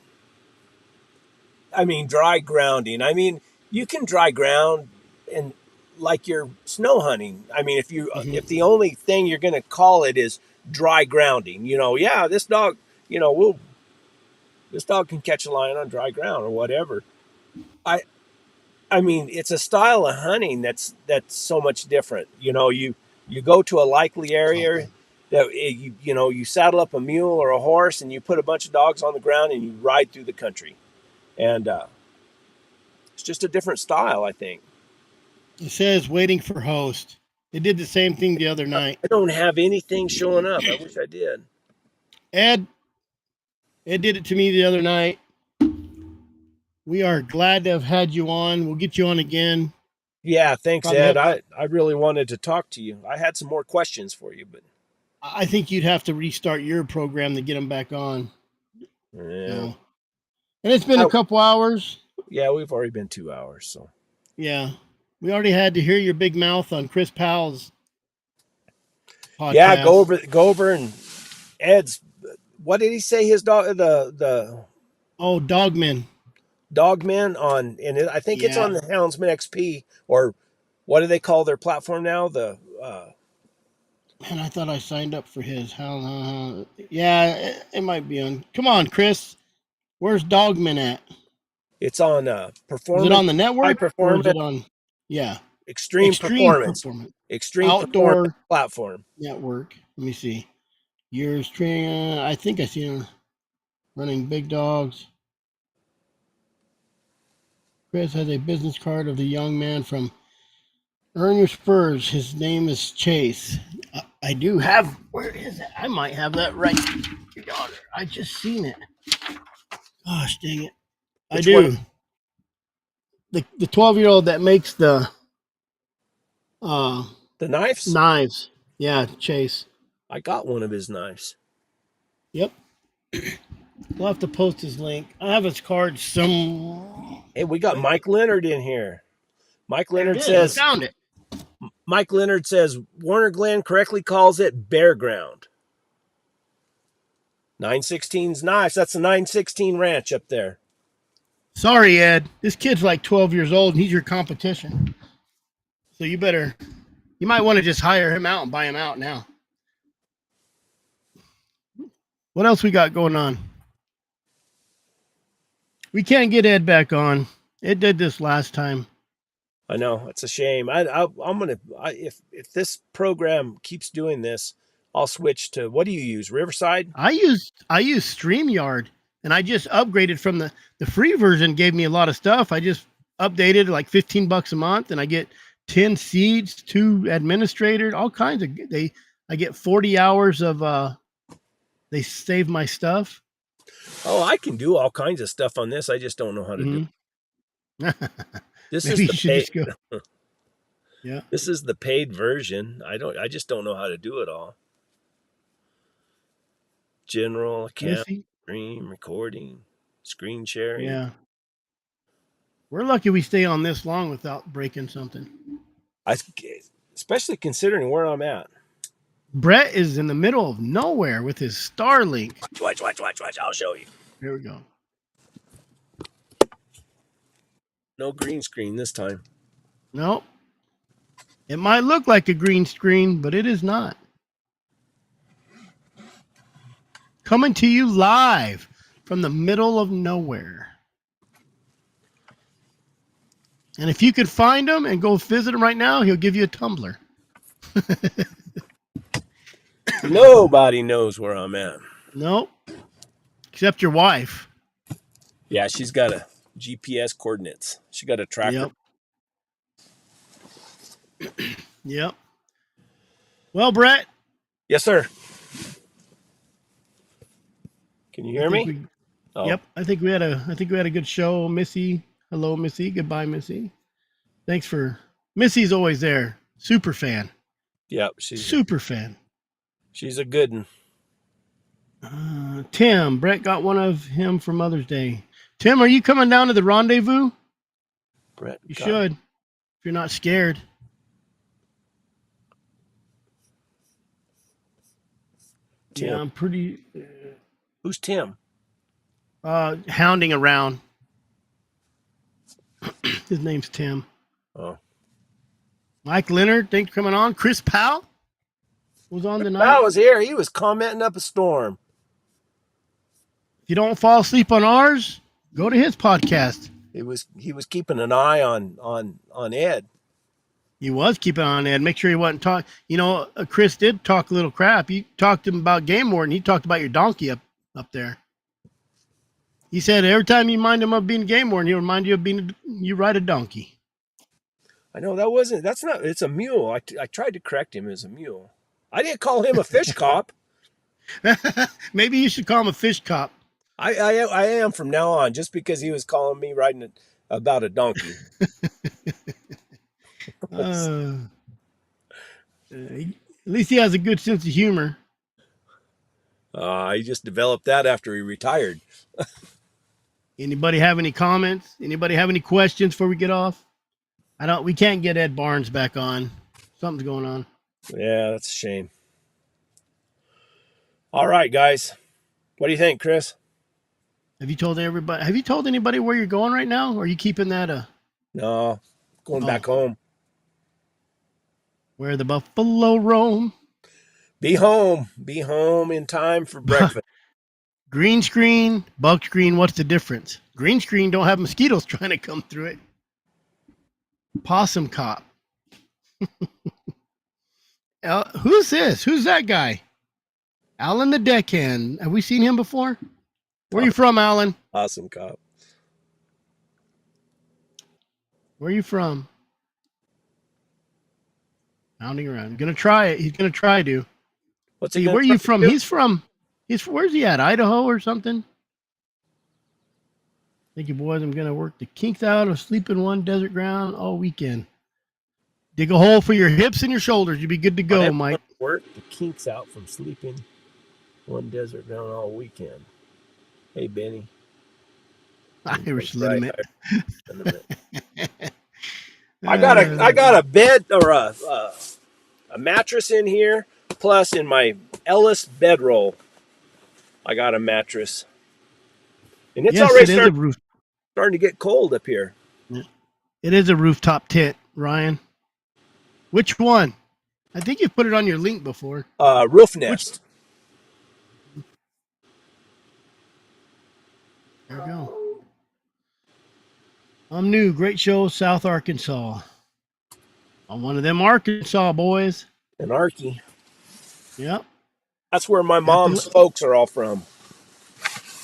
I mean, dry grounding. I mean, you can dry ground and like you're snow hunting. I mean, if Mm-hmm. the only thing you're going to call it is dry grounding, yeah, this dog, this dog can catch a lion on dry ground or whatever. I I mean, it's a style of hunting that's so much different. You go to a likely area that you saddle up a mule or a horse and you put a bunch of dogs on the ground and you ride through the country, and it's just a different style, I think. It says waiting for host. It did the same thing the other night. I don't have anything showing up. I wish I did. Ed did it to me the other night. We are glad to have had you on. We'll get you on again. Yeah, thanks, Probably Ed. have, I really wanted to talk to you. I had some more questions for you, but I think you'd have to restart your program to get them back on. yeah, So, and it's been a couple hours. yeah, we've already been 2 hours, so Yeah. We already had to hear your big mouth on Chris Powell's podcast. yeah, go over and Ed's. What did he say? His dog, the Oh, Dogman. Dogman on, and I think it's on Yeah. the Houndsman XP, or what do they call their platform now? The Man, I thought I signed up for his. How? Yeah, it might be on. Come on, Chris. Where's Dogman at? it's on Is it performance, on the high network or is performance, it on? Yeah, extreme Extreme performance, Performance extreme performance Outdoor platform. Network. Let me see. Years training. I think I see him running big dogs. Chris has a business card of the young man from Earn Your Spurs. His name is Chase. I do have. Where is it? I might have that right. I just seen it. Gosh dang it! I Which do. one? The 12-year-old that makes the The knives? knives. Yeah, Chase. I got one of his knives. Yep. We'll have to post his link. I have his card some. Hey, we got Mike Leonard in here. Mike There it Leonard is. says I found it. Mike Leonard says Warner Glenn correctly calls it bare ground. 916's knives. That's a 916 ranch up there. Sorry, Ed. This kid's like 12 years old and he's your competition. So you might want to just hire him out and buy him out now. What else we got going on? We can't get Ed back on. Ed did this last time. I know, it's a shame. If this program keeps doing this, I'll switch to, what do you use? Riverside? I use StreamYard, and I just upgraded from the free version. Gave me a lot of stuff. I just updated like $15 a month, and I get 10 seeds, 2 administrators, all kinds of. I get 40 hours of. They save my stuff. Oh, I can do all kinds of stuff on this. I just don't know how to do it. This Maybe is you should just go. Yeah. This is the paid version. I just don't know how to do it all. General, account, stream, recording, screen sharing. Yeah. We're lucky we stay on this long without breaking something. Especially considering where I'm at. Brett is in the middle of nowhere with his Starlink. Watch. I'll show you. Here we go. No green screen this time. Nope. It might look like a green screen, but it is not. Coming to you live from the middle of nowhere. And if you could find him and go visit him right now, he'll give you a tumbler. Nobody knows where I'm at. Nope. Except your wife. Yeah, she's got a GPS coordinates. She got a tracker. Yep. Well, Brett. Yes, sir. Can you hear me? Yep. I think we had a good show. Missy. Hello, Missy. Goodbye, Missy. Thanks for Missy's always there. Super fan. Yep, she's super fan. She's a good one. Tim, Brett got one of him for Mother's Day. Tim, are you coming down to the rendezvous? Brett, you should. If you're not scared. Tim. Yeah, I'm pretty. Who's Tim? Hounding around. His name's Tim. Oh. Mike Leonard, thanks for coming on. Chris Powell was on tonight. Powell was here. He was commenting up a storm. If you don't fall asleep on ours, go to his podcast. He was keeping an eye on Ed. He was keeping on Ed. Make sure he wasn't talking. You know, Chris did talk a little crap. You talked to him about game warden. He talked about your donkey up there. He said every time you remind him of being a game warden, he'll remind you of you ride a donkey. I know it's a mule. I tried to correct him as a mule. I didn't call him a fish cop. Maybe you should call him a fish cop. I am from now on, just because he was calling me riding about a donkey. At least he has a good sense of humor. He just developed that after he retired. Anybody have any comments? Anybody have any questions before we get off? We can't get Ed Barnes back on. Something's going on. Yeah, that's a shame. All right, guys. What do you think, Chris? Have you told anybody where you're going right now? Or are you keeping that No, going back home. Where the buffalo roam. Be home in time for breakfast. Green screen, bug screen, what's the difference? Green screen don't have mosquitoes trying to come through it. Possum cop. Who's this? Who's that guy? Alan the Deckhand. Have we seen him before? Where are you from, Alan? Awesome cop. Where are you from? Hounding around. Gonna try it. He's gonna try to. What's he? Where are you from? Where's he at? Idaho or something? Thank you, boys. I'm gonna work the kinks out of sleeping one desert ground all weekend. Dig a hole for your hips and your shoulders. You'll be good to go, Mike. Work the kinks out from sleeping one desert ground all weekend. Hey, Benny. Irish liniment. I got a bed or a mattress in here, plus in my Ellis bedroll, I got a mattress, and it's already starting to get cold up here. Yeah. It is a rooftop tent, Ryan. Which one? I think you've put it on your link before. Roof nest. There we go. I'm new. Great show, South Arkansas. I'm one of them Arkansas boys. An Arky. Yep. That's where my mom's folks are all from.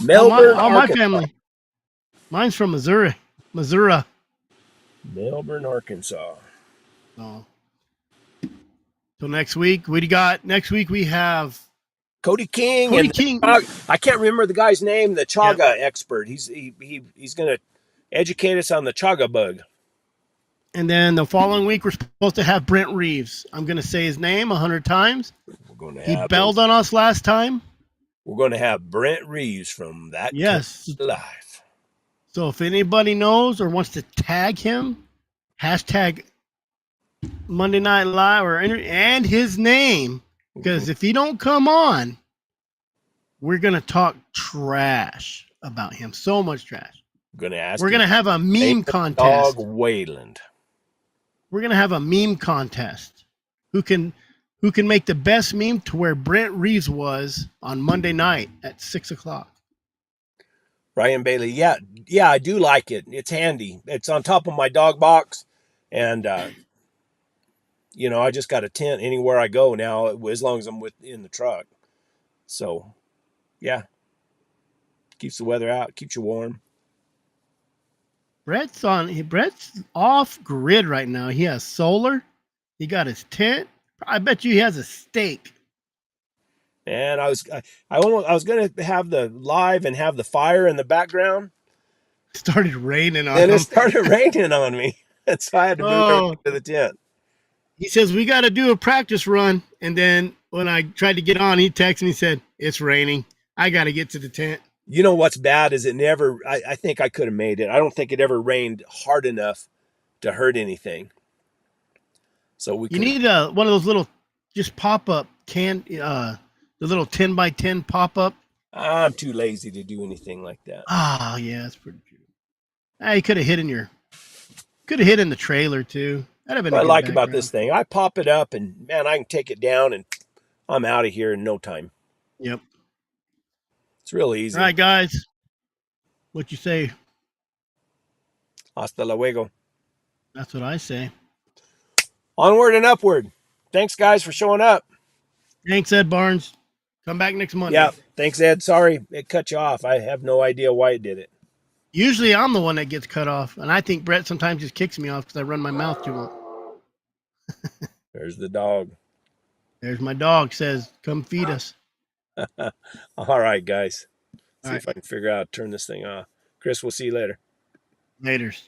Melbourne, all my family. Mine's from Missouri. Melbourne, Arkansas. Oh. Till next week. What do you got? Next week we have Cody King. I can't remember the guy's name, the chaga expert. He's going to educate us on the chaga bug. And then the following week, we're supposed to have Brent Reeves. I'm going to say his name 100 times. He bailed on us last time. We're going to have Brent Reeves from That Life. So if anybody knows or wants to tag him, hashtag Monday Night Live and his name, because if he don't come on, we're going to talk trash about him. So much trash. We're going to have a meme contest. Dog Wayland. we're gonna have a meme contest. Who can make the best meme to where Brent Reeves was on Monday night at 6:00. Ryan Bailey. Yeah, I do like it. It's handy. It's on top of my dog box, and I just got a tent anywhere I go now, as long as I'm in the truck. So, yeah, keeps the weather out, keeps you warm. Brett's off grid right now. He has solar. He got his tent. I bet you he has a steak. And I was gonna have the live and have the fire in the background. It started raining on Then him. it started raining on me, and so I had to move everything to the tent. He says we got to do a practice run, and then when I tried to get on, he texted me and said it's raining. I got to get to the tent. You know what's bad is it never. I think I could have made it. I don't think it ever rained hard enough to hurt anything. So You need one of those little just pop up the little 10x10 pop up. I'm too lazy to do anything like that. Oh yeah, that's pretty true. You could have hit in the trailer too. That'd have been. What I like about this thing, I pop it up and man, I can take it down and I'm out of here in no time. Yep. It's real easy. All right, guys. What you say? Hasta luego. That's what I say. Onward and upward. Thanks, guys, for showing up. Thanks, Ed Barnes. Come back next Monday. Yeah, thanks, Ed. Sorry it cut you off. I have no idea why it did it. Usually I'm the one that gets cut off, and I think Brett sometimes just kicks me off because I run my mouth too long. There's the dog. There's my dog. Says, "Come feed us." All right, guys. See All if I can figure out how to turn this thing off. Chris, we'll see you later. Laters.